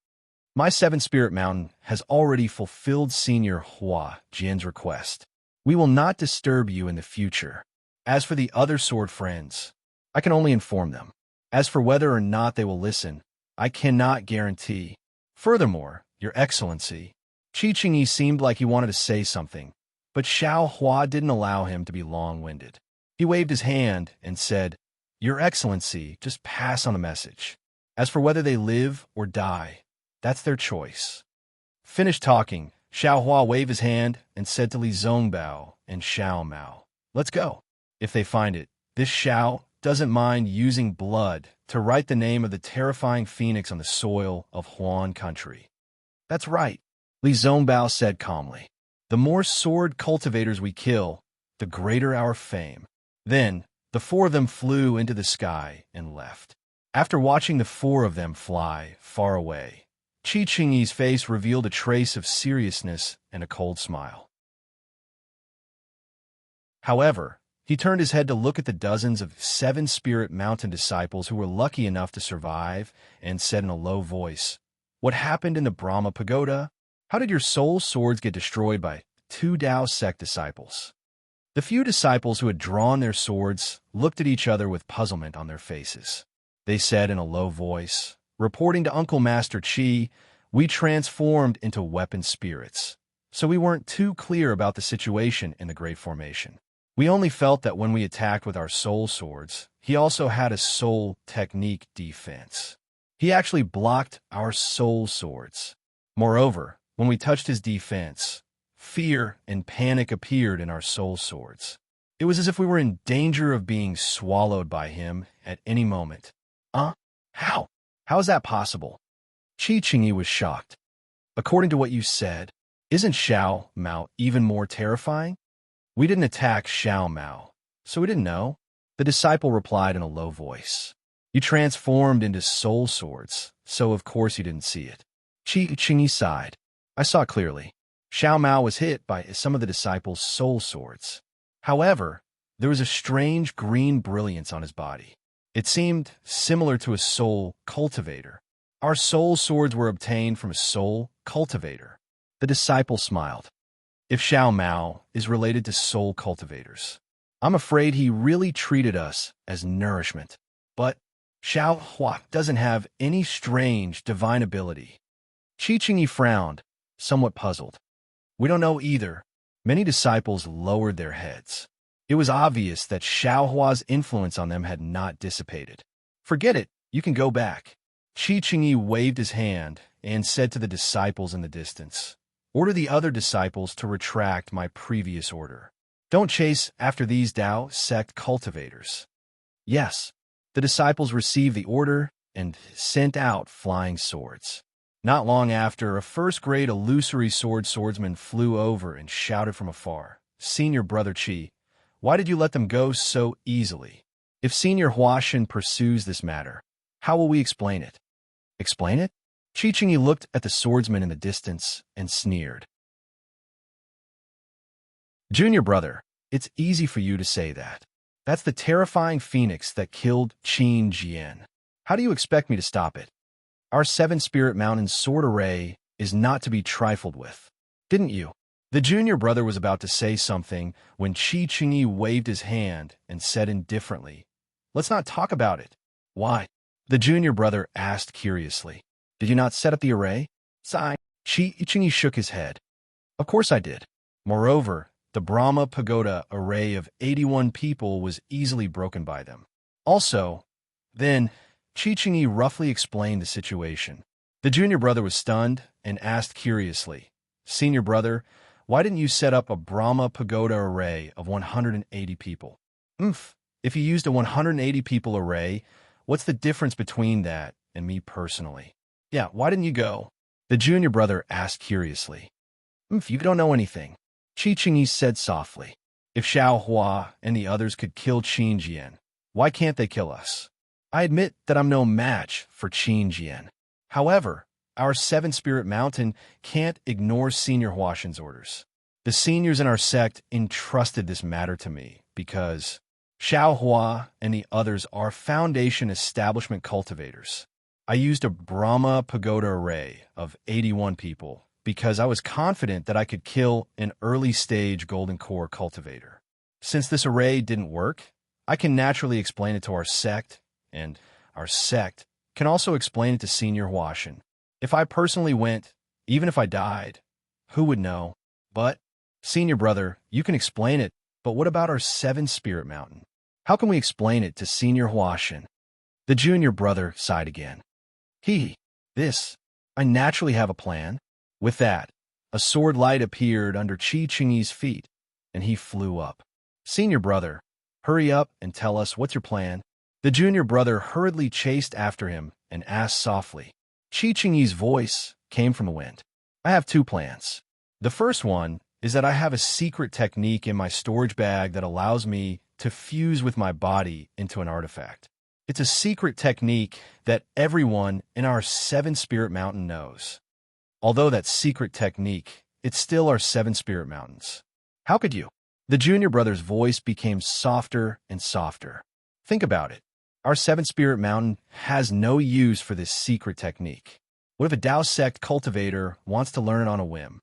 "My 7 Spirit Mountain has already fulfilled Senior Hua Jin's request. We will not disturb you in the future. As for the other sword friends, I can only inform them. As for whether or not they will listen, I cannot guarantee. Furthermore, Your Excellency," Qi Chengyi seemed like he wanted to say something, but Xiaohua didn't allow him to be long-winded. He waved his hand and said, "Your Excellency, just pass on the message. As for whether they live or die, that's their choice." Finished talking, Xiaohua waved his hand and said to Li Zongbao and Xiao Mao, "Let's go." If they find it, this Xiao doesn't mind using blood to write the name of the terrifying phoenix on the soil of Huan Country. "That's right," Li Zongbao said calmly. "The more sword cultivators we kill, the greater our fame." Then, the 4 of them flew into the sky and left. After watching the 4 of them fly far away, Qi Chengyi's face revealed a trace of seriousness and a cold smile. However, he turned his head to look at the dozens of 7 Spirit Mountain disciples who were lucky enough to survive and said in a low voice, "What happened in the Brahma Pagoda? How did your soul swords get destroyed by 2 Dao sect disciples?" The few disciples who had drawn their swords looked at each other with puzzlement on their faces. They said in a low voice, "Reporting to Uncle Master Qi, we transformed into weapon spirits, so we weren't too clear about the situation in the Great Formation. We only felt that when we attacked with our soul swords, he also had a soul technique defense. He actually blocked our soul swords. Moreover, when we touched his defense, fear and panic appeared in our soul swords. It was as if we were in danger of being swallowed by him at any moment." How? How is that possible?" Qi Qingyi was shocked. According to what you said, isn't Xiao Mao even more terrifying? We didn't attack Xiao Mao, so we didn't know. The disciple replied in a low voice. You transformed into soul swords, so of course you didn't see it. Qi Qingyi sighed. I saw it clearly. Xiao Mao was hit by some of the disciples' soul swords. However, there was a strange green brilliance on his body. It seemed similar to a soul cultivator. Our soul swords were obtained from a soul cultivator. The disciple smiled. If Xiao Mao is related to soul cultivators, I'm afraid he really treated us as nourishment. But Xiao Hua doesn't have any strange divine ability. Qi Qingyi frowned, somewhat puzzled. We don't know either. Many disciples lowered their heads. It was obvious that Xiao Hua's influence on them had not dissipated. Forget it, you can go back. Qi Qingyi waved his hand and said to the disciples in the distance, order the other disciples to retract my previous order. Don't chase after these Dao sect cultivators. Yes, the disciples received the order and sent out flying swords. Not long after, a first-grade illusory swordsman flew over and shouted from afar, Senior Brother Qi, why did you let them go so easily? If Senior Huashan pursues this matter, how will we explain it? Explain it? Qi Qingyi looked at the swordsman in the distance and sneered. Junior brother, it's easy for you to say that. That's the terrifying phoenix that killed Qin Jian. How do you expect me to stop it? Our 7 Spirit Mountain sword array is not to be trifled with. Didn't you? The junior brother was about to say something when Qi Qingyi waved his hand and said indifferently, let's not talk about it. Why? The junior brother asked curiously. Did you not set up the array? Sigh. Qi Qingyi shook his head. Of course I did. Moreover, the Brahma Pagoda array of 81 people was easily broken by them. Also, then, Qi Qingyi roughly explained the situation. The junior brother was stunned and asked curiously, Senior brother, why didn't you set up a Brahma Pagoda array of 180 people? If you used a 180 people array, what's the difference between that and me personally? Yeah, why didn't you go? The junior brother asked curiously. You don't know anything. Qi Qingyi said softly. If Xiao Hua and the others could kill Qin Jian, why can't they kill us? I admit that I'm no match for Qin Jian. However, our 7 Spirit Mountain can't ignore Senior Huashan's orders. The seniors in our sect entrusted this matter to me because Xiao Hua and the others are foundation establishment cultivators. I used a Brahma Pagoda array of 81 people because I was confident that I could kill an early-stage Golden Core cultivator. Since this array didn't work, I can naturally explain it to our sect, and our sect can also explain it to Senior Huashan. If I personally went, even if I died, who would know? But, Senior brother, you can explain it, but what about our 7 Spirit Mountain? How can we explain it to Senior Huashan? The junior brother sighed again. I naturally have a plan. With that, a sword light appeared under Qi Qingyi's feet, and he flew up. Senior brother, hurry up and tell us what's your plan. The junior brother hurriedly chased after him and asked softly. Qi Qingyi's voice came from the wind. I have 2 plans. The first one is that I have a secret technique in my storage bag that allows me to fuse with my body into an artifact. It's a secret technique that everyone in our 7 Spirit Mountain knows. Although that secret technique, it's still our 7 Spirit Mountains. How could you? The junior brother's voice became softer and softer. Think about it. Our 7 Spirit Mountain has no use for this secret technique. What if a Dao sect cultivator wants to learn it on a whim?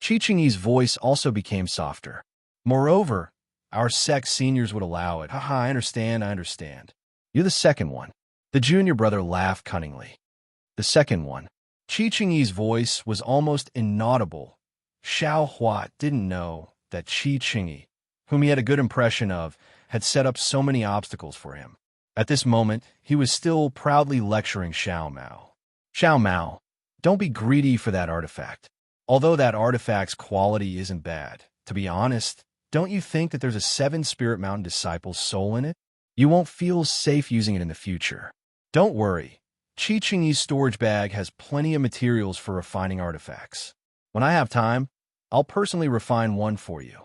Qi Qingyi's voice also became softer. Moreover, our sect seniors would allow it. Haha, I understand. You're the second one. The junior brother laughed cunningly. The second one. Qi Qingyi's voice was almost inaudible. Xiao Hua didn't know that Qi Qingyi, whom he had a good impression of, had set up so many obstacles for him. At this moment, he was still proudly lecturing Xiao Mao. Xiao Mao, don't be greedy for that artifact. Although that artifact's quality isn't bad, to be honest, don't you think that there's a 7 Spirit Mountain disciple's soul in it? You won't feel safe using it in the future. Don't worry. Chi Chingyi's storage bag has plenty of materials for refining artifacts. When I have time, I'll personally refine one for you.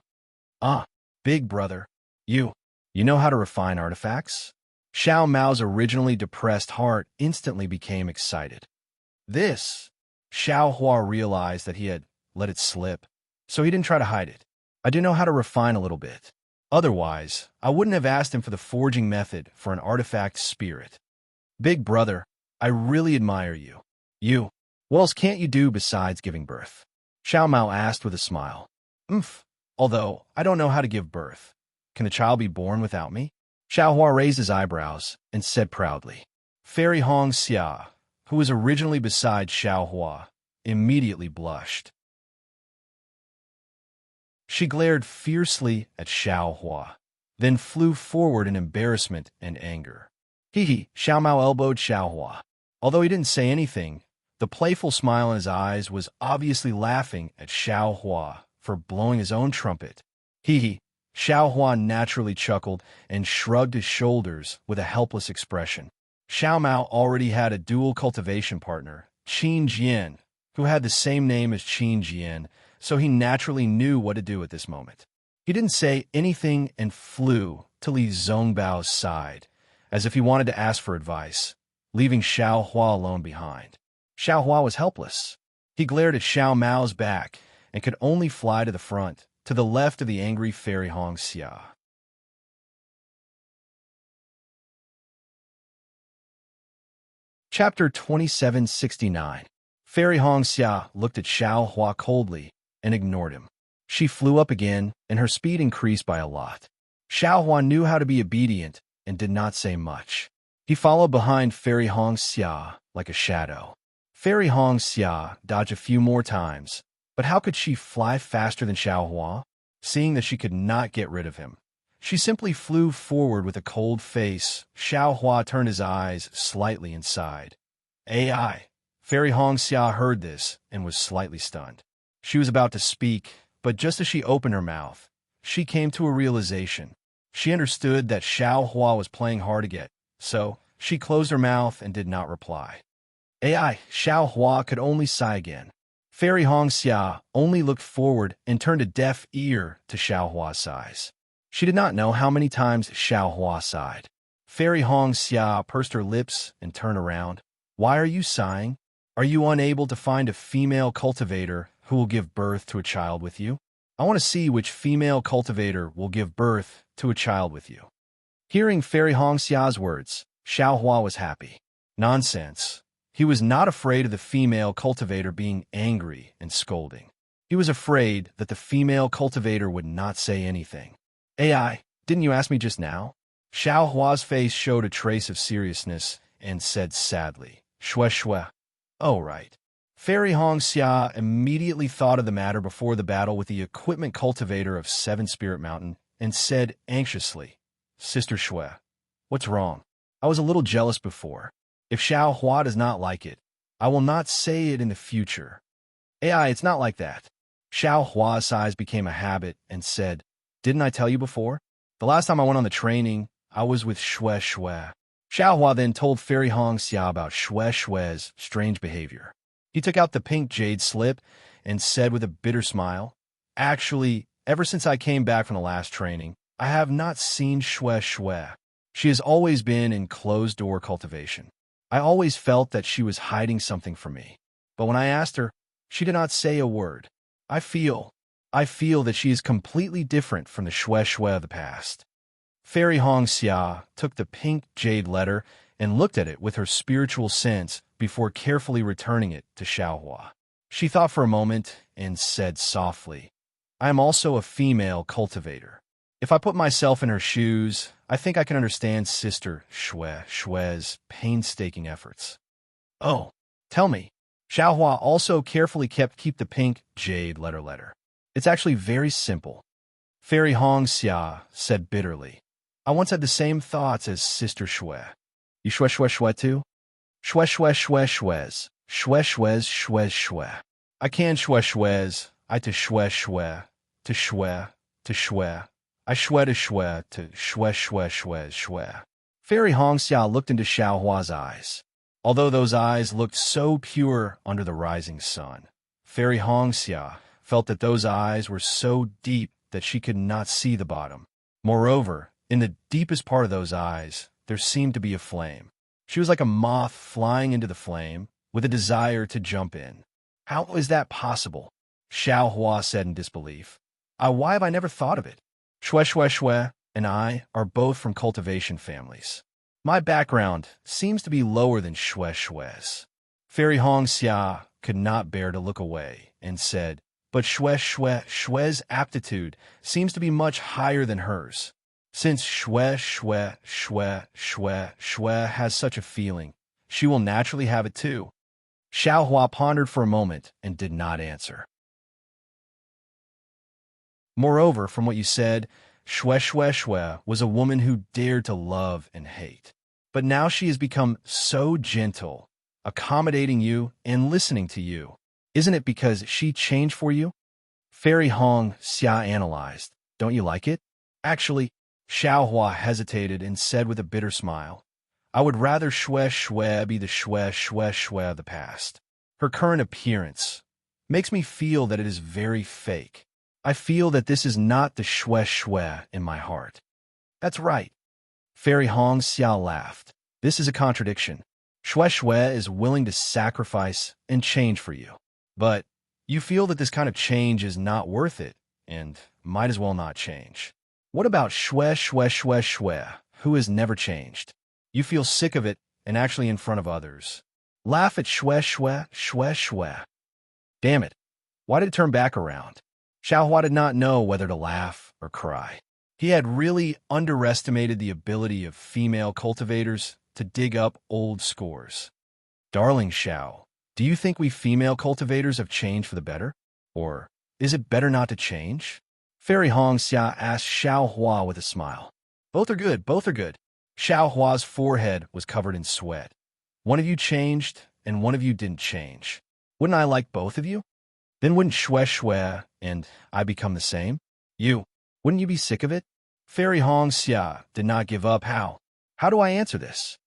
Ah, big brother, you know how to refine artifacts? Xiao Mao's originally depressed heart instantly became excited. This, Xiao Hua realized that he had let it slip, so he didn't try to hide it. I do know how to refine a little bit. Otherwise, I wouldn't have asked him for the forging method for an artifact spirit. Big brother, I really admire you. What else can't you do besides giving birth? Xiao Mao asked with a smile. Although I don't know how to give birth. Can a child be born without me? Xiao Hua raised his eyebrows and said proudly. Fairy Hong Xia, who was originally beside Xiao Hua, immediately blushed. She glared fiercely at Xiao Hua, then flew forward in embarrassment and anger. Xiao Mao elbowed Xiao Hua. Although he didn't say anything, the playful smile in his eyes was obviously laughing at Xiao Hua for blowing his own trumpet. Xiao Hua naturally chuckled and shrugged his shoulders with a helpless expression. Xiao Mao already had a dual cultivation partner, Qin Jian, who had the same name as Qin Jian, so he naturally knew what to do at this moment. He didn't say anything and flew to Li Zhongbao's side, as if he wanted to ask for advice, leaving Xiao Hua alone behind. Xiao Hua was helpless. He glared at Xiao Mao's back and could only fly to the front, to the left of the angry Fairy Hong Xia. Chapter 2769. Fairy Hong Xia looked at Xiao Hua coldly and ignored him. She flew up again, and her speed increased by a lot. Xiao Hua knew how to be obedient and did not say much. He followed behind Fairy Hong Xia like a shadow. Fairy Hong Xia dodged a few more times, but how could she fly faster than Xiao Hua? Seeing that she could not get rid of him, she simply flew forward with a cold face. Xiao Hua turned his eyes slightly inside. AI. Fairy Hong Xia heard this and was slightly stunned. She was about to speak, but just as she opened her mouth, she came to a realization. She understood that Xiao Hua was playing hard to get, so she closed her mouth and did not reply. AI. Xiao Hua could only sigh again. Fairy Hong Xia only looked forward and turned a deaf ear to Xiao Hua's sighs. She did not know how many times Xiao Hua sighed. Fairy Hong Xia pursed her lips and turned around. Why are you sighing? Are you unable to find a female cultivator who will give birth to a child with you? I want to see which female cultivator will give birth to a child with you. Hearing Fairy Hong Xia's words, Xiao Hua was happy. Nonsense. He was not afraid of the female cultivator being angry and scolding. He was afraid that the female cultivator would not say anything. AI, didn't you ask me just now? Xiao Hua's face showed a trace of seriousness and said sadly, Shue. Oh, right. Fairy Hong Xia immediately thought of the matter before the battle with the equipment cultivator of Seven Spirit Mountain and said anxiously, Sister Shue, what's wrong? I was a little jealous before. If Xiao Hua does not like it, I will not say it in the future. AI, it's not like that. Xiao Hua's sighs became a habit and said, Didn't I tell you before? The last time I went on the training, I was with Shue. Xiao Hua then told Fairy Hong Xia about Shue's strange behavior. He took out the pink jade slip and said with a bitter smile, Actually, ever since I came back from the last training, I have not seen Shue. She has always been in closed-door cultivation. I always felt that she was hiding something from me. But when I asked her, she did not say a word. I feel that she is completely different from the Shue of the past. Fairy Hong Xia took the pink jade letter and looked at it with her spiritual sense before carefully returning it to Xiao Hua. She thought for a moment and said softly, I am also a female cultivator. If I put myself in her shoes, I think I can understand Sister Shue's painstaking efforts. Oh, tell me. Xiao Hua also carefully keep the pink jade letter. It's actually very simple. Fairy Hong Xia said bitterly, I once had the same thoughts as Sister Shue. You Shue too? Shue. I can Shue's, I to Shue, to Shue. I Shue to Shue. Fairy Hong Xia looked into Xiao Hua's eyes. although those eyes looked so pure under the rising sun. Fairy Hongxia felt that those eyes were so deep that she could not see the bottom. Moreover, in the deepest part of those eyes, there seemed to be a flame. She was like a moth flying into the flame, with a desire to jump in. How is that possible? Xiao Hua said in disbelief. Why have I never thought of it? Shue and I are both from cultivation families. My background seems to be lower than Shue's. Fairy Hongxia could not bear to look away and said, but Shue's aptitude seems to be much higher than hers. Since Shue has such a feeling, she will naturally have it too. Xiao Hua pondered for a moment and did not answer. Moreover, from what you said, Shue was a woman who dared to love and hate. But now she has become so gentle, accommodating you and listening to you. Isn't it because she changed for you? Fairy Hongxia analyzed. Don't you like it? Actually, Xiao Hua hesitated and said with a bitter smile, I would rather Shue be the Shue of the past. Her current appearance makes me feel that it is very fake. I feel that this is not the Shue in my heart. That's right. Fairy Hongxia laughed. This is a contradiction. Shue is willing to sacrifice and change for you. But you feel that this kind of change is not worth it, and might as well not change. What about Shue, who has never changed? You feel sick of it, and actually in front of others. Laugh at Shue. Damn it. Why did it turn back around? Xiao Hua did not know whether to laugh or cry. He had really underestimated the ability of female cultivators to dig up old scores. Darling Xiao, do you think we female cultivators have changed for the better? Or is it better not to change? Fairy Hongxia asked Xiao Hua with a smile. Both are good. Xiao Hua's forehead was covered in sweat. One of you changed, and one of you didn't change. Wouldn't I like both of you? Then wouldn't Shue and I become the same? Wouldn't you be sick of it? Fairy Hongxia did not give up. How do I answer this?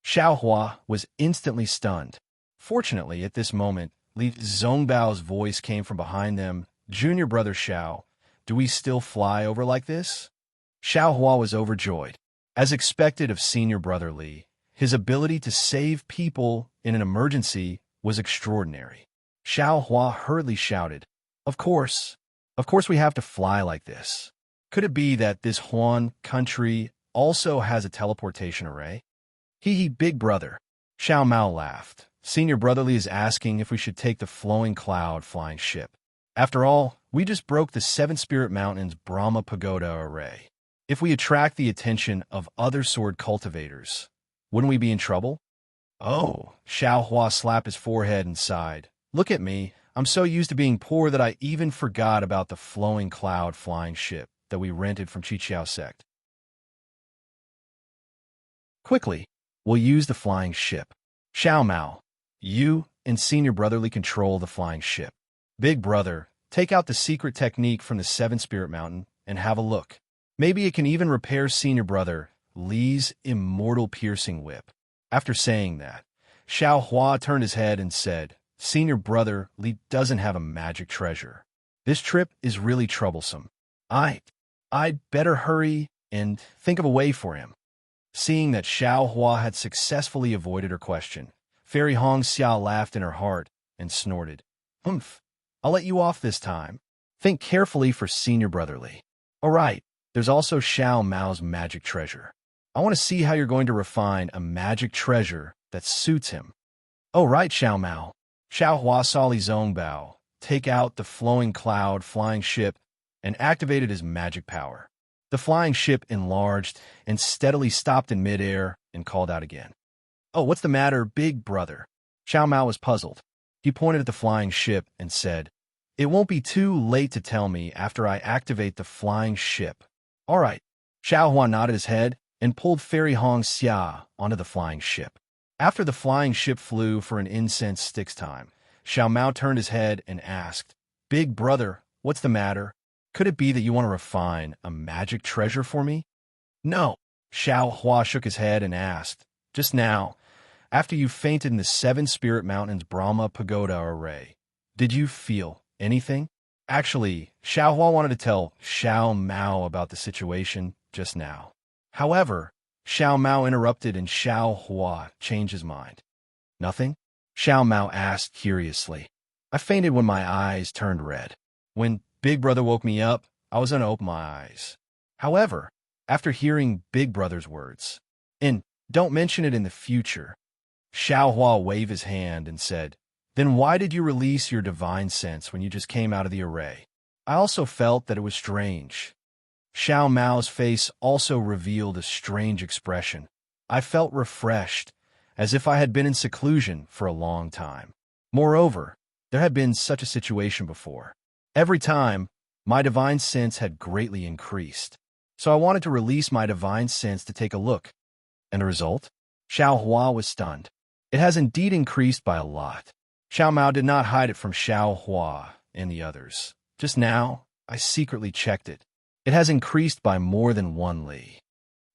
Xiao Hua was instantly stunned. Fortunately, at this moment, Li Zhongbao's voice came from behind them. Junior brother Xiao, do we still fly over like this? Xiao Hua was overjoyed. As expected of senior brother Li, his ability to save people in an emergency was extraordinary. Xiao Hua hurriedly shouted, Of course we have to fly like this. Could it be that this Huan country also has a teleportation array? Hee, big brother. Xiao Mao laughed. Senior brotherly is asking if we should take the flowing cloud flying ship. After all, we just broke the Seven Spirit Mountains Brahma Pagoda array. If we attract the attention of other sword cultivators, wouldn't we be in trouble? Oh, Xiao Hua slapped his forehead and sighed. Look at me. I'm so used to being poor that I even forgot about the flowing cloud flying ship that we rented from Qiqiao sect. Quickly, we'll use the flying ship. Xiao Mao, you and senior brotherly control the flying ship. Big brother, take out the secret technique from the Seven Spirit Mountain and have a look. Maybe it can even repair senior brother Li's immortal piercing whip. After saying that, Xiao Hua turned his head and said, Senior brother Li doesn't have a magic treasure. This trip is really troublesome. I'd better hurry and think of a way for him. Seeing that Xiao Hua had successfully avoided her question, Fairy Hongxia laughed in her heart and snorted. Humph, I'll let you off this time. Think carefully for senior brotherly. All right, there's also Xiao Mao's magic treasure. I want to see how you're going to refine a magic treasure that suits him. Oh, right, Xiao Mao. Xiao Hua saw Li Zhongbao take out the flowing cloud flying ship and activated his magic power. The flying ship enlarged and steadily stopped in midair and called out again. Oh, what's the matter, big brother? Xiao Mao was puzzled. He pointed at the flying ship and said, It won't be too late to tell me after I activate the flying ship. All right. Xiao Hua nodded his head and pulled Fairy Hongxia onto the flying ship. After the flying ship flew for an incense stick's time, Xiao Mao turned his head and asked, Big brother, what's the matter? Could it be that you want to refine a magic treasure for me? No. Xiao Hua shook his head and asked, Just now, After you fainted in the Seven Spirit Mountains Brahma Pagoda array, did you feel anything? Actually, Xiaohua wanted to tell Xiao Mao about the situation just now. However, Xiao Mao interrupted and Xiaohua changed his mind. Nothing? Xiao Mao asked curiously. I fainted when my eyes turned red. When Big Brother woke me up, I was going to open my eyes. However, after hearing Big Brother's words, and don't mention it in the future, Xiaohua waved his hand and said, then why did you release your divine sense when you just came out of the array? I also felt that it was strange. Xiao Mao's face also revealed a strange expression. I felt refreshed, as if I had been in seclusion for a long time. Moreover, there had been such a situation before. Every time, my divine sense had greatly increased. So I wanted to release my divine sense to take a look. And the result? Xiaohua was stunned. It has indeed increased by a lot. Xiao Mao did not hide it from Xiaohua and the others. Just now, I secretly checked it. It has increased by more than 1 li.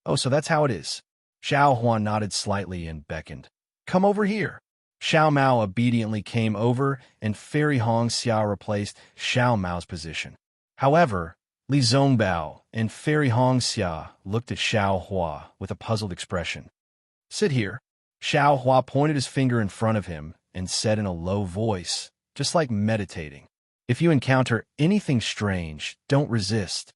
Oh, so that's how it is. Xiaohua nodded slightly and beckoned. Come over here. Xiao Mao obediently came over, and Fairy Hongxia replaced Xiao Mao's position. However, Li Zongbao and Fairy Hongxia looked at Xiaohua with a puzzled expression. Sit here. Xiaohua pointed his finger in front of him and said in a low voice, just like meditating, if you encounter anything strange, don't resist.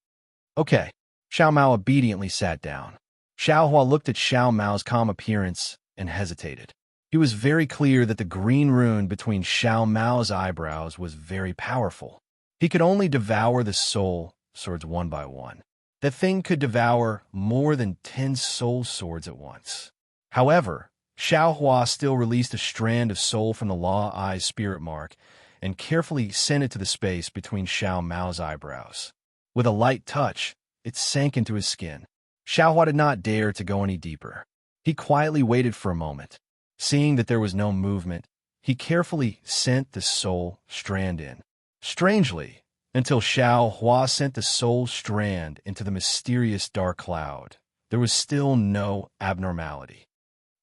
Okay. Xiao Mao obediently sat down. Xiaohua looked at Xiao Mao's calm appearance and hesitated. It was very clear that the green rune between Xiao Mao's eyebrows was very powerful. He could only devour the soul swords one by one. The thing could devour more than 10 soul swords at once. However, Xiaohua still released a strand of soul from the Law Eye's spirit mark and carefully sent it to the space between Xiao Mao's eyebrows. With a light touch, it sank into his skin. Xiaohua did not dare to go any deeper. He quietly waited for a moment. Seeing that there was no movement, he carefully sent the soul strand in. Strangely, until Xiaohua sent the soul strand into the mysterious dark cloud, there was still no abnormality.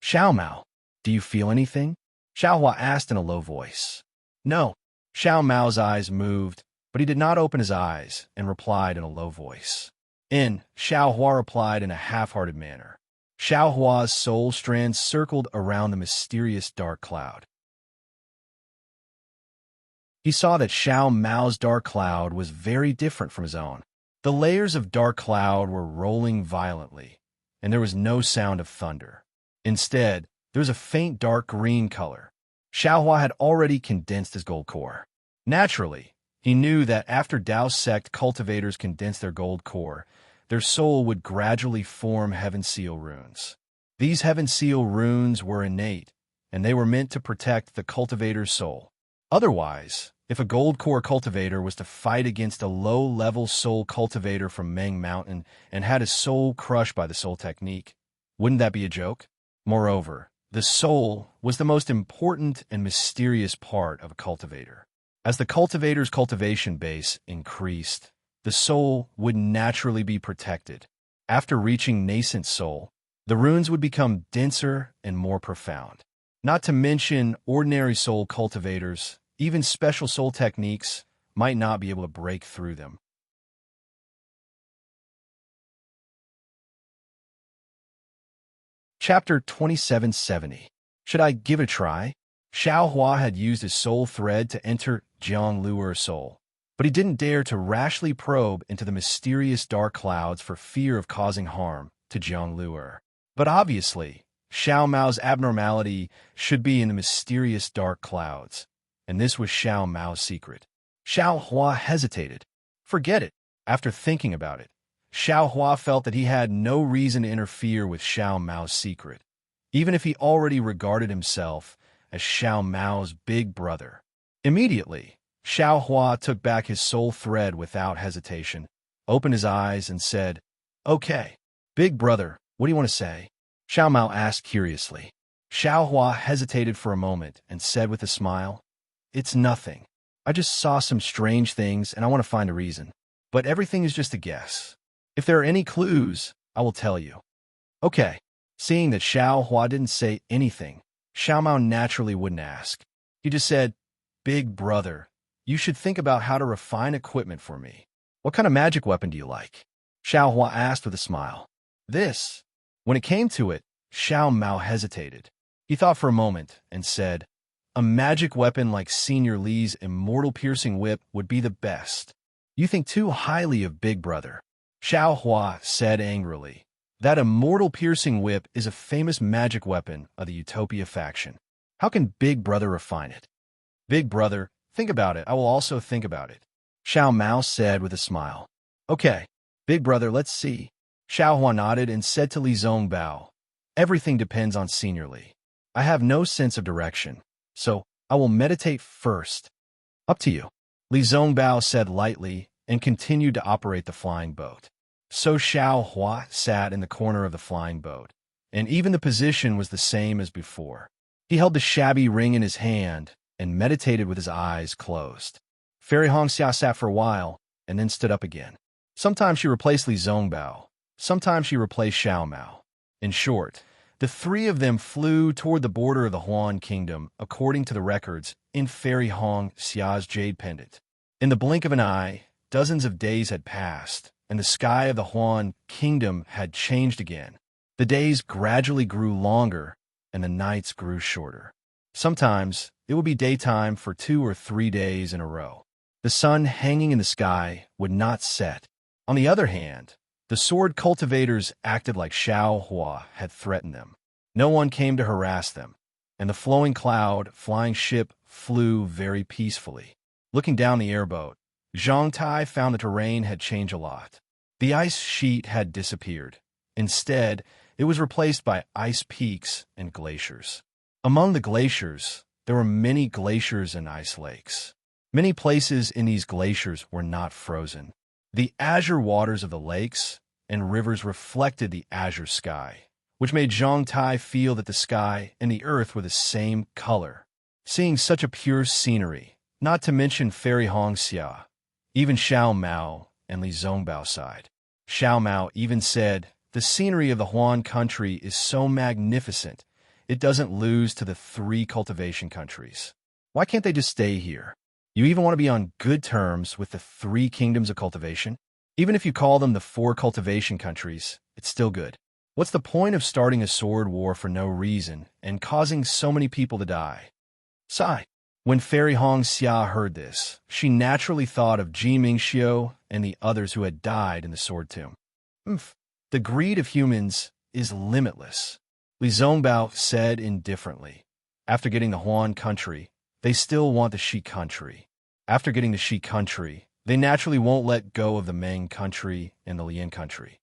Xiao Mao, do you feel anything? Xiaohua asked in a low voice. No. Xiao Mao's eyes moved, but he did not open his eyes and replied in a low voice. Xiaohua replied in a half-hearted manner. Xiaohua's soul strand circled around the mysterious dark cloud. He saw that Xiao Mao's dark cloud was very different from his own. The layers of dark cloud were rolling violently, and there was no sound of thunder. Instead, there was a faint dark green color. Xiaohua had already condensed his gold core. Naturally, he knew that after Dao sect cultivators condensed their gold core, their soul would gradually form Heaven Seal runes. These Heaven Seal runes were innate, and they were meant to protect the cultivator's soul. Otherwise, if a gold core cultivator was to fight against a low-level soul cultivator from Meng Mountain and had his soul crushed by the soul technique, wouldn't that be a joke? Moreover, the soul was the most important and mysterious part of a cultivator. As the cultivator's cultivation base increased, the soul would naturally be protected. After reaching nascent soul, the runes would become denser and more profound. Not to mention ordinary soul cultivators, even special soul techniques, might not be able to break through them. Chapter 2770. Should I give it a try? Xiaohua had used his soul thread to enter Jiang Luer's soul, but he didn't dare to rashly probe into the mysterious dark clouds for fear of causing harm to Jiang Luer. But obviously, Xiao Mao's abnormality should be in the mysterious dark clouds, and this was Xiao Mao's secret. Xiaohua hesitated. Forget it. After thinking about it, Xiaohua felt that he had no reason to interfere with Xiao Mao's secret, even if he already regarded himself as Xiao Mao's big brother. Immediately, Xiaohua took back his soul thread without hesitation, opened his eyes, and said, Okay, big brother, what do you want to say? Xiao Mao asked curiously. Xiaohua hesitated for a moment and said with a smile, It's nothing. I just saw some strange things and I want to find a reason. But everything is just a guess. If there are any clues, I will tell you. Okay. Seeing that Xiaohua didn't say anything, Xiao Mao naturally wouldn't ask. He just said, "Big brother, you should think about how to refine equipment for me. What kind of magic weapon do you like?" Xiao Hua asked with a smile. This. When it came to it, Xiao Mao hesitated. He thought for a moment and said, "A magic weapon like Senior Li's immortal piercing whip would be the best." "You think too highly of Big Brother," Xiao Hua said angrily. "That immortal piercing whip is a famous magic weapon of the Utopia faction. How can Big Brother refine it?" "Big Brother, think about it. I will also think about it," Xiao Mao said with a smile. "Okay, Big Brother, let's see." Xiao Hua nodded and said to Li Zongbao, "Everything depends on Senior Li. I have no sense of direction, so I will meditate first." "Up to you," Li Zongbao said lightly and continued to operate the flying boat. So Xiao Hua sat in the corner of the flying boat, and even the position was the same as before. He held the shabby ring in his hand and meditated with his eyes closed. Fairy Hongxia sat for a while and then stood up again. Sometimes she replaced Li Zongbao, sometimes she replaced Xiao Mao. In short, the three of them flew toward the border of the Huan Kingdom, according to the records in Fairy Hongxia's jade pendant. In the blink of an eye, dozens of days had passed, and the sky of the Huan Kingdom had changed again. The days gradually grew longer, and the nights grew shorter. Sometimes it would be daytime for 2 or 3 days in a row. The sun hanging in the sky would not set. On the other hand, the sword cultivators acted like Xiao Hua had threatened them. No one came to harass them, and the flowing cloud flying ship flew very peacefully. Looking down the airboat, Zhang Tai found the terrain had changed a lot. The ice sheet had disappeared. Instead, it was replaced by ice peaks and glaciers. Among the glaciers, there were many glaciers and ice lakes. Many places in these glaciers were not frozen. The azure waters of the lakes and rivers reflected the azure sky, which made Zhang Tai feel that the sky and the earth were the same color. Seeing such a pure scenery, not to mention Fairy Hongxia, even Xiao Mao and Li Zongbao sighed. Xiao Mao even said, "The scenery of the Huan country is so magnificent, it doesn't lose to the 3 cultivation countries. Why can't they just stay here? You even want to be on good terms with the 3 kingdoms of cultivation? Even if you call them the 4 cultivation countries, it's still good. What's the point of starting a sword war for no reason and causing so many people to die?" Sigh. When Fairy Hongxia heard this, she naturally thought of Ji Mingxiu and the others who had died in the sword tomb. The greed of humans is limitless," Li Zongbao said indifferently. After getting the Huan country, they still want the Shi country. After getting the Shi country, they naturally won't let go of the Meng country and the Lian country.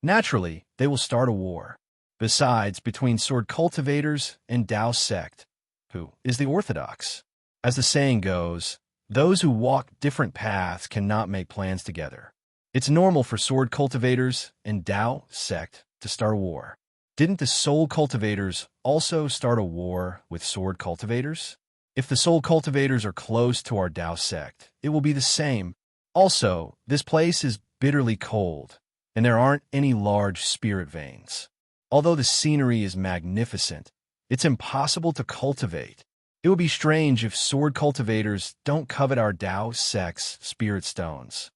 Naturally, they will start a war. Besides, between sword cultivators and Dao sect, who is the orthodox. As the saying goes, those who walk different paths cannot make plans together. It's normal for sword cultivators and Dao sect to start a war. Didn't the soul cultivators also start a war with sword cultivators? If the soul cultivators are close to our Dao sect, it will be the same. Also, this place is bitterly cold, and there aren't any large spirit veins. Although the scenery is magnificent, it's impossible to cultivate. It would be strange if sword cultivators don't covet our Dao sect's spirit stones.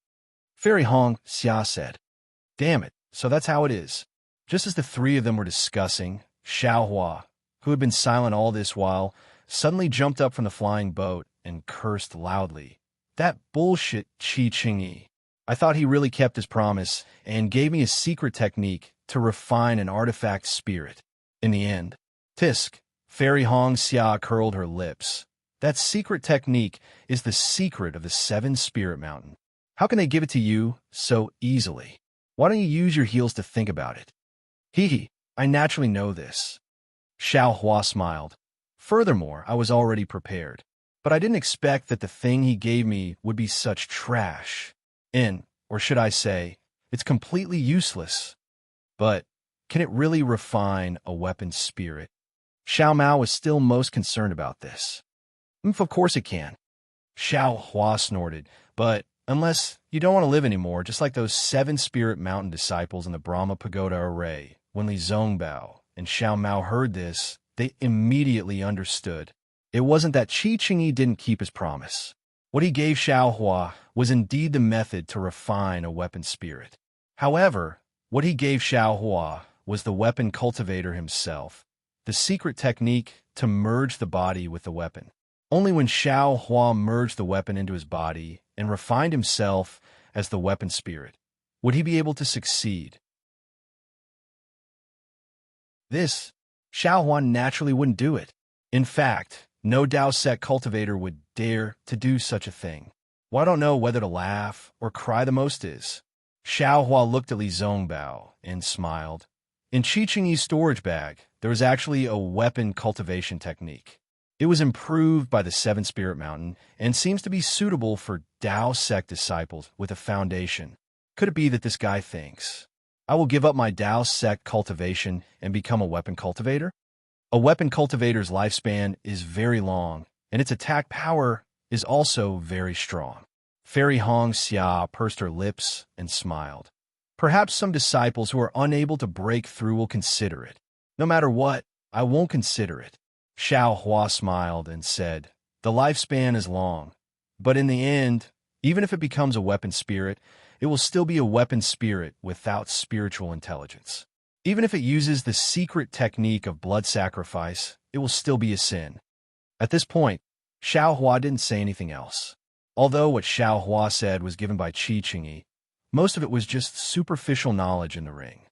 Fairy Hongxia said, "Damn it, so that's how it is." Just as the 3 of them were discussing, Xiao Hua, who had been silent all this while, suddenly jumped up from the flying boat and cursed loudly. "That bullshit Qi Qingyi. I thought he really kept his promise and gave me a secret technique to refine an artifact spirit. In the end, Tisk." Fairy Hongxia curled her lips. "That secret technique is the secret of the 7 Spirit Mountain. How can they give it to you so easily? Why don't you use your heels to think about it?" "Hee, I naturally know this." Xiao Hua smiled. "Furthermore, I was already prepared. But I didn't expect that the thing he gave me would be such trash. Or should I say, it's completely useless. But can it really refine a weapon's spirit?" Xiao Mao was still most concerned about this. Of course it can." Xiao Hua snorted. "But unless you don't want to live anymore, just like those 7 Spirit Mountain disciples in the Brahma Pagoda array, when Li Zongbao and Xiao Mao heard this, they immediately understood. It wasn't that Qi Qingyi didn't keep his promise. What he gave Xiao Hua was indeed the method to refine a weapon spirit. However, what he gave Xiao Hua was the weapon cultivator himself, the secret technique to merge the body with the weapon. Only when Xiao Hua merged the weapon into his body and refined himself as the weapon spirit would he be able to succeed. This, Xiao Hua naturally wouldn't do it. In fact, no Dao sect cultivator would dare to do such a thing. Well, I don't know whether to laugh or cry the most is. Xiao Hua looked at Li Zongbao and smiled. In Qi Qingyi's storage bag, there was actually a weapon cultivation technique. It was improved by the Seven Spirit Mountain and seems to be suitable for Dao sect disciples with a foundation. Could it be that this guy thinks, I will give up my Dao sect cultivation and become a weapon cultivator? A weapon cultivator's lifespan is very long, and its attack power is also very strong. Fairy Hong Xia pursed her lips and smiled. Perhaps some disciples who are unable to break through will consider it. No matter what, I won't consider it. Xiao Hua smiled and said, the lifespan is long, but in the end, even if it becomes a weapon spirit, it will still be a weapon spirit without spiritual intelligence. Even if it uses the secret technique of blood sacrifice, it will still be a sin. At this point, Xiao Hua didn't say anything else. Although what Xiao Hua said was given by Qi Qingyi, most of it was just superficial knowledge in the ring.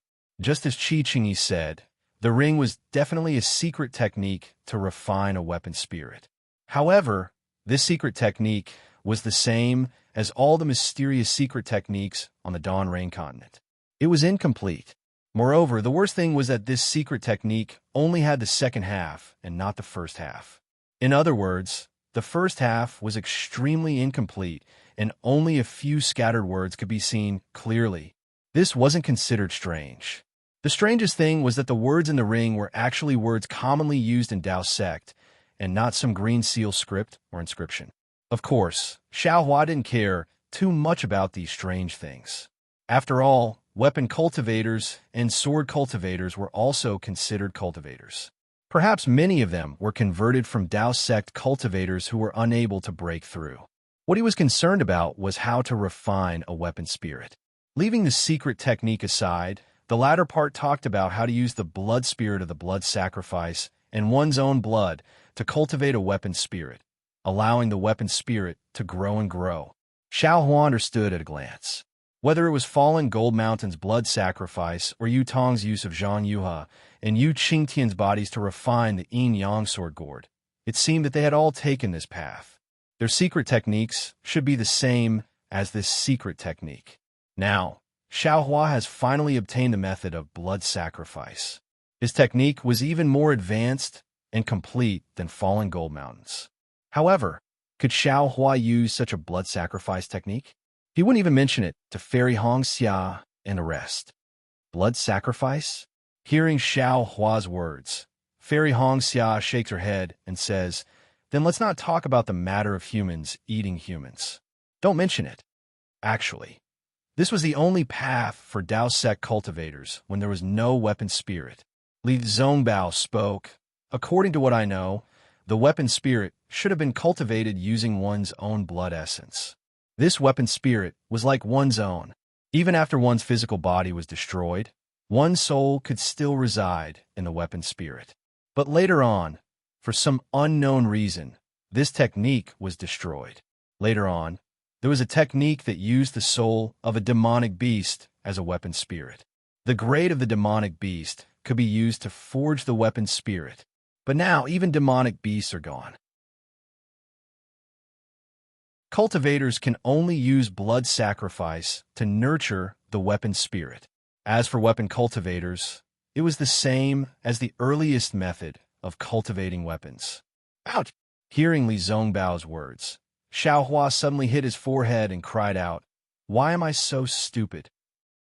Just as Qi Qingyi said, the ring was definitely a secret technique to refine a weapon spirit. However, this secret technique was the same as all the mysterious secret techniques on the Dawn Rain continent. It was incomplete. Moreover, the worst thing was that this secret technique only had the second half and not the first half. In other words, the first half was extremely incomplete and only a few scattered words could be seen clearly. This wasn't considered strange. The strangest thing was that the words in the ring were actually words commonly used in Dao sect and not some green seal script or inscription. Of course, Xiao Hua didn't care too much about these strange things. After all, weapon cultivators and sword cultivators were also considered cultivators. Perhaps many of them were converted from Dao sect cultivators who were unable to break through. What he was concerned about was how to refine a weapon spirit. Leaving the secret technique aside, the latter part talked about how to use the blood spirit of the blood sacrifice and one's own blood to cultivate a weapon spirit, allowing the weapon spirit to grow and grow. Xiao Hua understood at a glance. Whether it was Fallen Gold Mountain's blood sacrifice or Yu Tong's use of Zhang Yuha and Yu Qingtian's bodies to refine the yin-yang sword gourd, it seemed that they had all taken this path. Their secret techniques should be the same as this secret technique. Now, Xiao Hua has finally obtained the method of blood sacrifice. His technique was even more advanced and complete than Fallen Gold Mountain's. However, could Xiao Hua use such a blood sacrifice technique? He wouldn't even mention it to Fairy Hong Xia and the rest. Blood sacrifice? Hearing Xiao Hua's words, Fairy Hong Xia shakes her head and says, then let's not talk about the matter of humans eating humans. Don't mention it. Actually, this was the only path for Dao sect cultivators when there was no weapon spirit. Li Zongbao spoke. According to what I know, the weapon spirit should have been cultivated using one's own blood essence. This weapon spirit was like one's own. Even after one's physical body was destroyed, one's soul could still reside in the weapon spirit. But later on, for some unknown reason, this technique was destroyed. Later on, there was a technique that used the soul of a demonic beast as a weapon spirit. The grade of the demonic beast could be used to forge the weapon spirit. But now even demonic beasts are gone. Cultivators can only use blood sacrifice to nurture the weapon spirit. As for weapon cultivators, it was the same as the earliest method of cultivating weapons. Ouch! Hearing Li Zongbao's words, Xiao Hua suddenly hit his forehead and cried out, "Why am I so stupid?"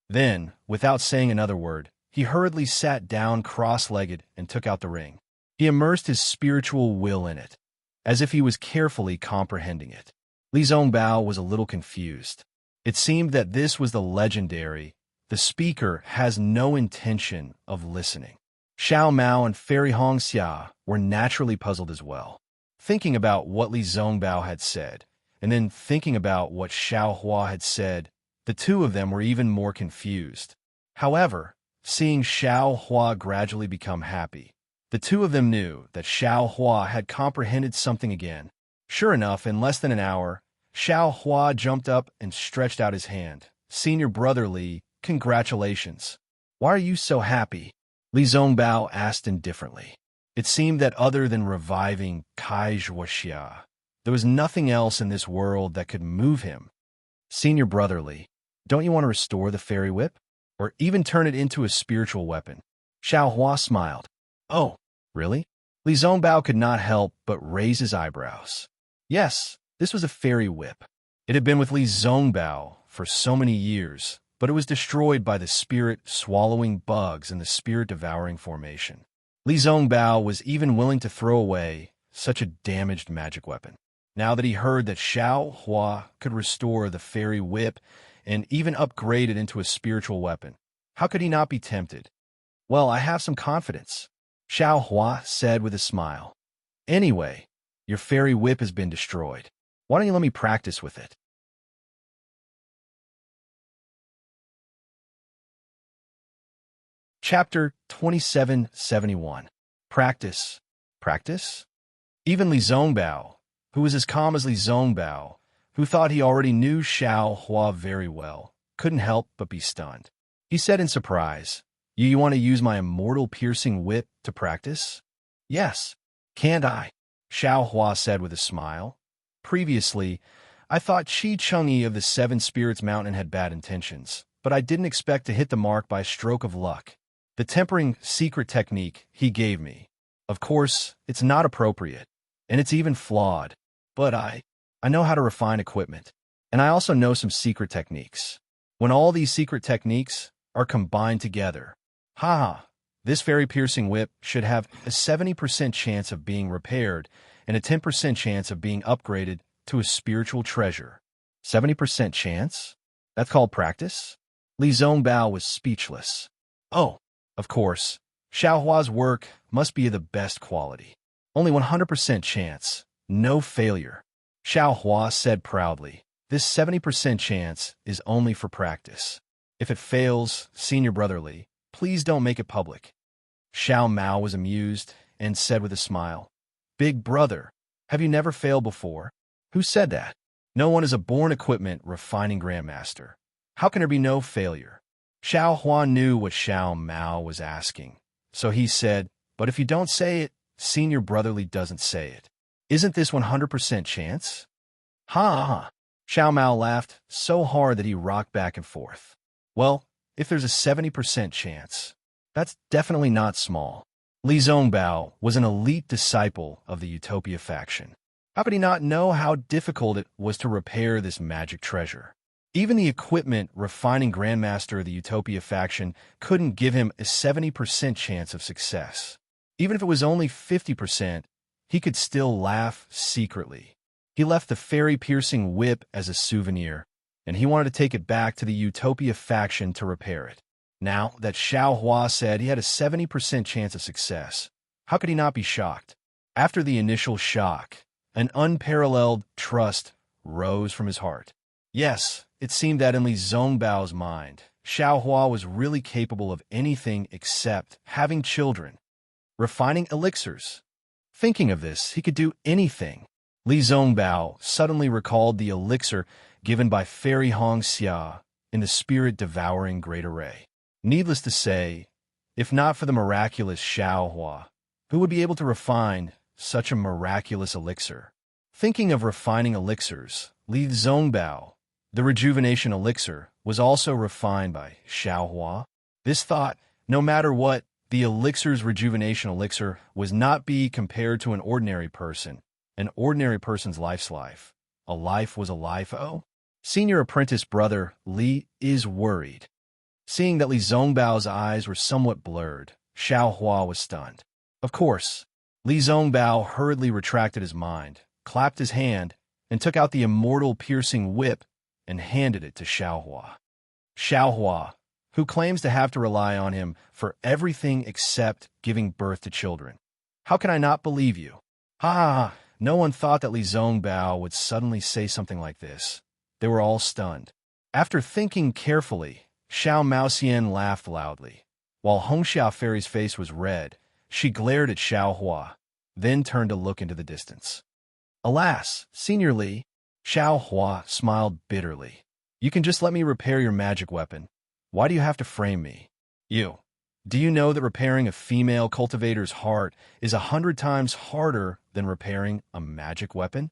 Then, without saying another word, he hurriedly sat down cross-legged and took out the ring. He immersed his spiritual will in it, as if he was carefully comprehending it. Li Zongbao was a little confused. It seemed that this was the legendary, the speaker has no intention of listening. Xiao Mao and Fairy Hongxia were naturally puzzled as well. Thinking about what Li Zongbao had said, and then thinking about what Xiao Hua had said, the two of them were even more confused. However, seeing Xiao Hua gradually become happy, the two of them knew that Xiao Hua had comprehended something again. Sure enough, in less than an hour, Xiao Hua jumped up and stretched out his hand. Senior brother Li, congratulations. Why are you so happy? Li Zongbao asked indifferently. It seemed that other than reviving Kai Zhuoxia, there was nothing else in this world that could move him. Senior brother Li, don't you want to restore the fairy whip? Or even turn it into a spiritual weapon? Xiao Hua smiled. Oh, really? Li Zongbao could not help but raise his eyebrows. Yes, this was a fairy whip. It had been with Li Zongbao for so many years, but it was destroyed by the spirit-swallowing bugs and the spirit-devouring formation. Li Zongbao was even willing to throw away such a damaged magic weapon. Now that he heard that Xiao Hua could restore the fairy whip and even upgrade it into a spiritual weapon, how could he not be tempted? Well, I have some confidence, Xiao Hua said with a smile. Anyway, your fairy whip has been destroyed. Why don't you let me practice with it? Chapter 2771. Practice. Practice? Even Li Zongbao, who was as calm as Li Zongbao, who thought he already knew Xiao Hua very well, couldn't help but be stunned. He said in surprise, You want to use my immortal piercing whip to practice? Yes. Can't I? Xiao Hua said with a smile. Previously, I thought Qi Chengyi of the Seven Spirits Mountain had bad intentions, but I didn't expect to hit the mark by a stroke of luck. The tempering secret technique he gave me. Of course, it's not appropriate, and it's even flawed, but I know how to refine equipment, and I also know some secret techniques. When all these secret techniques are combined together, this fairy piercing whip should have a 70% chance of being repaired and a 10% chance of being upgraded to a spiritual treasure. 70% chance? That's called practice? Li Zongbao was speechless. Oh, of course, Xiao Hua's work must be of the best quality. Only 100% chance, no failure. Xiao Hua said proudly, This 70% chance is only for practice. If it fails, Senior Brother Li, please don't make it public. Xiao Mao was amused and said with a smile, Big brother, have you never failed before? Who said that? No one is a born equipment refining grandmaster. How can there be no failure? Xiao Hua knew what Xiao Mao was asking, so he said, But if you don't say it, Senior Brotherly doesn't say it. Isn't this 100% chance? Ha! Xiao Mao laughed so hard that he rocked back and forth. Well, if there's a 70% chance, that's definitely not small. Li Zongbao was an elite disciple of the Utopia faction. How could he not know how difficult it was to repair this magic treasure? Even the equipment refining grandmaster of the Utopia faction couldn't give him a 70% chance of success. Even if it was only 50%, he could still laugh secretly. He left the fairy-piercing whip as a souvenir, and he wanted to take it back to the Utopia faction to repair it. Now that Xiao Hua said he had a 70% chance of success, how could he not be shocked? After the initial shock, an unparalleled trust rose from his heart. Yes, it seemed that in Li Zongbao's mind, Xiao Hua was really capable of anything except having children. Refining elixirs. Thinking of this, he could do anything. Li Zongbao suddenly recalled the elixir given by Fairy Hongxia in the spirit-devouring Great Array. Needless to say, if not for the miraculous Xiao Hua, who would be able to refine such a miraculous elixir? Thinking of refining elixirs, Li Zongbao, the rejuvenation elixir, was also refined by Xiao Hua. This thought, no matter what, the elixir's rejuvenation elixir was not be compared to an ordinary person. An ordinary person's life's life. A life was a life, oh? Senior apprentice brother Li is worried. Seeing that Li Zongbao's eyes were somewhat blurred, Xiao Hua was stunned. Of course, Li Zongbao hurriedly retracted his mind, clapped his hand, and took out the immortal piercing whip and handed it to Xiao Hua. Xiao Hua, who claims to have to rely on him for everything except giving birth to children. How can I not believe you? Ha ha ha. No one thought that Li Zongbao would suddenly say something like this. They were all stunned. After thinking carefully, Xiao Maoxian laughed loudly. While Hong Xiaofei's face was red, she glared at Xiao Hua, then turned to look into the distance. Alas, Senior Li, Xiao Hua smiled bitterly. You can just let me repair your magic weapon. Why do you have to frame me? Do you know that repairing a female cultivator's heart is 100 times harder than repairing a magic weapon?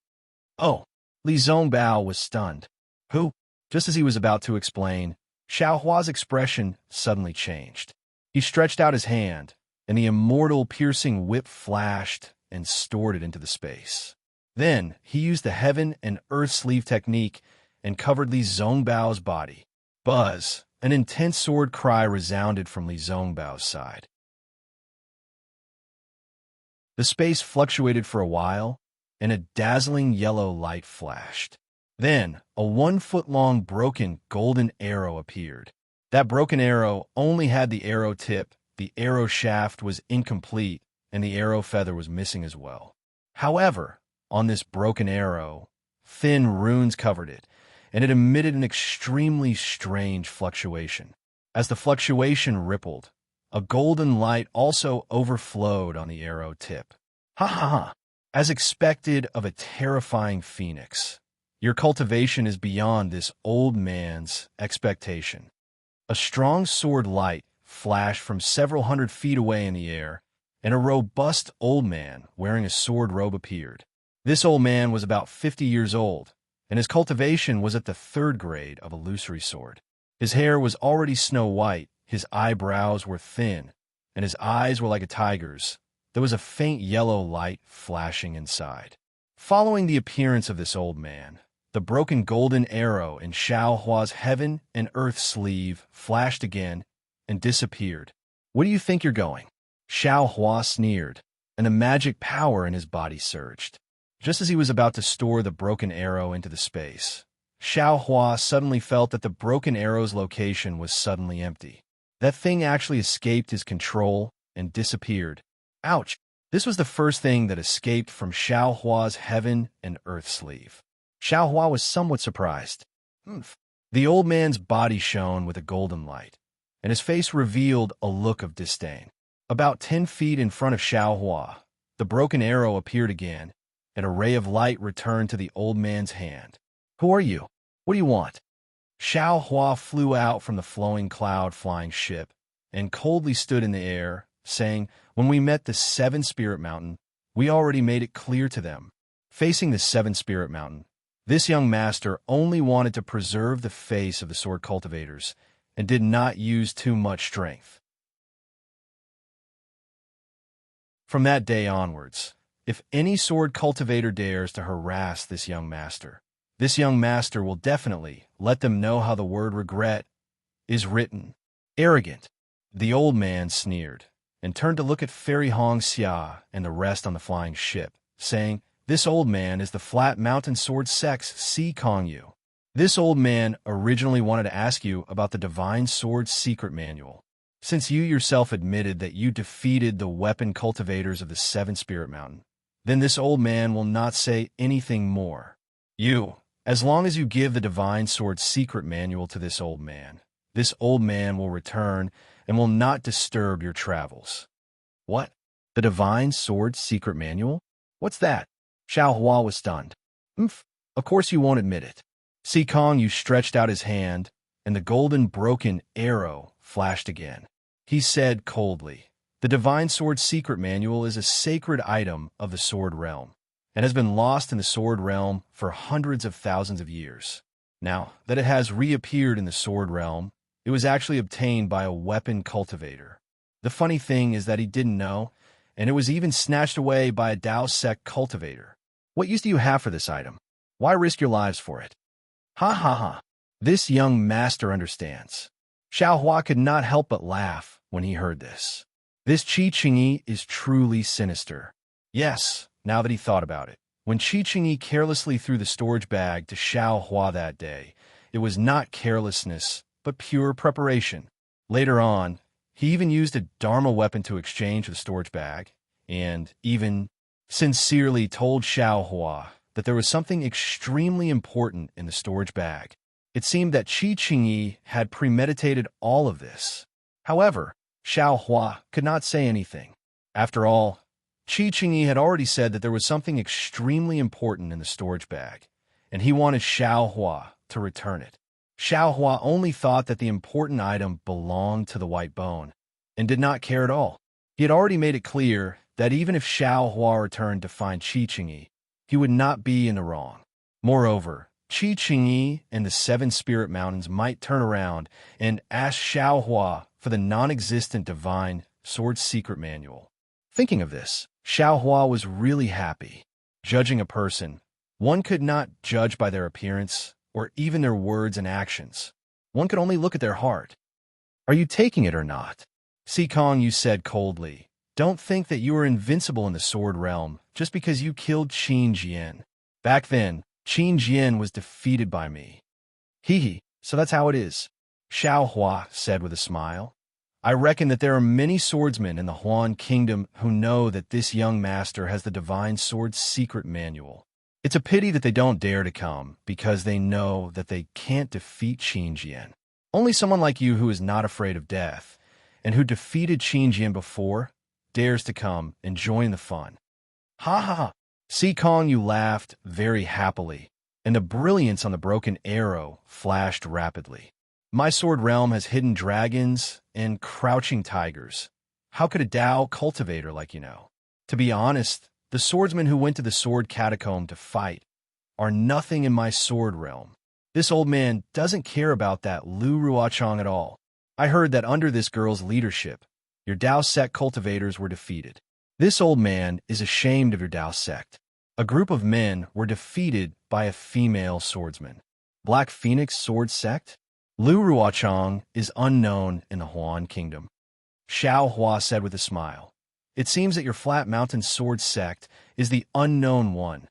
Oh, Li Zongbao was stunned. Who? Just as he was about to explain, Xiao Hua's expression suddenly changed. He stretched out his hand, and the immortal piercing whip flashed and stored it into the space. Then he used the heaven and earth sleeve technique and covered Li Zongbao's body. Buzz! An intense sword cry resounded from Li Zongbao's side. The space fluctuated for a while, and a dazzling yellow light flashed. Then, a 1-foot-long broken golden arrow appeared. That broken arrow only had the arrow tip, the arrow shaft was incomplete, and the arrow feather was missing as well. However, on this broken arrow, thin runes covered it, and it emitted an extremely strange fluctuation. As the fluctuation rippled, a golden light also overflowed on the arrow tip. Ha ha ha! As expected of a terrifying phoenix, your cultivation is beyond this old man's expectation. A strong sword light flashed from several hundred feet away in the air, and a robust old man wearing a sword robe appeared. This old man was about 50 years old, and his cultivation was at the 3rd grade of illusory sword. His hair was already snow white, his eyebrows were thin, and his eyes were like a tiger's. There was a faint yellow light flashing inside. Following the appearance of this old man, the broken golden arrow in Xiao Hua's heaven and earth sleeve flashed again and disappeared. Where do you think you're going? Xiao Hua sneered, and a magic power in his body surged. Just as he was about to store the broken arrow into the space, Xiao Hua suddenly felt that the broken arrow's location was suddenly empty. That thing actually escaped his control and disappeared. Ouch! This was the first thing that escaped from Xiao Hua's heaven and earth sleeve. Xiao Hua was somewhat surprised. The old man's body shone with a golden light, and his face revealed a look of disdain. About 10 feet in front of Xiao Hua, the broken arrow appeared again, and a ray of light returned to the old man's hand. Who are you? What do you want? Xiao Hua flew out from the flowing cloud-flying ship and coldly stood in the air, saying, when we met the 7 Spirit Mountain, we already made it clear to them. Facing the 7 Spirit Mountain, this young master only wanted to preserve the face of the sword cultivators and did not use too much strength. From that day onwards, if any sword cultivator dares to harass this young master will definitely let them know how the word regret is written. Arrogant. The old man sneered and turned to look at Fairy Hong Xia and the rest on the flying ship, saying, this old man is the flat mountain sword sex Si Kong Yu. This old man originally wanted to ask you about the Divine Sword Secret Manual. Since you yourself admitted that you defeated the weapon cultivators of the 7 Spirit Mountain, then this old man will not say anything more. As long as you give the Divine Sword Secret Manual to this old man will return and will not disturb your travels. What? The Divine Sword Secret Manual? What's that? Xiao Hua was stunned. Of course you won't admit it. Si Kong Yu stretched out his hand, and the golden broken arrow flashed again. He said coldly, the Divine Sword Secret Manual is a sacred item of the Sword Realm, and has been lost in the Sword Realm for hundreds of thousands of years. Now that it has reappeared in the Sword Realm, it was actually obtained by a weapon cultivator. The funny thing is that he didn't know, and it was even snatched away by a Dao Sect cultivator. What use do you have for this item? Why risk your lives for it? Ha ha ha. This young master understands. Xiao Hua could not help but laugh when he heard this. This Qi Qingyi is truly sinister. Yes, now that he thought about it. When Qi Qingyi carelessly threw the storage bag to Xiao Hua that day, it was not carelessness, but pure preparation. Later on, he even used a Dharma weapon to exchange the storage bag, and even sincerely told Xiaohua that there was something extremely important in the storage bag. It seemed that Qi Qingyi had premeditated all of this. However, Xiaohua could not say anything. After all, Qi Qingyi had already said that there was something extremely important in the storage bag, and he wanted Xiaohua to return it. Xiaohua only thought that the important item belonged to the white bone, and did not care at all. He had already made it clear that even if Xiaohua returned to find Qi Qingyi, he would not be in the wrong. Moreover, Qi Qingyi and the Seven Spirit Mountains might turn around and ask Xiaohua for the non-existent Divine Sword Secret Manual. Thinking of this, Xiaohua was really happy. Judging a person, one could not judge by their appearance or even their words and actions. One could only look at their heart. Are you taking it or not? Sikong, you said coldly. Don't think that you are invincible in the sword realm just because you killed Qin Jian. Back then, Qin Jian was defeated by me. Hee, so that's how it is, Xiaohua said with a smile. I reckon that there are many swordsmen in the Huan Kingdom who know that this young master has the Divine Sword Secret Manual. It's a pity that they don't dare to come, because they know that they can't defeat Qin Jian. Only someone like you who is not afraid of death, and who defeated Qin Jian before, dares to come and join the fun. Ha ha ha! Sikong, you laughed very happily, and the brilliance on the broken arrow flashed rapidly. My sword realm has hidden dragons and crouching tigers. How could a Dao cultivator like you know? To be honest, the swordsmen who went to the sword catacomb to fight are nothing in my sword realm. This old man doesn't care about that Lu Ruochang at all. I heard that under this girl's leadership, your Dao sect cultivators were defeated. This old man is ashamed of your Dao sect. A group of men were defeated by a female swordsman. Black Phoenix Sword Sect? Lu Ruochang is unknown in the Huan Kingdom. Xiaohua said with a smile. It seems that your Flat Mountain Sword Sect is the unknown one.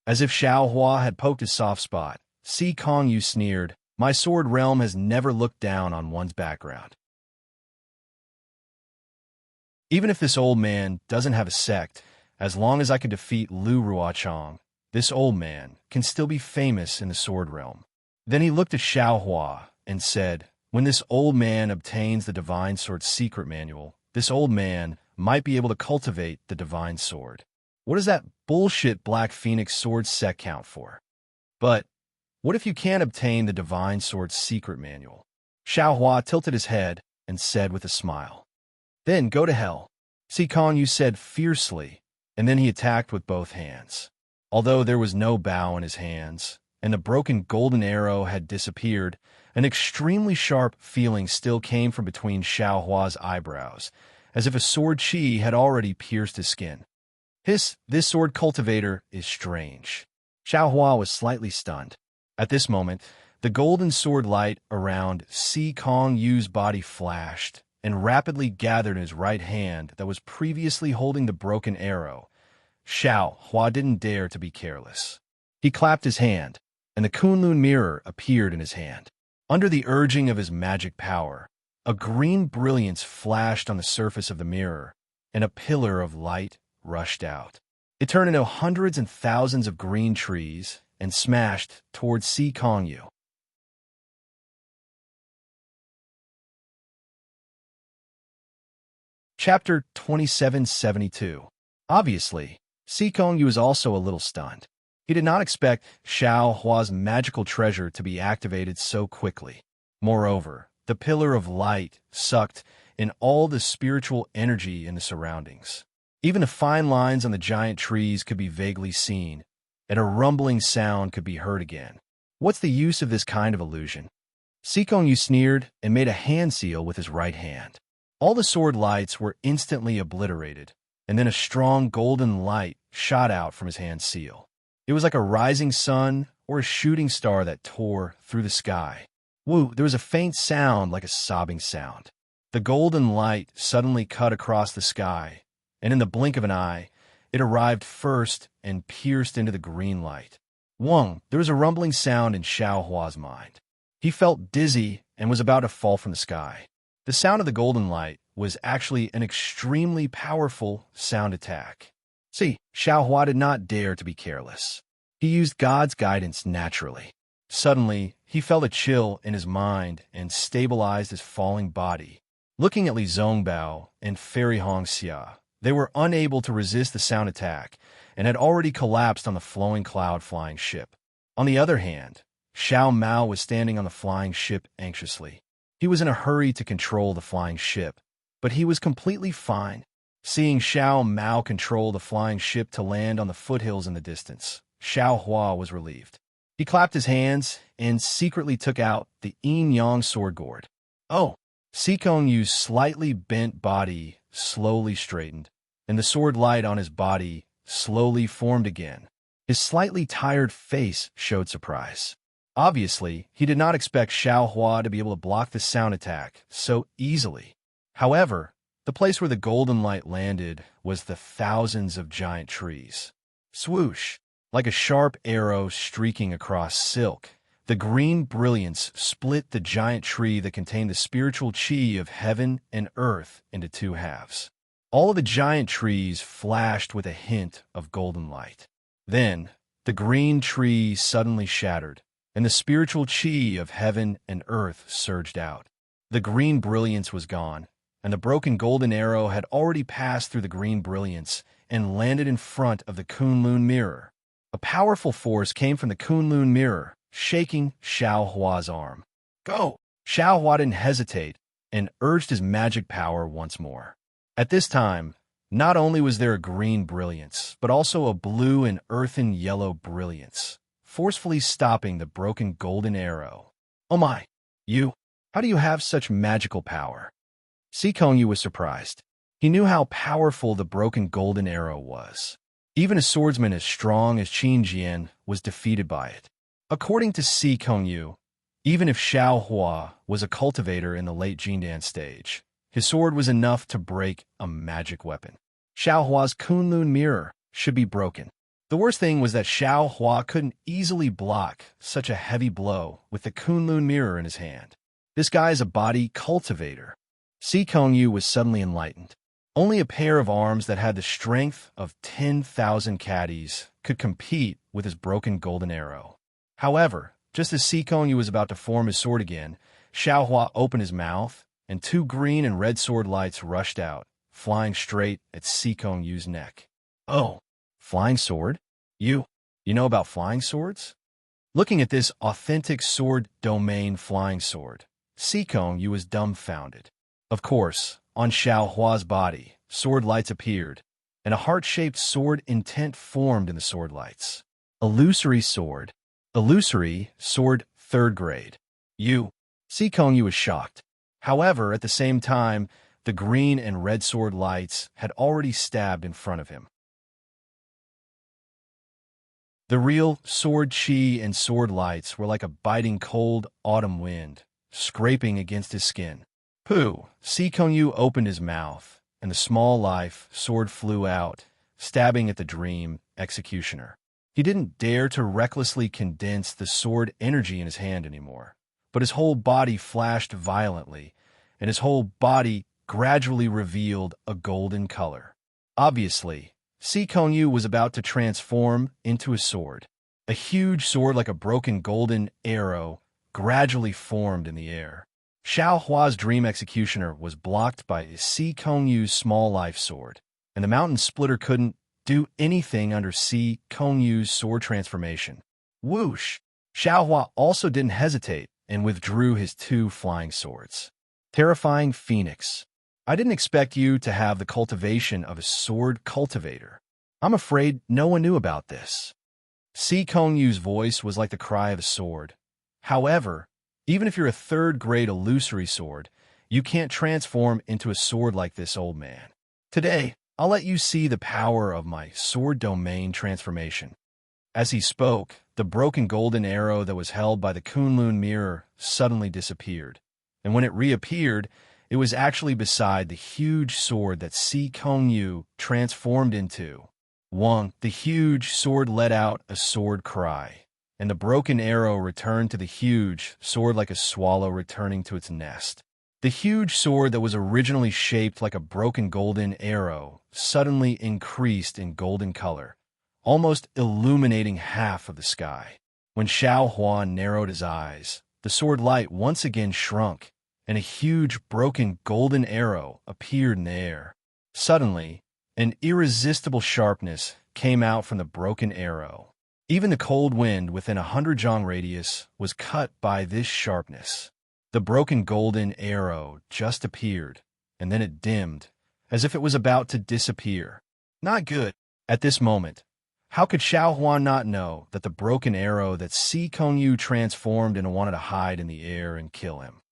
As if Xiaohua had poked his soft spot, Sikong, you sneered. My sword realm has never looked down on one's background. Even if this old man doesn't have a sect, as long as I can defeat Lu Ruochang, this old man can still be famous in the sword realm. Then he looked at Xiaohua and said, when this old man obtains the Divine Sword Secret Manual, this old man might be able to cultivate the Divine Sword. What does that bullshit Black Phoenix Sword Sect count for? But what if you can't obtain the Divine Sword Secret Manual? Xiaohua tilted his head and said with a smile. Then go to hell. Sikong, you said fiercely, and then he attacked with both hands. Although there was no bow in his hands, and the broken golden arrow had disappeared, an extremely sharp feeling still came from between Xiaohua's eyebrows, as if a sword chi had already pierced his skin. This sword cultivator is strange. Xiaohua was slightly stunned. At this moment, the golden sword light around Sikong Yu's body flashed and rapidly gathered in his right hand that was previously holding the broken arrow. Xiaohua didn't dare to be careless. He clapped his hand, and the Kunlun mirror appeared in his hand. Under the urging of his magic power, a green brilliance flashed on the surface of the mirror, and a pillar of light rushed out. It turned into hundreds and thousands of green trees and smashed towards Sikong Yu. Chapter 2772. Obviously, Sikong Yu was also a little stunned. He did not expect Xiaohua's magical treasure to be activated so quickly. Moreover, the pillar of light sucked in all the spiritual energy in the surroundings. Even the fine lines on the giant trees could be vaguely seen, and a rumbling sound could be heard again. What's the use of this kind of illusion? Sikong Yu sneered and made a hand seal with his right hand. All the sword lights were instantly obliterated, and then a strong golden light shot out from his hand seal. It was like a rising sun or a shooting star that tore through the sky. Woo, there was a faint sound like a sobbing sound. The golden light suddenly cut across the sky, and in the blink of an eye, it arrived first and pierced into the green light. Wong, there was a rumbling sound in Xiaohua's mind. He felt dizzy and was about to fall from the sky. The sound of the golden light was actually an extremely powerful sound attack. See, Xiaohua did not dare to be careless. He used God's guidance naturally. Suddenly, he felt a chill in his mind and stabilized his falling body. Looking at Li Zongbao and Fairy Hongxia, they were unable to resist the sound attack and had already collapsed on the flowing cloud flying ship. On the other hand, Xiao Mao was standing on the flying ship anxiously. He was in a hurry to control the flying ship, but he was completely fine. Seeing Xiao Mao control the flying ship to land on the foothills in the distance, Xiao Hua was relieved. He clapped his hands and secretly took out the yin-yang sword gourd. Oh! Sikong Yu's slightly bent body slowly straightened, and the sword light on his body slowly formed again. His slightly tired face showed surprise. Obviously, he did not expect Xiao Hua to be able to block the sound attack so easily. However, the place where the golden light landed was the thousands of giant trees. Swoosh! Like a sharp arrow streaking across silk, the green brilliance split the giant tree that contained the spiritual chi of heaven and earth into two halves. All of the giant trees flashed with a hint of golden light. Then, the green tree suddenly shattered, and the spiritual chi of heaven and earth surged out. The green brilliance was gone, and the broken golden arrow had already passed through the green brilliance and landed in front of the Kunlun mirror. A powerful force came from the Kunlun mirror, shaking Xiao Hua's arm. Go! Xiao Hua didn't hesitate and urged his magic power once more. At this time, not only was there a green brilliance, but also a blue and earthen yellow brilliance, forcefully stopping the broken golden arrow. Oh my! How do you have such magical power? Sikong Yu was surprised. He knew how powerful the broken golden arrow was. Even a swordsman as strong as Qin Jian was defeated by it. According to Sikong Yu, even if Xiao Hua was a cultivator in the late Jindan stage, his sword was enough to break a magic weapon. Xiao Hua's Kunlun mirror should be broken. The worst thing was that Xiao Hua couldn't easily block such a heavy blow with the Kunlun mirror in his hand. This guy is a body cultivator. Sikong Yu was suddenly enlightened. Only a pair of arms that had the strength of 10,000 caddies could compete with his broken golden arrow. However, just as Sikong Yu was about to form his sword again, Xiao Hua opened his mouth, and two green and red sword lights rushed out, flying straight at Sikong Yu's neck. Oh, flying sword? You know about flying swords? Looking at this authentic sword domain flying sword, Sikong Yu was dumbfounded. Of course, on Xiao Hua's body, sword lights appeared, and a heart-shaped sword intent formed in the sword lights. Illusory sword. Illusory sword 3rd grade. Sikong Yu was shocked. However, at the same time, the green and red sword lights had already stabbed in front of him. The real sword chi and sword lights were like a biting cold autumn wind, scraping against his skin. Pooh! Sikong Yu opened his mouth, and the small life sword flew out, stabbing at the dream executioner. He didn't dare to recklessly condense the sword energy in his hand anymore, but his whole body flashed violently, and his whole body gradually revealed a golden color. Obviously, Sikong Yu was about to transform into a sword. A huge sword like a broken golden arrow gradually formed in the air. Xiao Hua's dream executioner was blocked by Sikong Yu's small life sword, and the mountain splitter couldn't do anything under Sikong Yu's sword transformation. Whoosh! Xiao Hua also didn't hesitate and withdrew his two flying swords. Terrifying Phoenix. I didn't expect you to have the cultivation of a sword cultivator. I'm afraid no one knew about this. Sikong Yu's voice was like the cry of a sword. However, even if you're a 3rd grade illusory sword, you can't transform into a sword like this, old man. Today, I'll let you see the power of my sword domain transformation. As he spoke, the broken golden arrow that was held by the Kunlun mirror suddenly disappeared, and when it reappeared, it was actually beside the huge sword that Sikong Yu transformed into. The huge sword let out a sword cry, and the broken arrow returned to the huge sword like a swallow returning to its nest. The huge sword that was originally shaped like a broken golden arrow suddenly increased in golden color, almost illuminating half of the sky. When Xiao Hua narrowed his eyes, the sword light once again shrunk, and a huge broken golden arrow appeared in the air. Suddenly, an irresistible sharpness came out from the broken arrow. Even the cold wind within 100 jong radius was cut by this sharpness. The broken golden arrow just appeared, and then it dimmed, as if it was about to disappear. Not good. At this moment, how could Xiao Huan not know that the broken arrow that Si Kongyu transformed into wanted to hide in the air and kill him?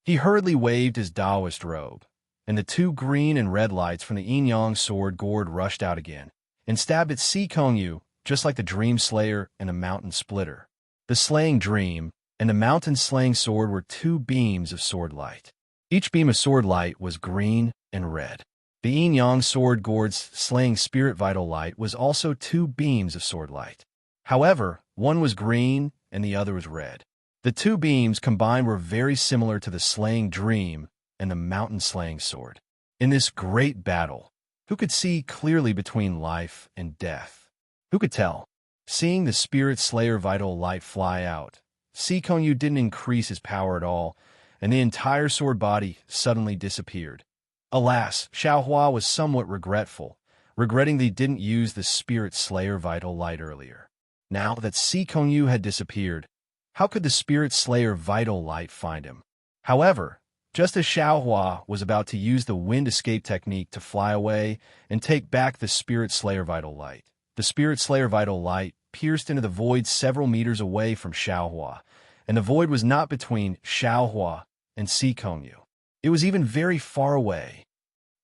He hurriedly waved his Taoist robe, and the two green and red lights from the yin-yang sword gourd rushed out again, and stabbed at Si Kongyu, just like the Dream Slayer and the Mountain Splitter. The Slaying Dream and the Mountain Slaying Sword were two beams of sword light. Each beam of sword light was green and red. The yin-yang sword gourd's Slaying Spirit Vital Light was also two beams of sword light. However, one was green and the other was red. The two beams combined were very similar to the Slaying Dream and the Mountain Slaying Sword. In this great battle, who could see clearly between life and death? Who could tell? Seeing the Spirit Slayer Vital Light fly out, Si Kongyu didn't increase his power at all, and the entire sword body suddenly disappeared. Alas, Xiao Hua was somewhat regretful, regretting that he didn't use the Spirit Slayer Vital Light earlier. Now that Si Kongyu had disappeared, how could the Spirit Slayer Vital Light find him? However, just as Xiao Hua was about to use the wind escape technique to fly away and take back the Spirit Slayer Vital Light, the Spirit Slayer Vital Light pierced into the void several meters away from Xiao Hua, and the void was not between Xiao Hua and Si Kongyu. It was even very far away.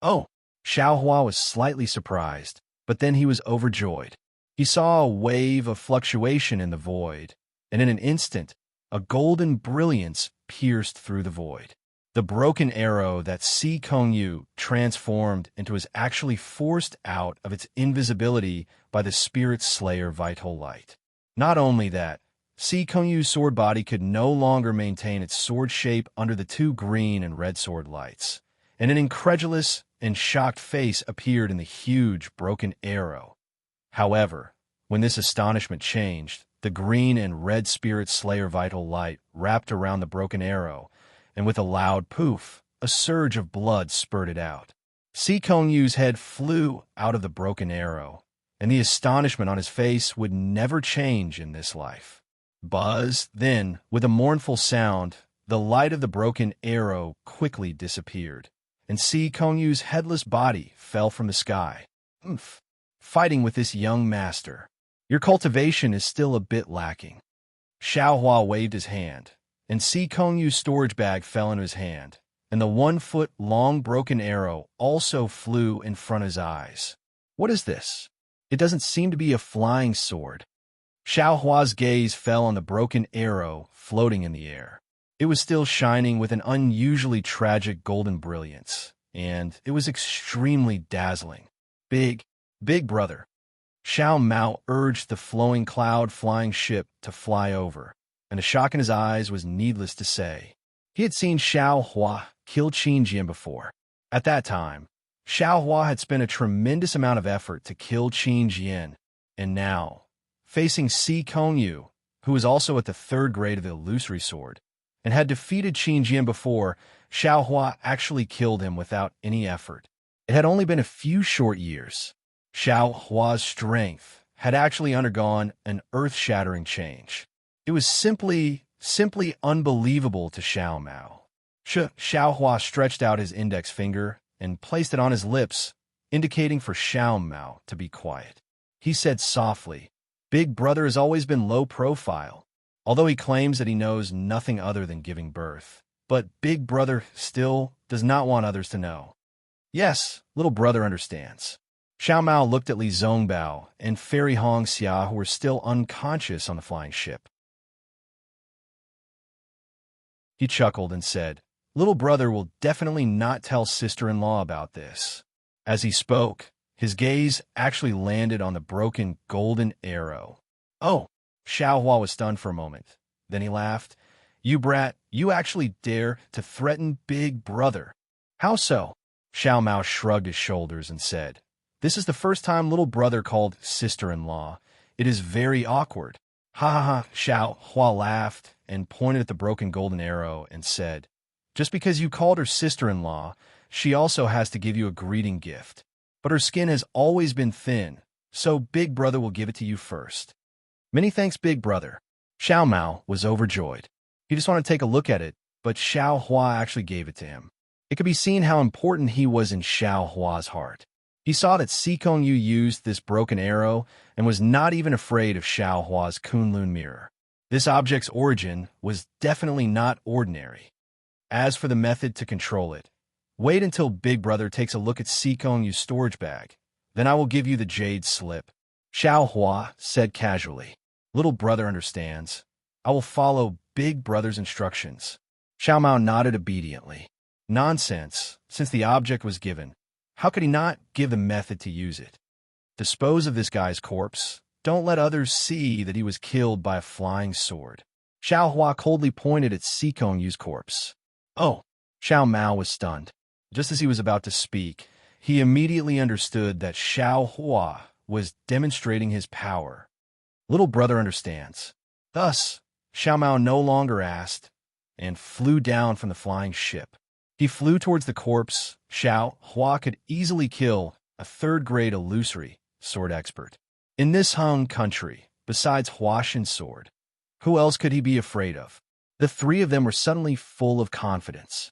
Oh! Xiao Hua was slightly surprised, but then he was overjoyed. He saw a wave of fluctuation in the void, and in an instant, a golden brilliance pierced through the void. The broken arrow that Si Kongyu transformed into was actually forced out of its invisibility by the Spirit Slayer Vital Light. Not only that, Si Kongyu's sword body could no longer maintain its sword shape under the two green and red sword lights, and an incredulous and shocked face appeared in the huge broken arrow. However, when this astonishment changed, the green and red Spirit Slayer Vital Light wrapped around the broken arrow, and with a loud poof, a surge of blood spurted out. Si Kongyu's head flew out of the broken arrow, and the astonishment on his face would never change in this life. Buzz, then, with a mournful sound, the light of the broken arrow quickly disappeared, and Si Kongyu's headless body fell from the sky. Oomph! Fighting with this young master. Your cultivation is still a bit lacking. Xiao Hua waved his hand, and Si Kongyu's storage bag fell into his hand, and the 1-foot-long broken arrow also flew in front of his eyes. What is this? It doesn't seem to be a flying sword. Xiao Hua's gaze fell on the broken arrow floating in the air. It was still shining with an unusually tragic golden brilliance, and it was extremely dazzling. Big brother. Xiao Mao urged the flowing cloud-flying ship to fly over, and the shock in his eyes was needless to say. He had seen Xiao Hua kill Qin Jian before. At that time, Xiao Hua had spent a tremendous amount of effort to kill Qin Jian, and now, facing Si Kongyu, who was also at the 3rd grade of the illusory sword, and had defeated Qin Jian before, Xiao Hua actually killed him without any effort. It had only been a few short years. Xiao Hua's strength had actually undergone an earth-shattering change. It was simply unbelievable to Xiao Mao. Xiao Hua stretched out his index finger and placed it on his lips, indicating for Xiao Mao to be quiet. He said softly, "Big brother has always been low profile, although he claims that he knows nothing other than giving birth. But big brother still does not want others to know." "Yes, little brother understands." Xiao Mao looked at Li Zongbao and Fairy Hong Xia, who were still unconscious on the flying ship. He chuckled and said, "Little brother will definitely not tell sister-in-law about this." As he spoke, his gaze actually landed on the broken golden arrow. "Oh!" Xiao Hua was stunned for a moment. Then he laughed. You brat, you actually dare to threaten Big Brother. How so? Xiao Mao shrugged his shoulders and said, This is the first time little brother called sister-in-law. It is very awkward. Ha ha ha, Xiao Hua laughed and pointed at the broken golden arrow and said, Just because you called her sister-in-law, she also has to give you a greeting gift. But her skin has always been thin, so Big Brother will give it to you first. Many thanks, Big Brother. Xiao Mao was overjoyed. He just wanted to take a look at it, but Xiao Hua actually gave it to him. It could be seen how important he was in Xiao Hua's heart. He saw that Sikong Yu used this broken arrow and was not even afraid of Xiao Hua's Kunlun mirror. This object's origin was definitely not ordinary. As for the method to control it, wait until Big Brother takes a look at Sikong Yu's storage bag. Then I will give you the jade slip. Xiao Hua said casually. Little brother understands. I will follow Big Brother's instructions. Xiao Mao nodded obediently. Nonsense, since the object was given. How could he not give the method to use it? Dispose of this guy's corpse. Don't let others see that he was killed by a flying sword. Xiao Hua coldly pointed at Sikong Yu's corpse. Oh, Xiao Mao was stunned. Just as he was about to speak, he immediately understood that Xiao Hua was demonstrating his power. Little brother understands. Thus, Xiao Mao no longer asked and flew down from the flying ship. He flew towards the corpse. Xiao Hua could easily kill a third-grade illusory sword expert. In this Hung country, besides Huashin's sword, who else could he be afraid of? The three of them were suddenly full of confidence.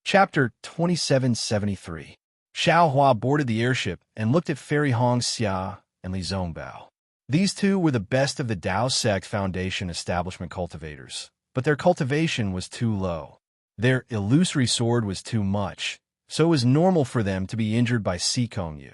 Chapter 2773. Xiao Hua boarded the airship and looked at Fairy Hong Xia and Li Zongbao. These two were the best of the Dao Sect Foundation establishment cultivators, but their cultivation was too low. Their illusory sword was too much, so it was normal for them to be injured by Sikong Yu.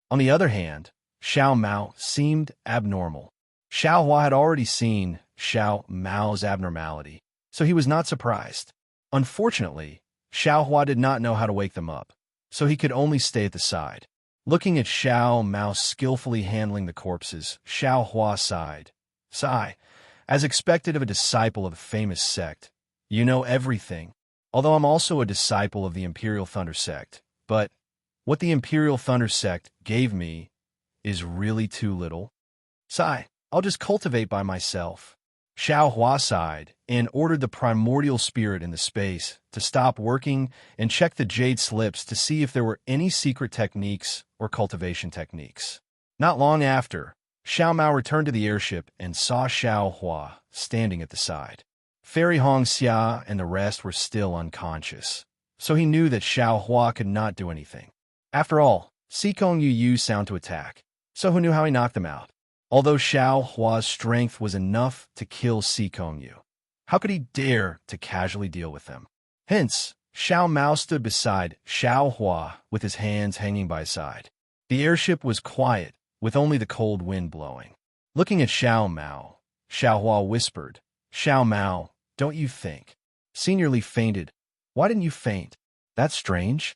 On the other hand, Xiao Mao seemed abnormal. Xiao Hua had already seen Xiao Mao's abnormality, so he was not surprised. Unfortunately, Xiao Hua did not know how to wake them up, so he could only stay at the side. Looking at Xiao Mao skillfully handling the corpses, Xiao Hua sighed. Sigh, as expected of a disciple of a famous sect. You know everything. Although I'm also a disciple of the Imperial Thunder Sect, but what the Imperial Thunder Sect gave me is really too little. Sigh, I'll just cultivate by myself. Xiao Hua sighed and ordered the primordial spirit in the space to stop working and check the jade slips to see if there were any secret techniques or cultivation techniques. Not long after, Xiao Mao returned to the airship and saw Xiao Hua standing at the side. Fairy Hong Xia and the rest were still unconscious, so he knew that Xiao Hua could not do anything. After all, Sikong Yu used sound to attack, so who knew how he knocked them out? Although Xiao Hua's strength was enough to kill Sikong Yu, how could he dare to casually deal with them? Hence, Xiao Mao stood beside Xiao Hua with his hands hanging by his side. The airship was quiet, with only the cold wind blowing. Looking at Xiao Mao, Xiao Hua whispered, Xiao Mao, don't you think? Seniorly fainted. Why didn't you faint? That's strange.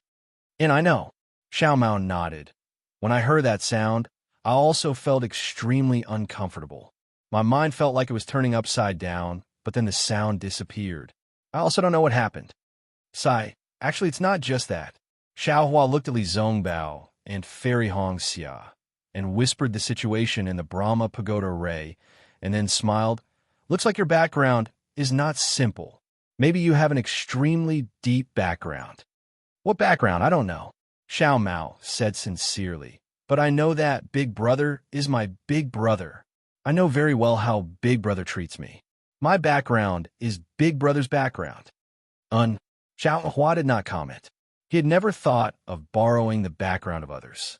And I know. Xiao Mao nodded. When I heard that sound, I also felt extremely uncomfortable. My mind felt like it was turning upside down, but then the sound disappeared. I also don't know what happened. Sigh, actually it's not just that. Xiao Hua looked at Li Zongbao and Fairy Hong Xia and whispered the situation in the Brahma Pagoda Ray, and then smiled. Looks like your background is not simple. Maybe you have an extremely deep background. What background? I don't know. Xiao Mao said sincerely. But I know that Big Brother is my Big Brother. I know very well how Big Brother treats me. My background is Big Brother's background. Xiao Hua did not comment. He had never thought of borrowing the background of others.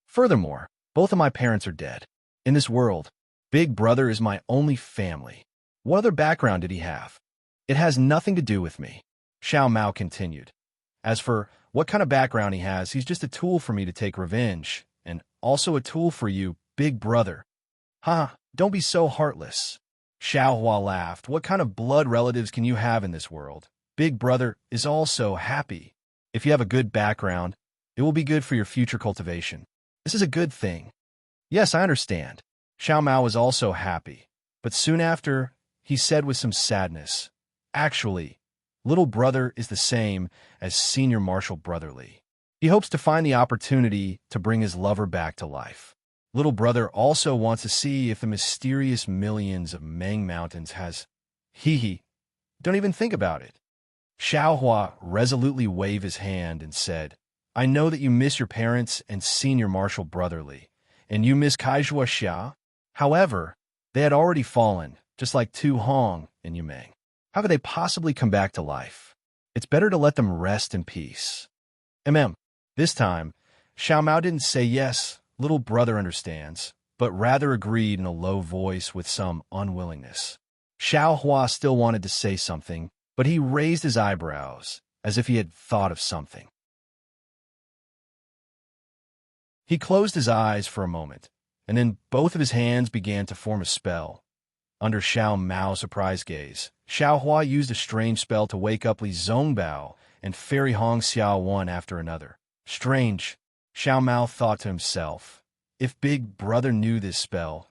Furthermore, both of my parents are dead. In this world, Big Brother is my only family. What other background did he have? It has nothing to do with me. Xiao Mao continued. As for what kind of background he has, he's just a tool for me to take revenge, and also a tool for you, Big Brother. Ha, don't be so heartless. Xiao Hua laughed. What kind of blood relatives can you have in this world? Big Brother is also happy. If you have a good background, it will be good for your future cultivation. This is a good thing. Yes, I understand. Xiao Mao was also happy, but soon after, he said with some sadness, actually, little brother is the same as senior Marshal Brotherly. He hopes to find the opportunity to bring his lover back to life. Little brother also wants to see if the mysterious millions of Meng Mountains has... Hee. Don't even think about it. Xiaohua resolutely waved his hand and said, I know that you miss your parents and senior Marshal Brotherly, and you miss Kaizhua Xia. However, they had already fallen, just like Tu Hong and Yumeng. How could they possibly come back to life? It's better to let them rest in peace. This time, Xiao Mao didn't say yes, little brother understands, but rather agreed in a low voice with some unwillingness. Xiao Hua still wanted to say something, but he raised his eyebrows, as if he had thought of something. He closed his eyes for a moment, and then both of his hands began to form a spell. Under Xiao Mao's surprised gaze, Xiao Hua used a strange spell to wake up Li Zongbao and Fairy Hong Xiao one after another. Strange, Xiao Mao thought to himself. If Big Brother knew this spell,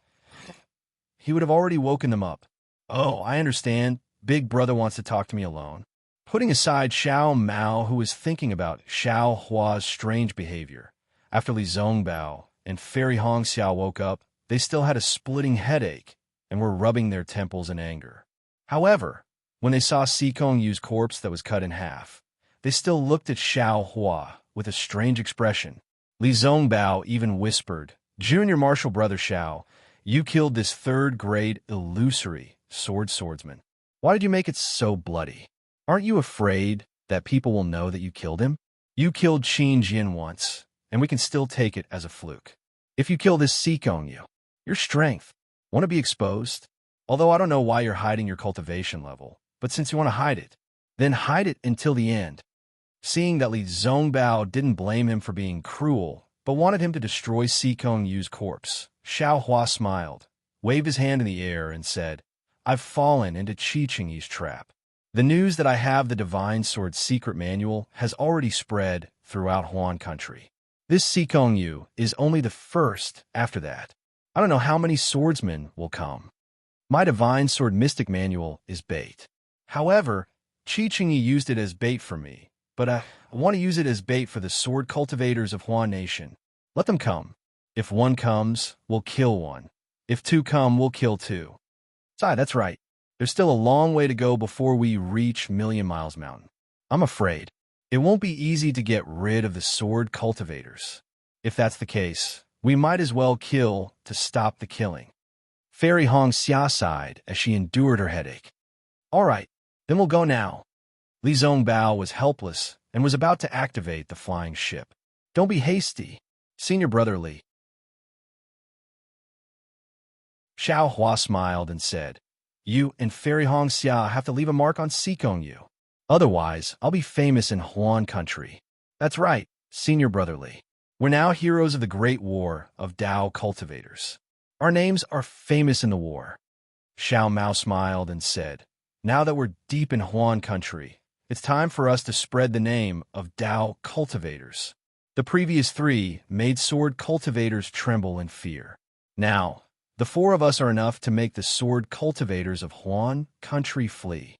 he would have already woken them up. Oh, I understand. Big Brother wants to talk to me alone. Putting aside Xiao Mao, who was thinking about Xiao Hua's strange behavior, after Li Zongbao and Fairy Hong Xiao woke up, they still had a splitting headache and were rubbing their temples in anger. However, when they saw Xikong Yu's corpse that was cut in half, they still looked at Xiao Hua with a strange expression. Li Zongbao even whispered, Junior Marshal Brother Xiao, you killed this third-grade illusory swordsman. Why did you make it so bloody? Aren't you afraid that people will know that you killed him? You killed Qin Jin once, and we can still take it as a fluke. If you kill this Xikong Yu, your strength, want to be exposed? Although I don't know why you're hiding your cultivation level, but since you want to hide it, then hide it until the end. Seeing that Li Zongbao didn't blame him for being cruel, but wanted him to destroy Xikong Yu's corpse, Xiao Hua smiled, waved his hand in the air, and said, I've fallen into Qi Qingyi's trap. The news that I have the Divine Sword's secret manual has already spread throughout Huan country. This Xikong Yu is only the first after that. I don't know how many swordsmen will come. My Divine Sword Mystic Manual is bait. However, Qi Qingyi used it as bait for me, but I want to use it as bait for the sword cultivators of Huan Nation. Let them come. If one comes, we'll kill one. If two come, we'll kill two. That's right. There's still a long way to go before we reach Million Miles Mountain. I'm afraid it won't be easy to get rid of the sword cultivators. If that's the case, we might as well kill to stop the killing. Fairy Hong Xia sighed as she endured her headache. All right, then we'll go now. Li Zongbao was helpless and was about to activate the flying ship. Don't be hasty, Senior Brother Li. Xiao Hua smiled and said, You and Fairy Hong Xia have to leave a mark on Xikong Yu. Otherwise, I'll be famous in Huan country. That's right, Senior Brother Li. We're now heroes of the Great War of Dao cultivators. Our names are famous in the war. Xiao Mao smiled and said, Now that we're deep in Huan country, it's time for us to spread the name of Dao cultivators. The previous three made sword cultivators tremble in fear. Now, the four of us are enough to make the sword cultivators of Huan country flee.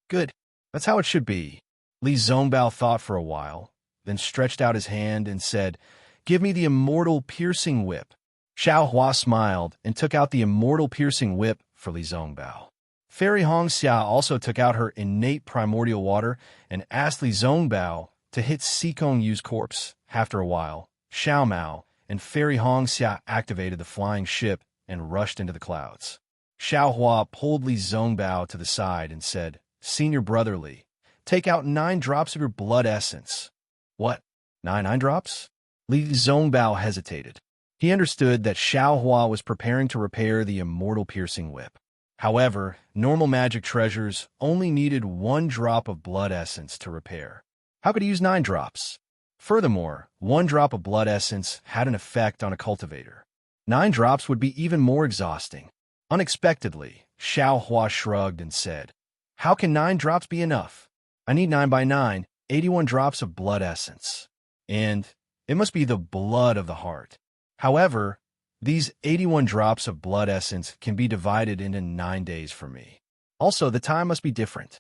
Good. That's how it should be. Li Zongbao thought for a while, then stretched out his hand and said, Give me the immortal piercing whip. Xiao Hua smiled and took out the immortal piercing whip for Li Zongbao. Fairy Hong Xia also took out her innate primordial water and asked Li Zongbao to hit Xikong Yu's corpse. After a while, Xiao Mao and Fairy Hong Xia activated the flying ship and rushed into the clouds. Xiao Hua pulled Li Zongbao to the side and said, Senior Brother Li, take out 9 drops of your blood essence. What? 9 drops? Li Zongbao hesitated. He understood that Xiao Hua was preparing to repair the immortal piercing whip. However, normal magic treasures only needed 1 drop of blood essence to repair. How could he use 9 drops? Furthermore, 1 drop of blood essence had an effect on a cultivator. 9 drops would be even more exhausting. Unexpectedly, Xiao Hua shrugged and said, How can 9 drops be enough? I need 9 by 9, 81 drops of blood essence. And it must be the blood of the heart. However, These 81 drops of blood essence can be divided into 9 days for me. Also, the time must be different.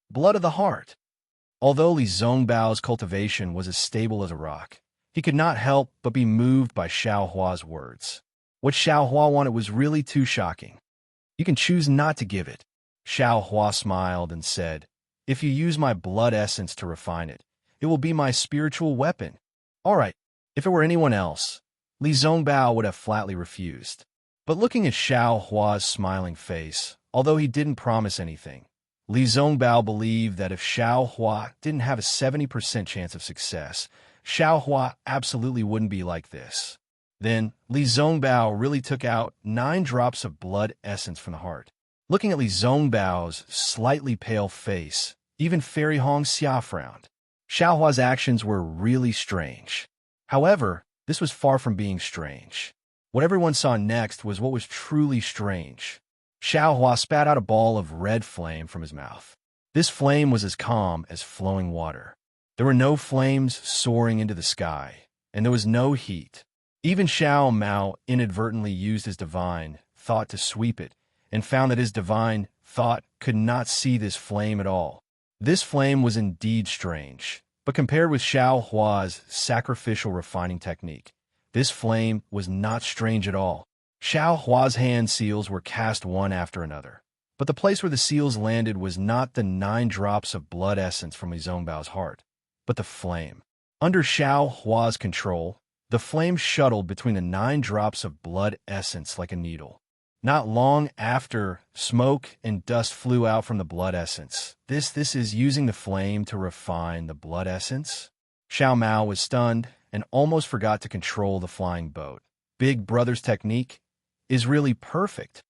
Blood of the heart. Although Li Zongbao's cultivation was as stable as a rock, he could not help but be moved by Xiaohua's words. What Xiaohua wanted was really too shocking. You can choose not to give it. Xiaohua smiled and said, if you use my blood essence to refine it, it will be my spiritual weapon. All right, if it were anyone else, Li Zongbao would have flatly refused. But looking at Xiaohua's smiling face, although he didn't promise anything, Li Zongbao believed that if Xiaohua didn't have a 70% chance of success, Xiaohua absolutely wouldn't be like this. Then, Li Zongbao really took out 9 drops of blood essence from the heart. Looking at Li Zongbao's slightly pale face, even Fairy Hongxia frowned. Xiaohua's actions were really strange. However, this was far from being strange. What everyone saw next was what was truly strange. Xiaohua spat out a ball of red flame from his mouth. This flame was as calm as flowing water. There were no flames soaring into the sky, and there was no heat. Even Xiao Mao inadvertently used his divine thought to sweep it, and found that his divine thought could not see this flame at all. This flame was indeed strange, but compared with Xiaohua's sacrificial refining technique, this flame was not strange at all. Xiaohua's hand seals were cast one after another, but the place where the seals landed was not the 9 drops of blood essence from Li Zongbao's heart, but the flame. Under Xiaohua's control, the flame shuttled between the 9 drops of blood essence like a needle. Not long after, smoke and dust flew out from the blood essence. This is using the flame to refine the blood essence? Xiao Mao was stunned and almost forgot to control the flying boat. Big Brother's technique is really perfect.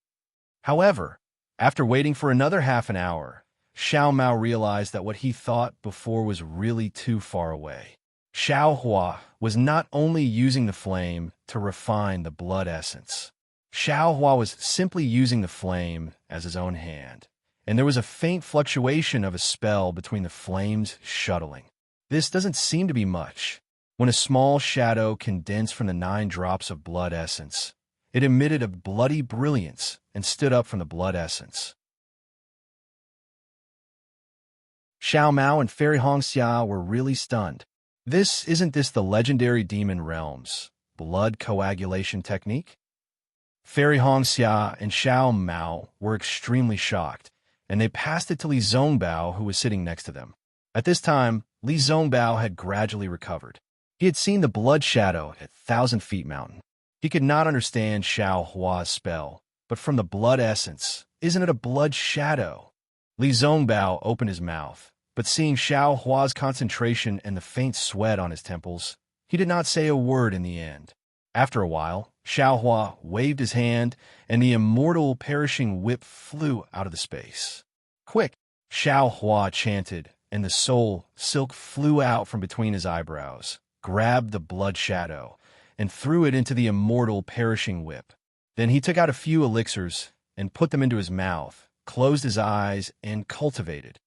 However, after waiting for another half an hour, Xiao Mao realized that what he thought before was really too far away. Xiaohua was not only using the flame to refine the blood essence. Xiaohua was simply using the flame as his own hand, and there was a faint fluctuation of a spell between the flames shuttling. This doesn't seem to be much. When a small shadow condensed from the 9 drops of blood essence, it emitted a bloody brilliance and stood up from the blood essence. Xiao Mao and Fairy Hongxia were really stunned. Isn't this the legendary Demon Realm's blood coagulation technique? Fairy Hongxia and Xiao Mao were extremely shocked, and they passed it to Li Zongbao, who was sitting next to them. At this time, Li Zongbao had gradually recovered. He had seen the blood shadow at 1,000 Feet Mountain. He could not understand Xiaohua's spell, but from the blood essence, isn't it a blood shadow? Li Zongbao opened his mouth, but seeing Xiaohua's concentration and the faint sweat on his temples, he did not say a word in the end. After a while, Xiaohua waved his hand, and the immortal perishing whip flew out of the space. Quick! Xiaohua chanted, and the soul silk flew out from between his eyebrows, grabbed the blood shadow, and threw it into the immortal perishing whip. Then he took out a few elixirs and put them into his mouth, closed his eyes, and cultivated.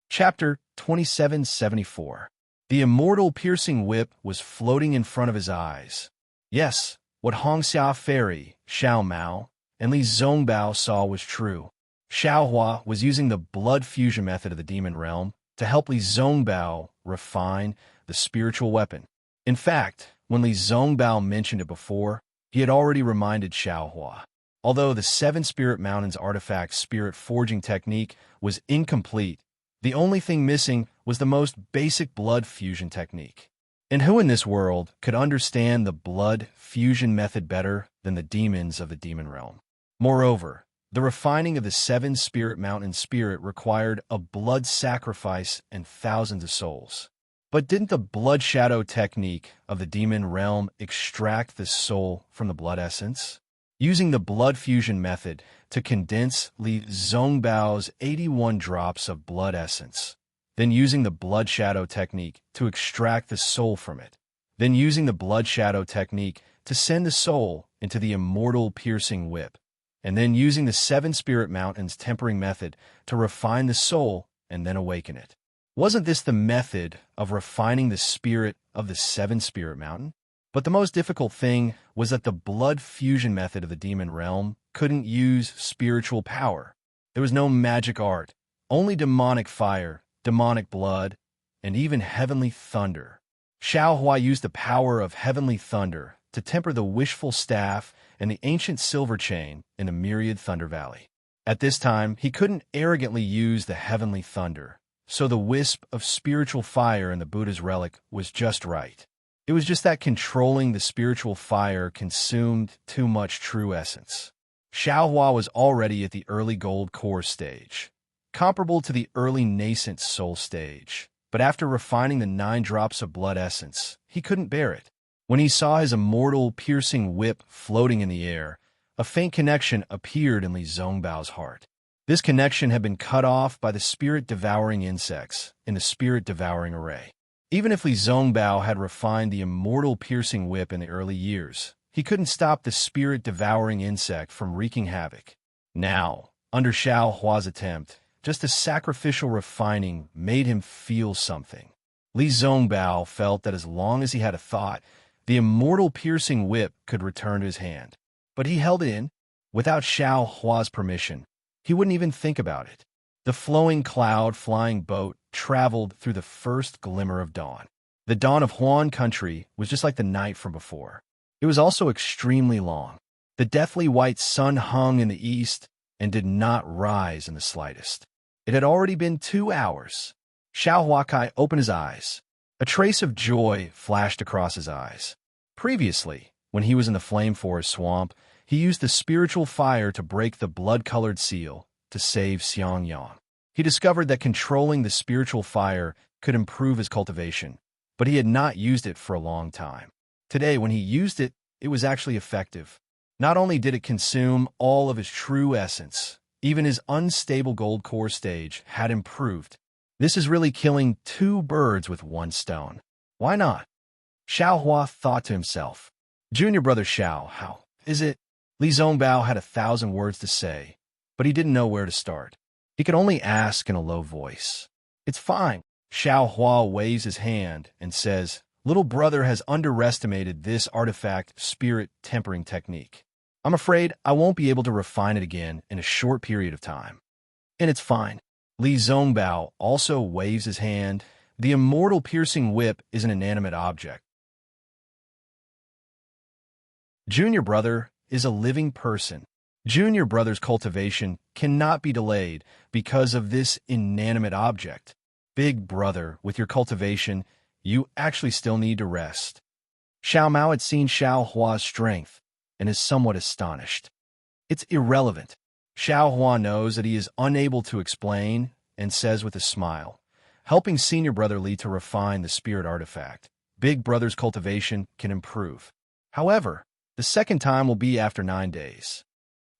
Chapter 2774. The immortal piercing whip was floating in front of his eyes. Yes, what Hongxia Fairy, Xiao Mao, and Li Zongbao saw was true. Xiaohua was using the blood fusion method of the demon realm to help Li Zongbao refine the spiritual weapon. In fact, when Li Zongbao mentioned it before, he had already reminded Xiaohua. Although the 7 Spirit Mountains artifact spirit forging technique was incomplete, the only thing missing was the most basic blood fusion technique. And who in this world could understand the blood fusion method better than the demons of the demon realm? Moreover, the refining of the 7 Spirit Mountain spirit required a blood sacrifice and thousands of souls. But didn't the blood shadow technique of the demon realm extract the soul from the blood essence? Using the blood fusion method to condense Li Zongbao's 81 drops of blood essence, then using the blood shadow technique to extract the soul from it, then using the blood shadow technique to send the soul into the immortal piercing whip, and then using the 7 Spirit Mountains tempering method to refine the soul and then awaken it. Wasn't this the method of refining the spirit of the Seven Spirit Mountain? But the most difficult thing was that the blood fusion method of the demon realm couldn't use spiritual power. There was no magic art, only demonic fire, demonic blood, and even heavenly thunder. Xiaohua used the power of heavenly thunder to temper the wishful staff and the ancient silver chain in a myriad Thunder Valley. At this time, he couldn't arrogantly use the heavenly thunder, so the wisp of spiritual fire in the Buddha's relic was just right. It was just that controlling the spiritual fire consumed too much true essence. Xiaohua was already at the early gold core stage, comparable to the early nascent soul stage. But after refining the 9 drops of blood essence, he couldn't bear it. When he saw his immortal, piercing whip floating in the air, a faint connection appeared in Li Zongbao's heart. This connection had been cut off by the spirit-devouring insects in the spirit-devouring array. Even if Li Zongbao had refined the immortal piercing whip in the early years, he couldn't stop the spirit-devouring insect from wreaking havoc. Now, under Xiao Hua's attempt, just a sacrificial refining made him feel something. Li Zongbao felt that as long as he had a thought, the immortal piercing whip could return to his hand. But he held it in. Without Xiao Hua's permission, he wouldn't even think about it. The flowing cloud-flying boat traveled through the first glimmer of dawn. The dawn of Huan country was just like the night from before. It was also extremely long. The deathly white sun hung in the east and did not rise in the slightest. It had already been 2 hours. Xiao Huakai opened his eyes. A trace of joy flashed across his eyes. Previously, when he was in the Flame Forest swamp, he used the spiritual fire to break the blood-colored seal to save Xiangyang. He discovered that controlling the spiritual fire could improve his cultivation, but he had not used it for a long time. Today, when he used it, it was actually effective. Not only did it consume all of his true essence, even his unstable gold core stage had improved. This is really killing 2 birds with 1 stone. Why not? Xiao Hua thought to himself. Junior brother Xiao, how is it? Li Zongbao had 1,000 words to say, but he didn't know where to start. He could only ask in a low voice. It's fine. Xiao Hua waves his hand and says, little brother has underestimated this artifact spirit tempering technique. I'm afraid I won't be able to refine it again in a short period of time. And it's fine. Li Zongbao also waves his hand. The immortal piercing whip is an inanimate object. Junior brother is a living person. Junior brother's cultivation cannot be delayed because of this inanimate object. Big brother, with your cultivation, you actually still need to rest. Xiao Mao had seen Xiao Hua's strength and is somewhat astonished. It's irrelevant. Xiao Hua knows that he is unable to explain and says with a smile, helping senior brother Li to refine the spirit artifact. Big brother's cultivation can improve. However, the second time will be after 9 days.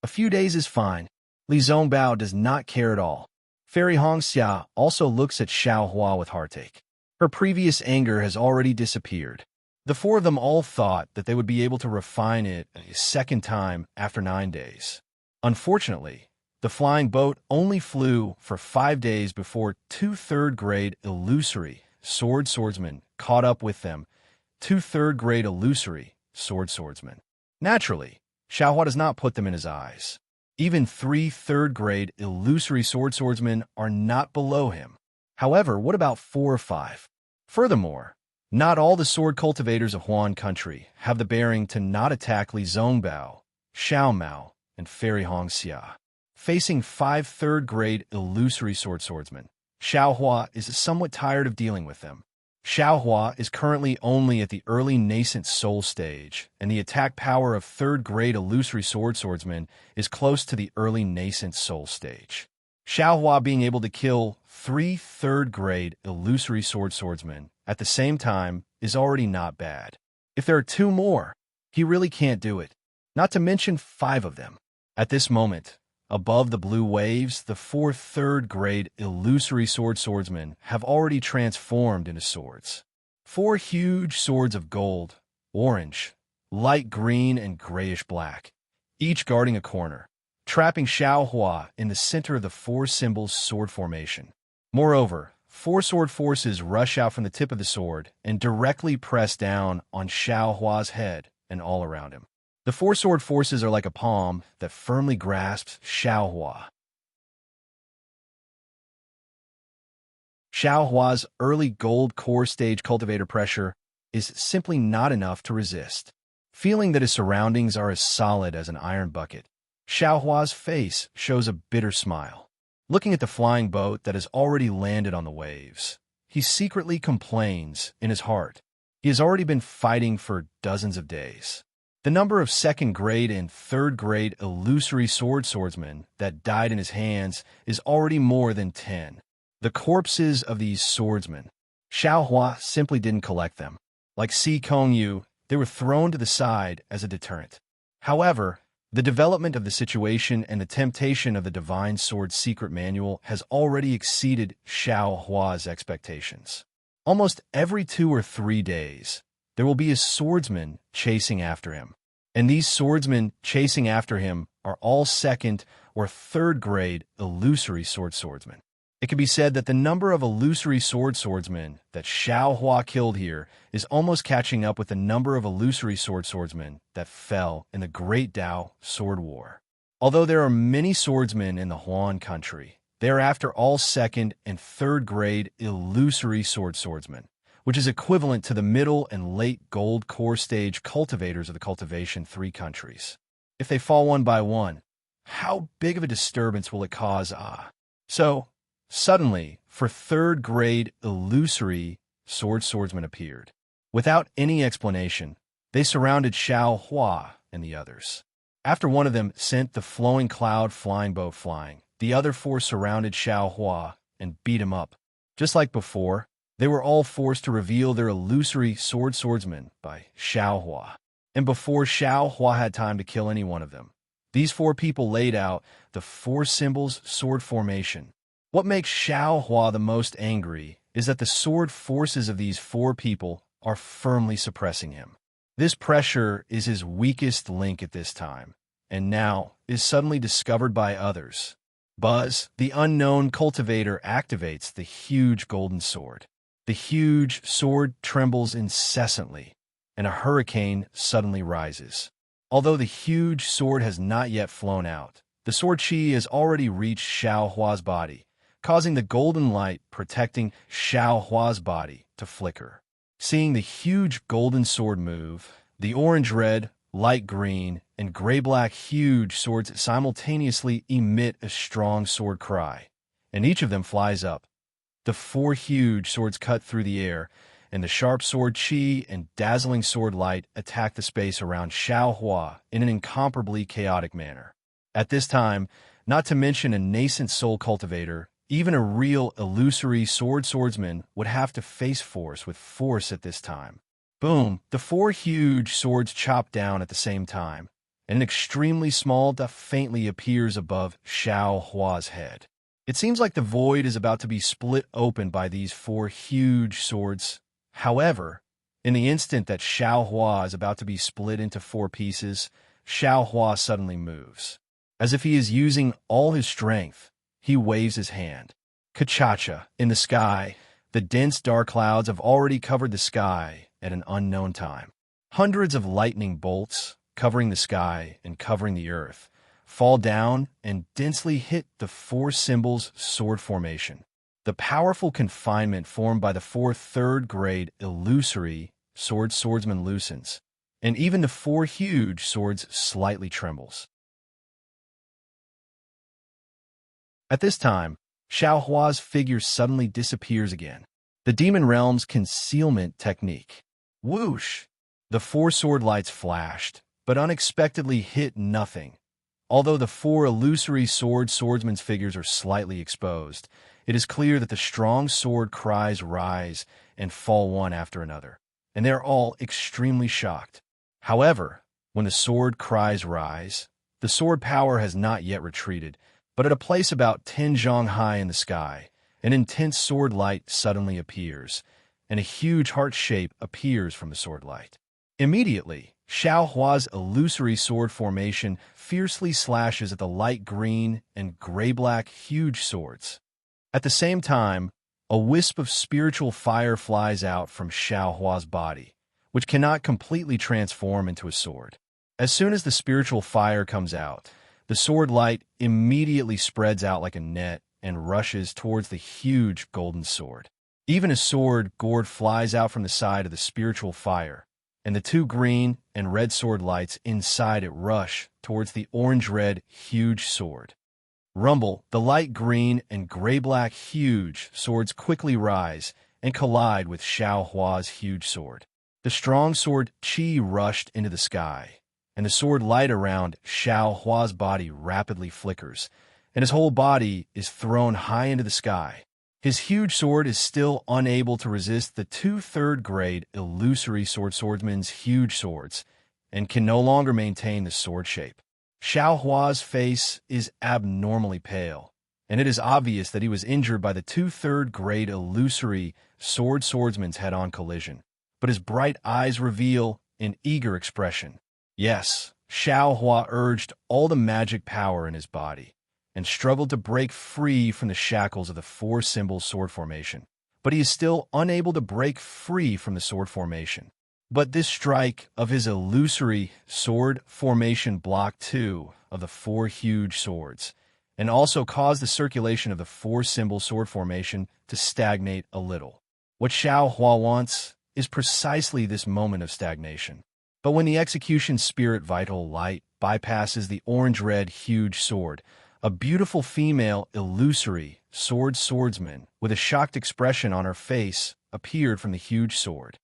A few days is fine. Li Zongbao does not care at all. Fairy Hongxia also looks at Xiao Hua with heartache. Her previous anger has already disappeared. The 4 of them all thought that they would be able to refine it a second time after 9 days. Unfortunately, the flying boat only flew for 5 days before 2 third-grade illusory swordsmen caught up with them. 2 third-grade illusory swordsmen. Naturally, Xiao Hua does not put them in his eyes. Even 3 third-grade illusory swordsmen are not below him. However, what about 4 or 5? Furthermore, not all the sword cultivators of Huan country have the bearing to not attack Li Zongbao, Xiao Mao, and Fairy Hongxia. Facing 5 third-grade illusory swordsmen, Xiao Hua is somewhat tired of dealing with them. Xiao Hua is currently only at the early nascent soul stage, and the attack power of third-grade illusory swordsmen is close to the early nascent soul stage. Xiao Hua being able to kill 3 third-grade illusory swordsmen at the same time is already not bad. If there are 2 more, he really can't do it, not to mention 5 of them. At this moment, above the blue waves, the 4 third-grade illusory swordsmen have already transformed into swords. 4 huge swords of gold, orange, light green, and grayish-black, each guarding a corner, trapping Xiao Hua in the center of the 4 symbols sword formation. Moreover, Four sword forces rush out from the tip of the sword and directly press down on Xiao Hua's head and all around him. The four sword forces are like a palm that firmly grasps Xiao Hua. Xiao Hua's early gold core stage cultivator pressure is simply not enough to resist. Feeling that his surroundings are as solid as an iron bucket, Xiao Hua's face shows a bitter smile. Looking at the flying boat that has already landed on the waves, he secretly complains in his heart. He has already been fighting for dozens of days. The number of second-grade and third-grade illusory swordsmen that died in his hands is already more than 10. The corpses of these swordsmen, Xiao Hua simply didn't collect them. Like Si Kongyu, they were thrown to the side as a deterrent. However, the development of the situation and the temptation of the Divine Sword Secret Manual has already exceeded Xiao Hua's expectations. Almost every 2 or 3 days, there will be a swordsman chasing after him. And these swordsmen chasing after him are all second or third grade illusory swordsmen. It can be said that the number of illusory swordsmen that Xiao Hua killed here is almost catching up with the number of illusory swordsmen that fell in the Great Dao Sword War. Although there are many swordsmen in the Huan country, they are after all second and third grade illusory swordsmen, which is equivalent to the middle and late gold core stage cultivators of the Cultivation 3 countries. If they fall one by one, how big of a disturbance will it cause? So, suddenly, for third-grade illusory swordsmen appeared. Without any explanation, they surrounded Xiao Hua and the others. After one of them sent the flowing cloud flying boat flying, the other 4 surrounded Xiao Hua and beat him up. Just like before, they were all forced to reveal their illusory swordsmen by Xiao Hua. And before Xiao Hua had time to kill any one of them, these 4 people laid out the 4 symbols sword formation. What makes Xiao Hua the most angry is that the sword forces of these 4 people are firmly suppressing him. This pressure is his weakest link at this time, and now is suddenly discovered by others. Buzz, the unknown cultivator, activates the huge golden sword. The huge sword trembles incessantly, and a hurricane suddenly rises. Although the huge sword has not yet flown out, the sword chi has already reached Xiao Hua's body, causing the golden light protecting Xiao Hua's body to flicker. Seeing the huge golden sword move, the orange-red, light green, and gray-black huge swords simultaneously emit a strong sword cry, and each of them flies up. The 4 huge swords cut through the air, and the sharp sword chi and dazzling sword light attack the space around Xiao Hua in an incomparably chaotic manner. At this time, not to mention a nascent soul cultivator, even a real illusory swordsman would have to face force with force at this time. Boom! The 4 huge swords chop down at the same time, and an extremely small dot faintly appears above Xiao Hua's head. It seems like the void is about to be split open by these 4 huge swords. However, in the instant that Xiao Hua is about to be split into 4 pieces, Xiao Hua suddenly moves. As if he is using all his strength, he waves his hand. Kachacha, in the sky, the dense dark clouds have already covered the sky at an unknown time. Hundreds of lightning bolts, covering the sky and covering the earth, fall down and densely hit the 4 symbols sword formation. The powerful confinement formed by the 4 third-grade illusory swordsmen loosens, and even the 4 huge swords slightly trembles. At this time, Xiao Hua's figure suddenly disappears again. The Demon Realm's concealment technique. Whoosh! The 4 sword lights flashed, but unexpectedly hit nothing. Although the 4 illusory swordsmen's figures are slightly exposed, it is clear that the strong sword cries rise and fall one after another, and they are all extremely shocked. However, when the sword cries rise, the sword power has not yet retreated, but at a place about 10 zhong high in the sky, an intense sword light suddenly appears, and a huge heart shape appears from the sword light. Immediately, Xiao Hua's illusory sword formation fiercely slashes at the light green and gray-black huge swords. At the same time, A wisp of spiritual fire flies out from Xiao Hua's body, which cannot completely transform into a sword. As soon as the spiritual fire comes out, the sword light immediately spreads out like a net and rushes towards the huge golden sword. Even a sword gourd flies out from the side of the spiritual fire, and the two green and red sword lights inside it rush towards the orange-red huge sword. Rumble, the light green and gray-black huge swords quickly rise and collide with Xiao Hua's huge sword. The strong sword Qi rushed into the sky, and the sword light around Xiao Hua's body rapidly flickers, and his whole body is thrown high into the sky. His huge sword is still unable to resist the two third-grade illusory swordsman's huge swords, and can no longer maintain the sword shape. Xiao Hua's face is abnormally pale, and it is obvious that he was injured by the two third-grade illusory swordsman's head-on collision. But his bright eyes reveal an eager expression. Yes, Xiao Hua urged all the magic power in his body, and struggled to break free from the shackles of the four-symbol sword formation. But he is still unable to break free from the sword formation. But this strike of his illusory sword formation blocked two of the four huge swords, and also caused the circulation of the four-symbol sword formation to stagnate a little. What Xiao Hua wants is precisely this moment of stagnation. But when the execution spirit vital light bypasses the orange-red huge sword, a beautiful female illusory swordsman with a shocked expression on her face appeared from the huge sword.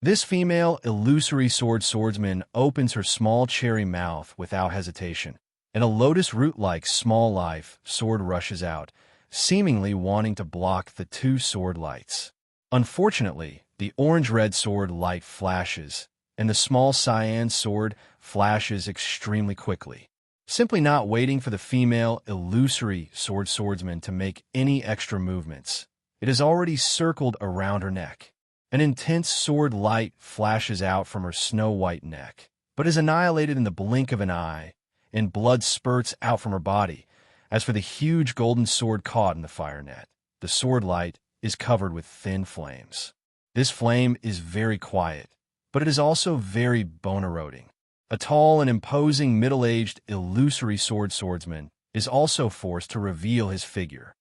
This female illusory swordsman opens her small cherry mouth without hesitation, and a lotus root-like small life sword rushes out, seemingly wanting to block the two sword lights. Unfortunately, the orange-red sword light flashes, and the small cyan sword flashes extremely quickly. Simply not waiting for the female illusory swordsman to make any extra movements, it has already circled around her neck. An intense sword light flashes out from her snow-white neck, but is annihilated in the blink of an eye, and blood spurts out from her body. As for the huge golden sword caught in the fire net, the sword light is covered with thin flames. This flame is very quiet, but it is also very bone-eroding. A tall and imposing middle-aged illusory swordsman is also forced to reveal his figure.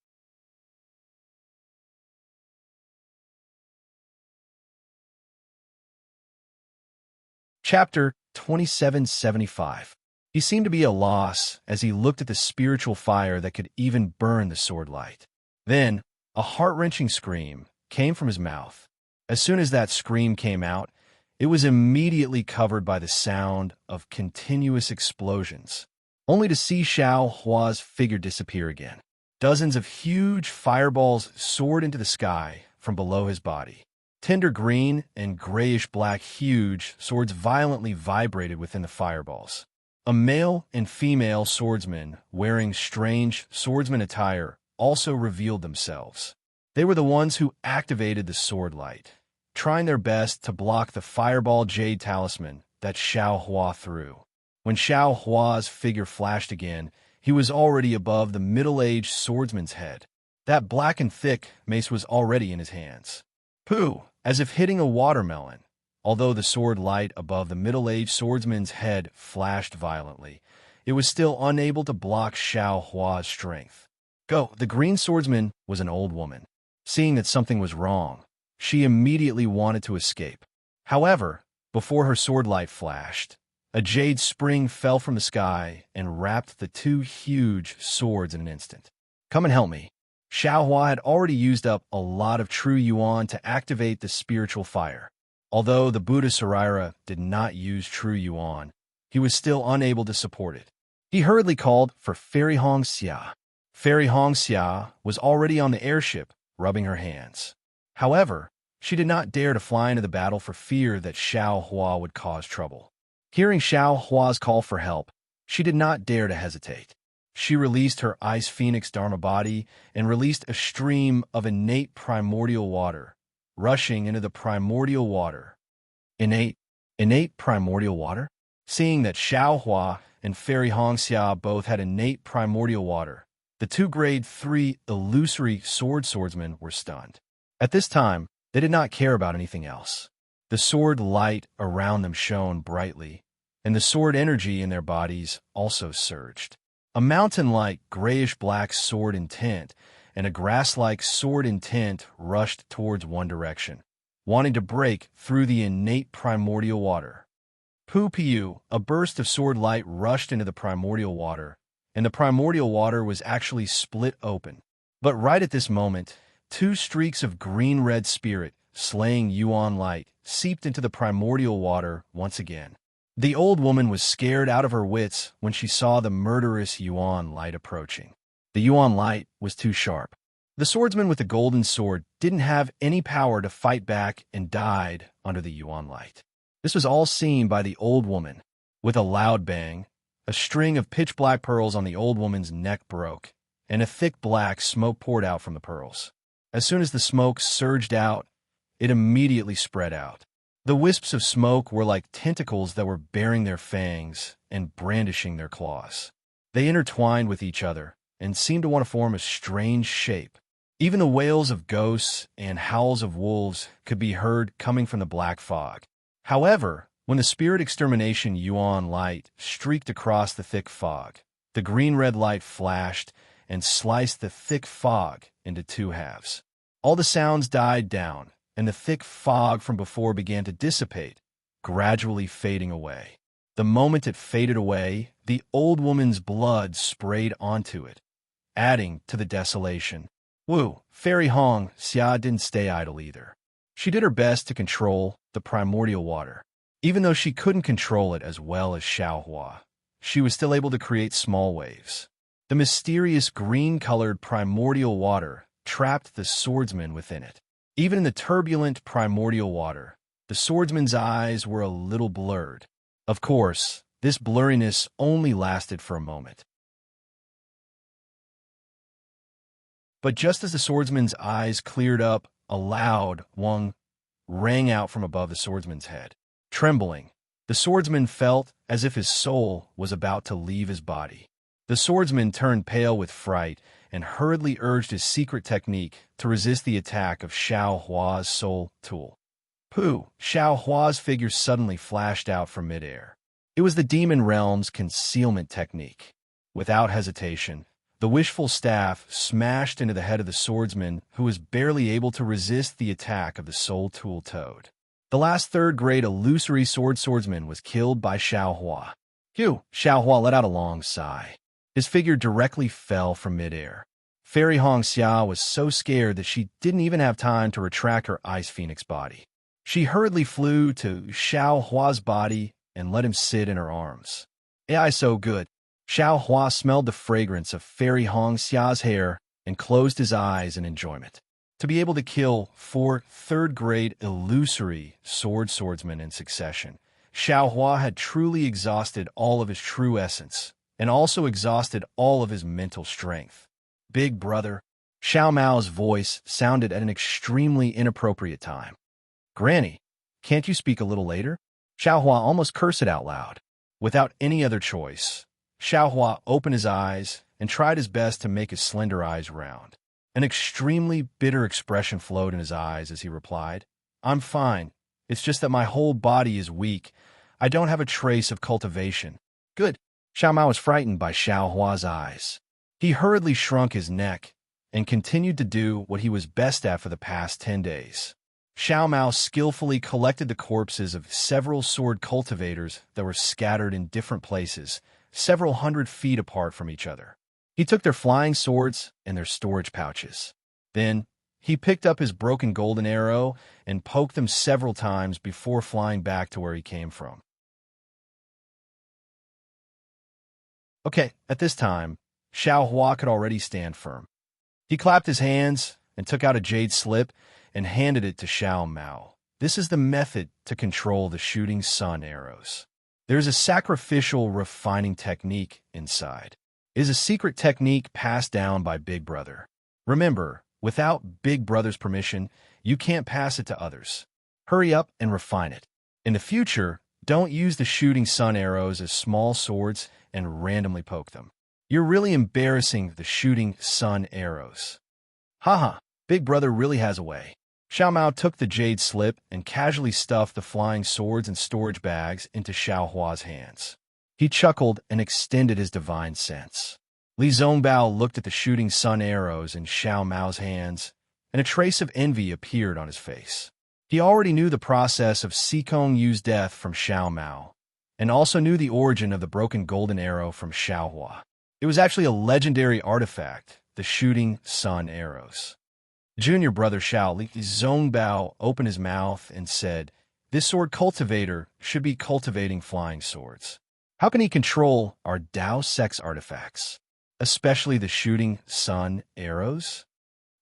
Chapter 2775. He seemed to be at a loss as he looked at the spiritual fire that could even burn the sword light. Then, a heart-wrenching scream came from his mouth. As soon as that scream came out, it was immediately covered by the sound of continuous explosions, only to see Xiao Hua's figure disappear again. Dozens of huge fireballs soared into the sky from below his body. Tender green and grayish-black huge swords violently vibrated within the fireballs. A male and female swordsman wearing strange swordsman attire also revealed themselves. They were the ones who activated the sword light, trying their best to block the fireball jade talisman that Xiao Hua threw. When Xiao Hua's figure flashed again, he was already above the middle-aged swordsman's head. That black and thick mace was already in his hands. Pooh! As if hitting a watermelon. Although the sword light above the middle-aged swordsman's head flashed violently, it was still unable to block Xiao Hua's strength. Go! The green swordsman was an old woman. Seeing that something was wrong, she immediately wanted to escape. However, before her sword light flashed, a jade spring fell from the sky and wrapped the two huge swords in an instant. Come and help me. Xiao Hua had already used up a lot of true yuan to activate the spiritual fire. Although the Buddha Sarira did not use true yuan, he was still unable to support it. He hurriedly called for Fairy Hong Xia. Fairy Hong Xia was already on the airship, rubbing her hands. However, she did not dare to fly into the battle for fear that Xiao Hua would cause trouble. Hearing Xiao Hua's call for help, she did not dare to hesitate. She released her Ice Phoenix Dharma body and released a stream of innate primordial water, rushing into the primordial water. Innate primordial water? Seeing that Xiao Hua and Fairy Hong Xia both had innate primordial water, The two grade 3 illusory swordsmen were stunned. At this time, they did not care about anything else. The sword light around them shone brightly, and the sword energy in their bodies also surged. A mountain-like grayish-black sword intent and a grass-like sword intent rushed towards one direction, wanting to break through the innate primordial water. Poo-pew, a burst of sword light rushed into the primordial water, and the primordial water was actually split open. But right at this moment, two streaks of green-red spirit, slaying Yuan light, seeped into the primordial water once again. The old woman was scared out of her wits when she saw the murderous Yuan light approaching. The Yuan light was too sharp. The swordsman with the golden sword didn't have any power to fight back and died under the Yuan light. This was all seen by the old woman. With a loud bang, a string of pitch-black pearls on the old woman's neck broke, and a thick black smoke poured out from the pearls. As soon as the smoke surged out, it immediately spread out. The wisps of smoke were like tentacles that were baring their fangs and brandishing their claws. They intertwined with each other and seemed to want to form a strange shape. Even the wails of ghosts and howls of wolves could be heard coming from the black fog. However, when the spirit extermination Yuan light streaked across the thick fog, the green-red light flashed and sliced the thick fog into two halves. All the sounds died down, and the thick fog from before began to dissipate, gradually fading away. The moment it faded away, the old woman's blood sprayed onto it, adding to the desolation. Wu, Fairy Hong Xia didn't stay idle either. She did her best to control the primordial water. Even though she couldn't control it as well as Xiaohua, she was still able to create small waves. The mysterious green-colored primordial water trapped the swordsman within it. Even in the turbulent primordial water, the swordsman's eyes were a little blurred. Of course, this blurriness only lasted for a moment. But just as the swordsman's eyes cleared up, a loud "wong" rang out from above the swordsman's head. Trembling, the swordsman felt as if his soul was about to leave his body. The swordsman turned pale with fright and hurriedly urged his secret technique to resist the attack of Xiao Hua's soul tool. Pooh! Xiao Hua's figure suddenly flashed out from midair. It was the demon realm's concealment technique. Without hesitation, the wishful staff smashed into the head of the swordsman, who was barely able to resist the attack of the soul tool toad. The last third-grade illusory swordsman was killed by Xiao Hua. Phew! Xiao Hua let out a long sigh. His figure directly fell from midair. Fairy Hong Xia was so scared that she didn't even have time to retract her ice phoenix body. She hurriedly flew to Xiao Hua's body and let him sit in her arms. AI so good. Xiao Hua smelled the fragrance of Fairy Hong Xia's hair and closed his eyes in enjoyment. To be able to kill 4 third-grade illusory swordsmen in succession, Xiao Hua had truly exhausted all of his true essence, and also exhausted all of his mental strength. Big brother, Xiao Mao's voice sounded at an extremely inappropriate time. Granny, can't you speak a little later? Xiao Hua almost cursed it out loud. Without any other choice, Xiao Hua opened his eyes and tried his best to make his slender eyes round. An extremely bitter expression flowed in his eyes as he replied, I'm fine. It's just that my whole body is weak. I don't have a trace of cultivation. Good. Xiao Mao was frightened by Xiao Hua's eyes. He hurriedly shrunk his neck and continued to do what he was best at for the past 10 days. Xiao Mao skillfully collected the corpses of several sword cultivators that were scattered in different places, several hundred feet apart from each other. He took their flying swords and their storage pouches. Then, he picked up his broken golden arrow and poked them several times before flying back to where he came from. Okay, at this time, Xiao Hua could already stand firm. He clapped his hands and took out a jade slip and handed it to Xiao Mao. This is the method to control the shooting sun arrows. There's a sacrificial refining technique inside. It is a secret technique passed down by Big Brother. Remember, without Big Brother's permission, you can't pass it to others. Hurry up and refine it. In the future, don't use the shooting sun arrows as small swords and randomly poke them. You're really embarrassing the shooting sun arrows. Haha, Big Brother really has a way. Xiao Mao took the jade slip and casually stuffed the flying swords and storage bags into Xiao Hua's hands. He chuckled and extended his divine sense. Li Zongbao looked at the shooting sun arrows in Xiao Mao's hands, and a trace of envy appeared on his face. He already knew the process of Sikong Yu's death from Xiao Mao, and also knew the origin of the broken golden arrow from Xiao Hua. It was actually a legendary artifact, the shooting sun arrows. Junior brother Xiao Li Zongbao opened his mouth and said, "This sword cultivator should be cultivating flying swords. How can he control our Dao sex artifacts, especially the shooting sun arrows?"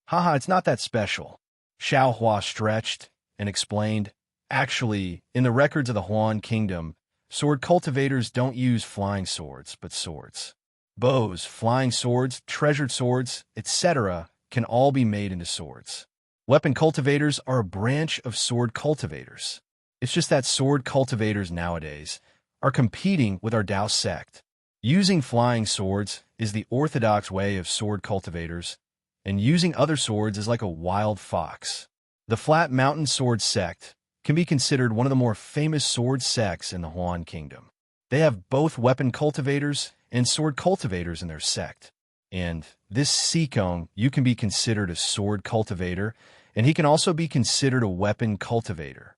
Haha, it's not that special. Xiao Hua stretched and explained, "Actually, in the records of the Huan Kingdom, sword cultivators don't use flying swords, but swords. Bows, flying swords, treasured swords, etc. can all be made into swords. Weapon cultivators are a branch of sword cultivators. It's just that sword cultivators nowadays are competing with our Dao sect. Using flying swords is the orthodox way of sword cultivators, and using other swords is like a wild fox. The Flat Mountain Sword Sect can be considered one of the more famous sword sects in the Huan Kingdom. They have both weapon cultivators and sword cultivators in their sect. And this Sikong, you can be considered a sword cultivator, and he can also be considered a weapon cultivator."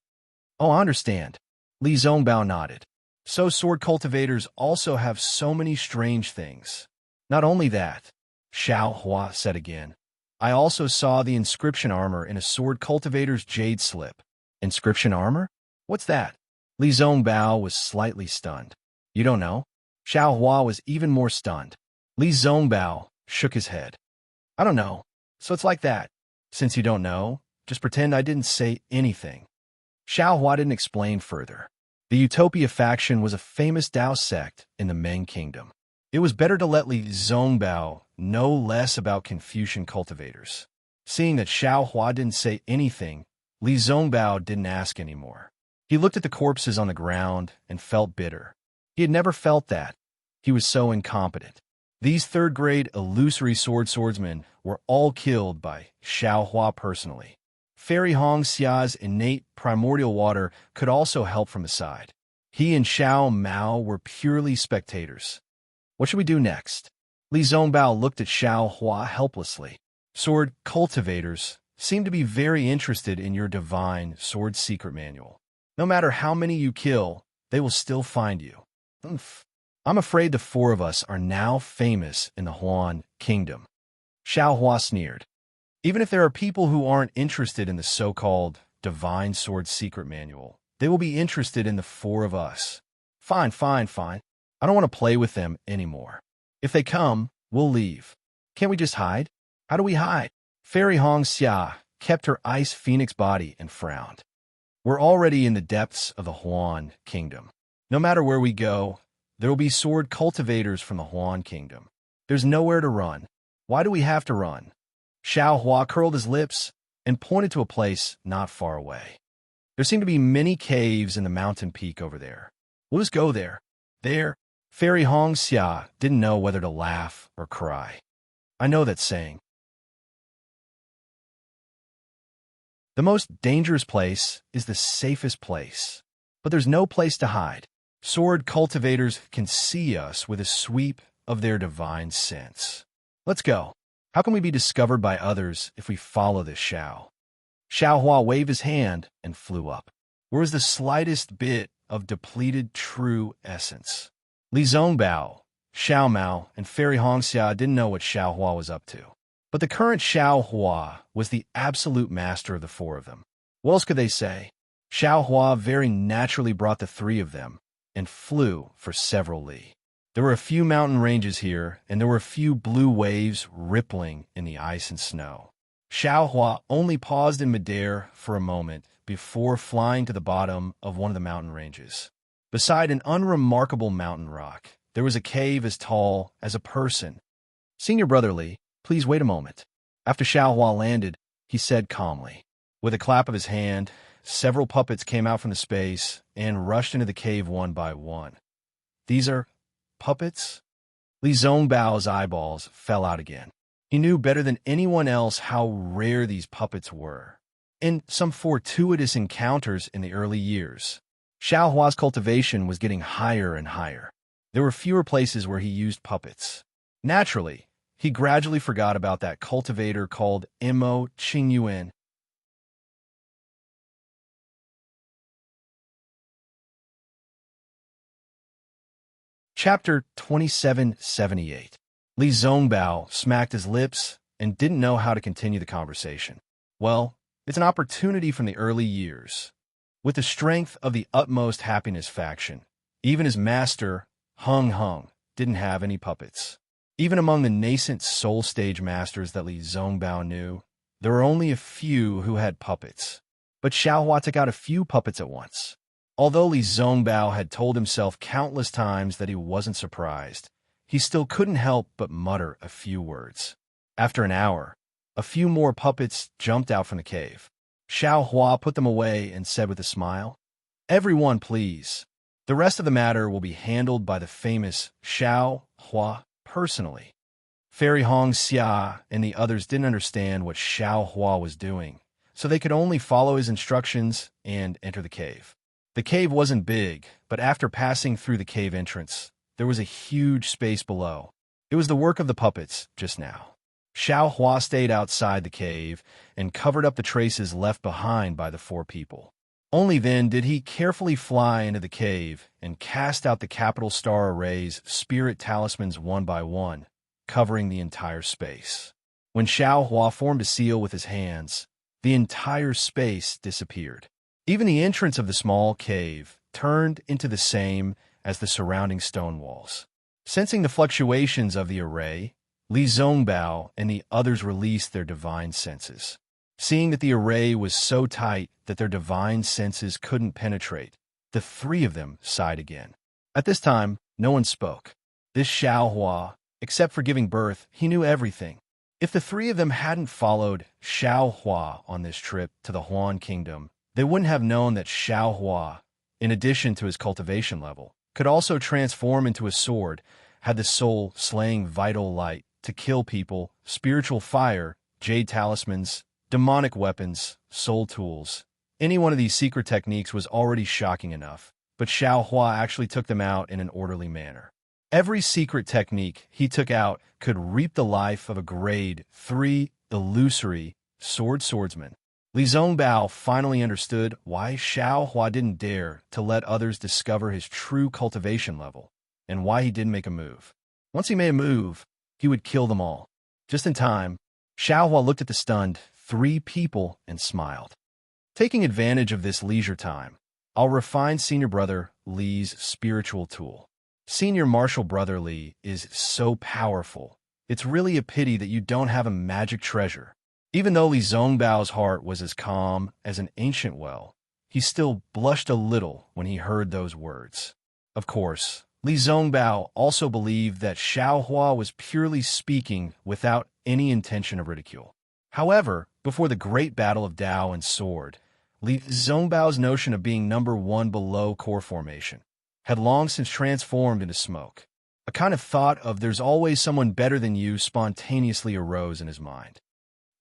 "Oh, I understand." Li Zongbao nodded. "So sword cultivators also have so many strange things." "Not only that," Xiao Hua said again, "I also saw the inscription armor in a sword cultivator's jade slip." "Inscription armor? What's that?" Li Zongbao was slightly stunned. "You don't know?" Xiao Hua was even more stunned. Li Zongbao shook his head. "I don't know. So it's like that. Since you don't know, just pretend I didn't say anything." Xiao Hua didn't explain further. The Utopia faction was a famous Dao sect in the Meng Kingdom. It was better to let Li Zongbao know less about Confucian cultivators. Seeing that Xiao Hua didn't say anything, Li Zongbao didn't ask anymore. He looked at the corpses on the ground and felt bitter. He had never felt that. He was so incompetent. These third-grade illusory swordsmen were all killed by Xiao Hua personally. Fairy Hong Xia's innate primordial water could also help from the side. He and Xiao Mao were purely spectators. "What should we do next?" Li Zongbao looked at Xiao Hua helplessly. "Sword cultivators seem to be very interested in your divine sword secret manual. No matter how many you kill, they will still find you. I'm afraid the four of us are now famous in the Huan Kingdom." Xiao Hua sneered. "Even if there are people who aren't interested in the so-called divine sword secret manual, they will be interested in the four of us. Fine. I don't want to play with them anymore. If they come, we'll leave. Can't we just hide? How do we hide?" Fairy Hong Xia kept her ice phoenix body and frowned. "We're already in the depths of the Huan Kingdom. No matter where we go, there will be sword cultivators from the Huan Kingdom. There's nowhere to run. Why do we have to run?" Xiao Hua curled his lips and pointed to a place not far away. "There seem to be many caves in the mountain peak over there. We'll just go there." "There?" Fairy Hong Xia didn't know whether to laugh or cry. "I know that saying. The most dangerous place is the safest place. But there's no place to hide. Sword cultivators can see us with a sweep of their divine sense. Let's go. How can we be discovered by others if we follow this Xiao?" Xiao Hua waved his hand and flew up. Where was the slightest bit of depleted true essence? Li Zongbao, Xiao Mao, and Fairy Hong Xia didn't know what Xiao Hua was up to. But the current Xiao Hua was the absolute master of the four of them. What else could they say? Xiao Hua very naturally brought the three of them and flew for several li. There were a few mountain ranges here, and there were a few blue waves rippling in the ice and snow. Xiao Hua only paused in midair for a moment before flying to the bottom of one of the mountain ranges. Beside an unremarkable mountain rock, there was a cave as tall as a person. "Senior Brother Li, please wait a moment." After Xiao Hua landed, he said calmly. With a clap of his hand, several puppets came out from the space and rushed into the cave one by one. "These are puppets?" Li Zongbao's eyeballs fell out again. He knew better than anyone else how rare these puppets were. In some fortuitous encounters in the early years, Xiaohua's cultivation was getting higher and higher. There were fewer places where he used puppets. Naturally, he gradually forgot about that cultivator called Mo Qingyuan. Chapter 2778. Li Zongbao smacked his lips and didn't know how to continue the conversation. Well, it's an opportunity from the early years. With the strength of the utmost happiness faction, even his master, Hung, didn't have any puppets. Even among the nascent soul stage masters that Li Zongbao knew, there were only a few who had puppets. But Xiaohua took out a few puppets at once. Although Li Zongbao had told himself countless times that he wasn't surprised, he still couldn't help but mutter a few words. After an hour, a few more puppets jumped out from the cave. Xiaohua put them away and said with a smile, "Everyone, please. The rest of the matter will be handled by the famous Xiaohua personally." Fairy Hong Xia and the others didn't understand what Xiaohua was doing, so they could only follow his instructions and enter the cave. The cave wasn't big, but after passing through the cave entrance, there was a huge space below. It was the work of the puppets just now. Xiaohua stayed outside the cave and covered up the traces left behind by the four people. Only then did he carefully fly into the cave and cast out the capital star array's spirit talismans one by one, covering the entire space. When Xiaohua formed a seal with his hands, the entire space disappeared. Even the entrance of the small cave turned into the same as the surrounding stone walls. Sensing the fluctuations of the array, Li Zongbao and the others released their divine senses. Seeing that the array was so tight that their divine senses couldn't penetrate, the three of them sighed again. At this time, no one spoke. This Xiaohua, except for giving birth, he knew everything. If the three of them hadn't followed Xiaohua on this trip to the Huan Kingdom, they wouldn't have known that Xiaohua, in addition to his cultivation level, could also transform into a sword, had the soul-slaying vital light to kill people, spiritual fire, jade talismans, demonic weapons, soul tools. Any one of these secret techniques was already shocking enough, but Xiaohua actually took them out in an orderly manner. Every secret technique he took out could reap the life of a grade 3 illusory swordsman. Li Zongbao finally understood why Xiaohua didn't dare to let others discover his true cultivation level, and why he didn't make a move. Once he made a move, he would kill them all. Just in time, Xiaohua looked at the stunned three people and smiled. Taking advantage of this leisure time, I'll refine Senior Brother Li's spiritual tool. Senior Martial Brother Li is so powerful. It's really a pity that you don't have a magic treasure. Even though Li Zongbao's heart was as calm as an ancient well, he still blushed a little when he heard those words. Of course, Li Zongbao also believed that Xiaohua was purely speaking without any intention of ridicule. However, before the great battle of Dao and Sword, Li Zongbao's notion of being number one below core formation had long since transformed into smoke. A kind of thought of there's always someone better than you spontaneously arose in his mind.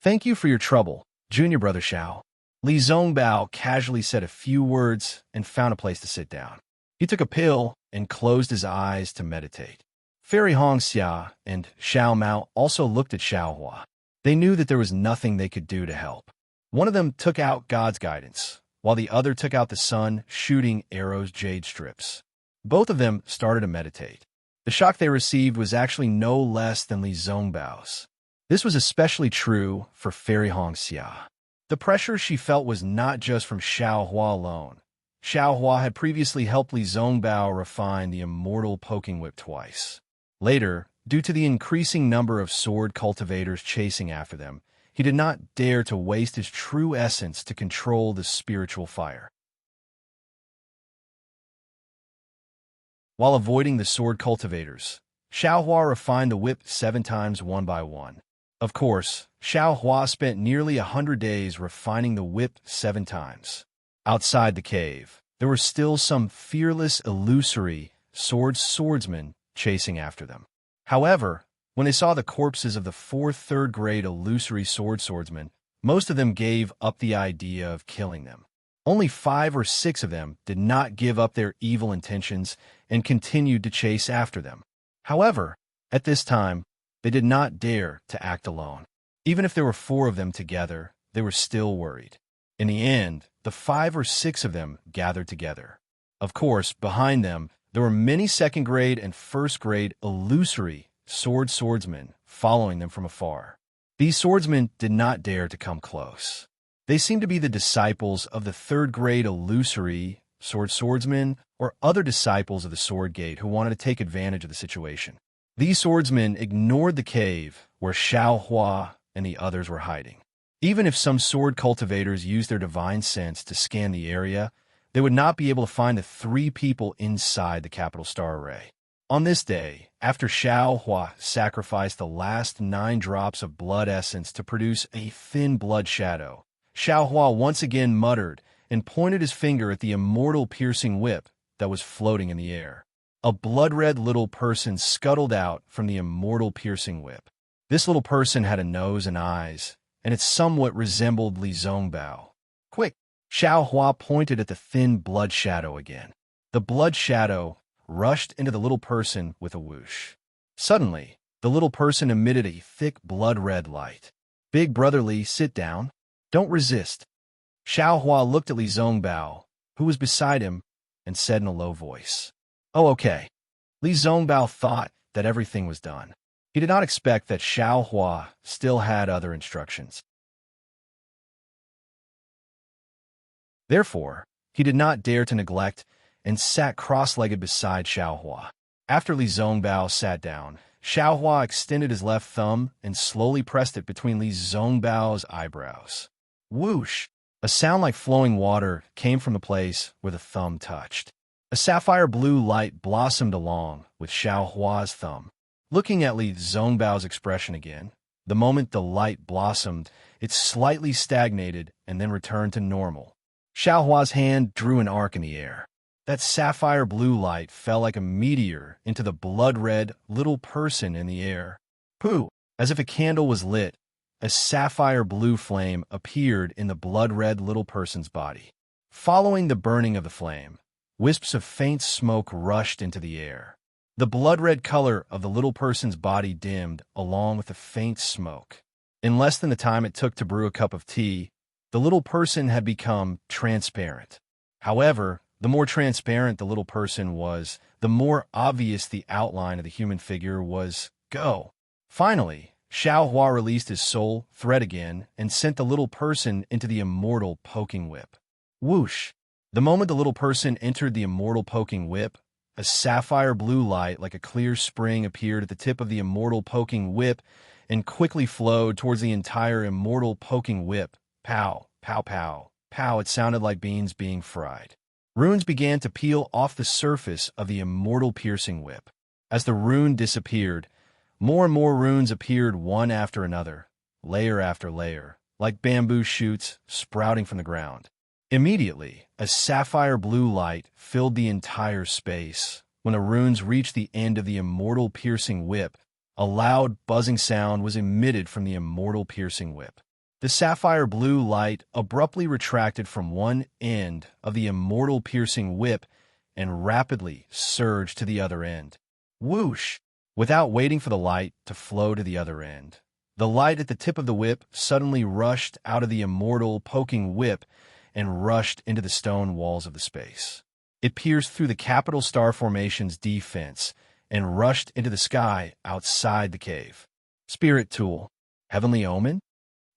"Thank you for your trouble, Junior Brother Xiao." Li Zongbao casually said a few words and found a place to sit down. He took a pill and closed his eyes to meditate. Fairy Hong Xia and Xiao Mao also looked at Xiaohua. They knew that there was nothing they could do to help. One of them took out God's guidance, while the other took out the sun shooting arrows jade strips. Both of them started to meditate. The shock they received was actually no less than Li Zongbao's. This was especially true for Fairy Hong Xia. The pressure she felt was not just from Xiaohua alone. Xiaohua had previously helped Li Zongbao refine the immortal poking whip twice. Later, due to the increasing number of sword cultivators chasing after them, he did not dare to waste his true essence to control the spiritual fire. While avoiding the sword cultivators, Xiaohua refined the whip 7 times one by one. Of course, Xiaohua spent nearly 100 days refining the whip 7 times. Outside the cave, there were still some fearless illusory swordsmen chasing after them. However, when they saw the corpses of the 4 third-grade illusory swordsmen, most of them gave up the idea of killing them. Only 5 or 6 of them did not give up their evil intentions and continued to chase after them. However, at this time, they did not dare to act alone. Even if there were 4 of them together, they were still worried. In the end, the 5 or 6 of them gathered together. Of course, behind them, there were many second-grade and first-grade illusory swordsmen following them from afar. These swordsmen did not dare to come close. They seemed to be the disciples of the third-grade illusory swordsmen or other disciples of the Sword Gate who wanted to take advantage of the situation. These swordsmen ignored the cave where Xiaohua and the others were hiding. Even if some sword cultivators used their divine sense to scan the area, they would not be able to find the 3 people inside the capital star array. On this day, after Xiaohua sacrificed the last 9 drops of blood essence to produce a thin blood shadow, Xiaohua once again muttered and pointed his finger at the immortal piercing whip that was floating in the air. A blood-red little person scuttled out from the immortal piercing whip. This little person had a nose and eyes, and it somewhat resembled Li Zongbao. Quick! Xiaohua pointed at the thin blood shadow again. The blood shadow rushed into the little person with a whoosh. Suddenly, the little person emitted a thick blood-red light. Big Brother Li, sit down. Don't resist. Xiaohua looked at Li Zongbao, who was beside him, and said in a low voice, "Oh, okay." Li Zongbao thought that everything was done. He did not expect that Xiaohua still had other instructions. Therefore, he did not dare to neglect and sat cross-legged beside Xiaohua. After Li Zongbao sat down, Xiaohua extended his left thumb and slowly pressed it between Li Zongbao's eyebrows. Whoosh! A sound like flowing water came from the place where the thumb touched. A sapphire blue light blossomed along with Xiaohua's thumb. Looking at Li Zongbao's expression again, the moment the light blossomed, it slightly stagnated and then returned to normal. Xiaohua's hand drew an arc in the air. That sapphire blue light fell like a meteor into the blood-red little person in the air. Pooh! As if a candle was lit, a sapphire blue flame appeared in the blood-red little person's body. Following the burning of the flame, wisps of faint smoke rushed into the air. The blood-red color of the little person's body dimmed along with the faint smoke. In less than the time it took to brew a cup of tea, the little person had become transparent. However, the more transparent the little person was, the more obvious the outline of the human figure was. Go! Finally, Xiaohua released his soul thread again and sent the little person into the immortal poking whip. Whoosh! The moment the little person entered the immortal poking whip, a sapphire blue light like a clear spring appeared at the tip of the immortal poking whip and quickly flowed towards the entire immortal poking whip. Pow, pow, pow, pow, it sounded like beans being fried. Runes began to peel off the surface of the immortal piercing whip. As the rune disappeared, more and more runes appeared one after another, layer after layer, like bamboo shoots sprouting from the ground. Immediately, a sapphire blue light filled the entire space. When the runes reached the end of the immortal piercing whip, a loud buzzing sound was emitted from the immortal piercing whip. The sapphire blue light abruptly retracted from one end of the immortal piercing whip and rapidly surged to the other end. Whoosh! Without waiting for the light to flow to the other end, the light at the tip of the whip suddenly rushed out of the immortal poking whip and rushed into the stone walls of the space. It pierced through the capital star formation's defense and rushed into the sky outside the cave. Spirit tool. Heavenly omen?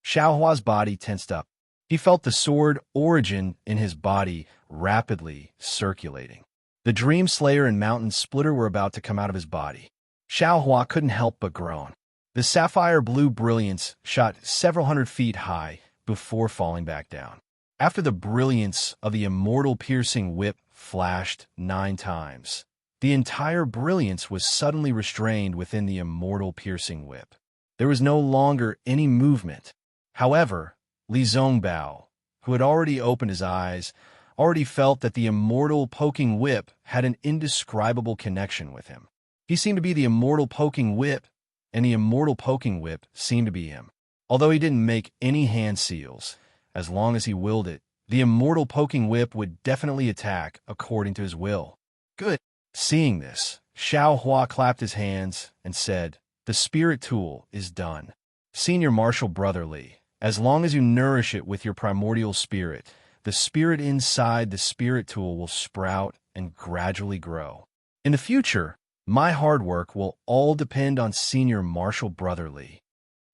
Xiaohua's body tensed up. He felt the sword origin in his body rapidly circulating. The Dream Slayer and Mountain Splitter were about to come out of his body. Xiaohua couldn't help but groan. The sapphire blue brilliance shot several hundred feet high before falling back down. After the brilliance of the immortal piercing whip flashed 9 times, the entire brilliance was suddenly restrained within the immortal piercing whip. There was no longer any movement. However, Li Zongbao, who had already opened his eyes, already felt that the immortal poking whip had an indescribable connection with him. He seemed to be the immortal poking whip, and the immortal poking whip seemed to be him. Although he didn't make any hand seals, as long as he willed it, the immortal poking whip would definitely attack according to his will. Good. Seeing this, Xiao Hua clapped his hands and said, "The spirit tool is done. Senior Marshal Brotherly, as long as you nourish it with your primordial spirit, the spirit inside the spirit tool will sprout and gradually grow. In the future, my hard work will all depend on Senior Marshal Brotherly."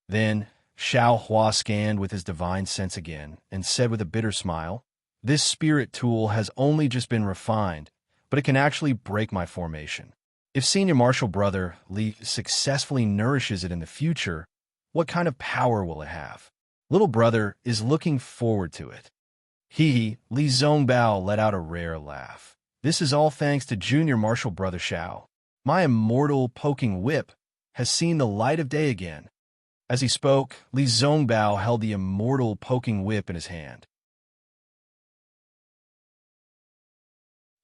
Then, Xiao Hua scanned with his divine sense again and said with a bitter smile, "This spirit tool has only just been refined, but it can actually break my formation. If Senior Marshal Brother Li successfully nourishes it in the future, what kind of power will it have? Little brother is looking forward to it." Li Zongbao let out a rare laugh. "This is all thanks to Junior Marshal Brother Xiao. My immortal poking whip has seen the light of day again." As he spoke, Li Zongbao held the immortal poking whip in his hand.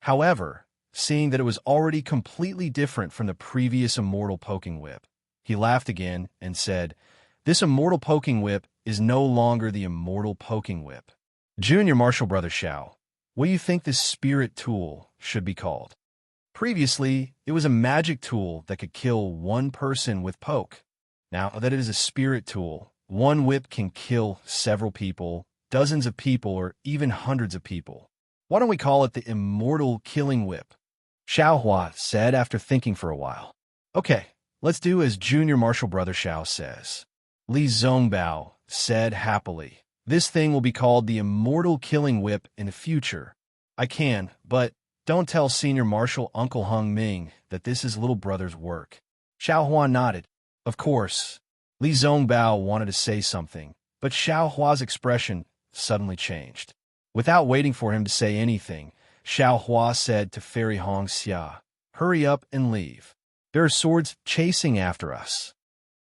However, seeing that it was already completely different from the previous immortal poking whip, he laughed again and said, "This immortal poking whip is no longer the immortal poking whip. Junior Marshal Brother Xiao, what do you think this spirit tool should be called? Previously, it was a magic tool that could kill one person with poke. Now that it is a spirit tool, one whip can kill several people, dozens of people, or even hundreds of people. Why don't we call it the Immortal Killing Whip?" Xiao Hua said after thinking for a while. "Okay, let's do as Junior Marshal Brother Xiao says." Li Zongbao said happily, "This thing will be called the Immortal Killing Whip in the future. I can, but don't tell Senior Marshal Uncle Hung Ming that this is little brother's work." Xiao Hua nodded. Of course, Li Zongbao wanted to say something, but Xiao Hua's expression suddenly changed. Without waiting for him to say anything, Xiao Hua said to Fairy Hong Xia, "Hurry up and leave. There are swords chasing after us."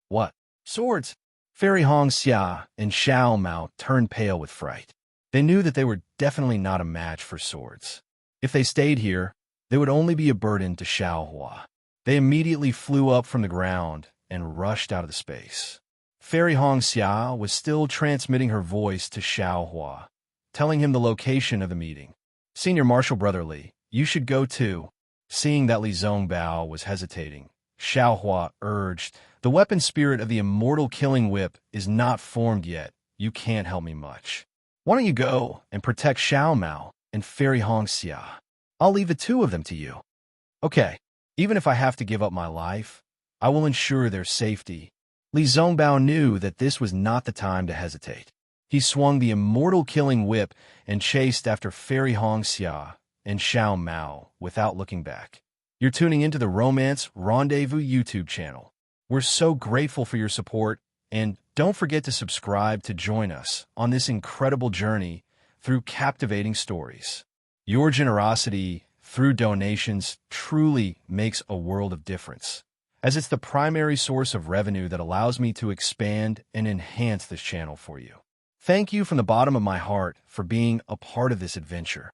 "What? Swords?" Fairy Hong Xia and Xiao Mao turned pale with fright. They knew that they were definitely not a match for swords. If they stayed here, they would only be a burden to Xiao Hua. They immediately flew up from the ground and rushed out of the space. Fairy Hong Xia was still transmitting her voice to Xiao Hua, telling him the location of the meeting. "Senior Marshal Brother Li, you should go too." Seeing that Li Zongbao was hesitating, Xiao Hua urged, "The weapon spirit of the immortal killing whip is not formed yet. You can't help me much. Why don't you go and protect Xiao Mao and Fairy Hong Xia? I'll leave the two of them to you." "Okay, even if I have to give up my life, I will ensure their safety." Li Zongbao knew that this was not the time to hesitate. He swung the immortal killing whip and chased after Fairy Hong Xia and Xiao Mao without looking back. You're tuning into the Romance Rendezvous YouTube channel. We're so grateful for your support, and don't forget to subscribe to join us on this incredible journey through captivating stories. Your generosity through donations truly makes a world of difference, as it's the primary source of revenue that allows me to expand and enhance this channel for you. Thank you from the bottom of my heart for being a part of this adventure.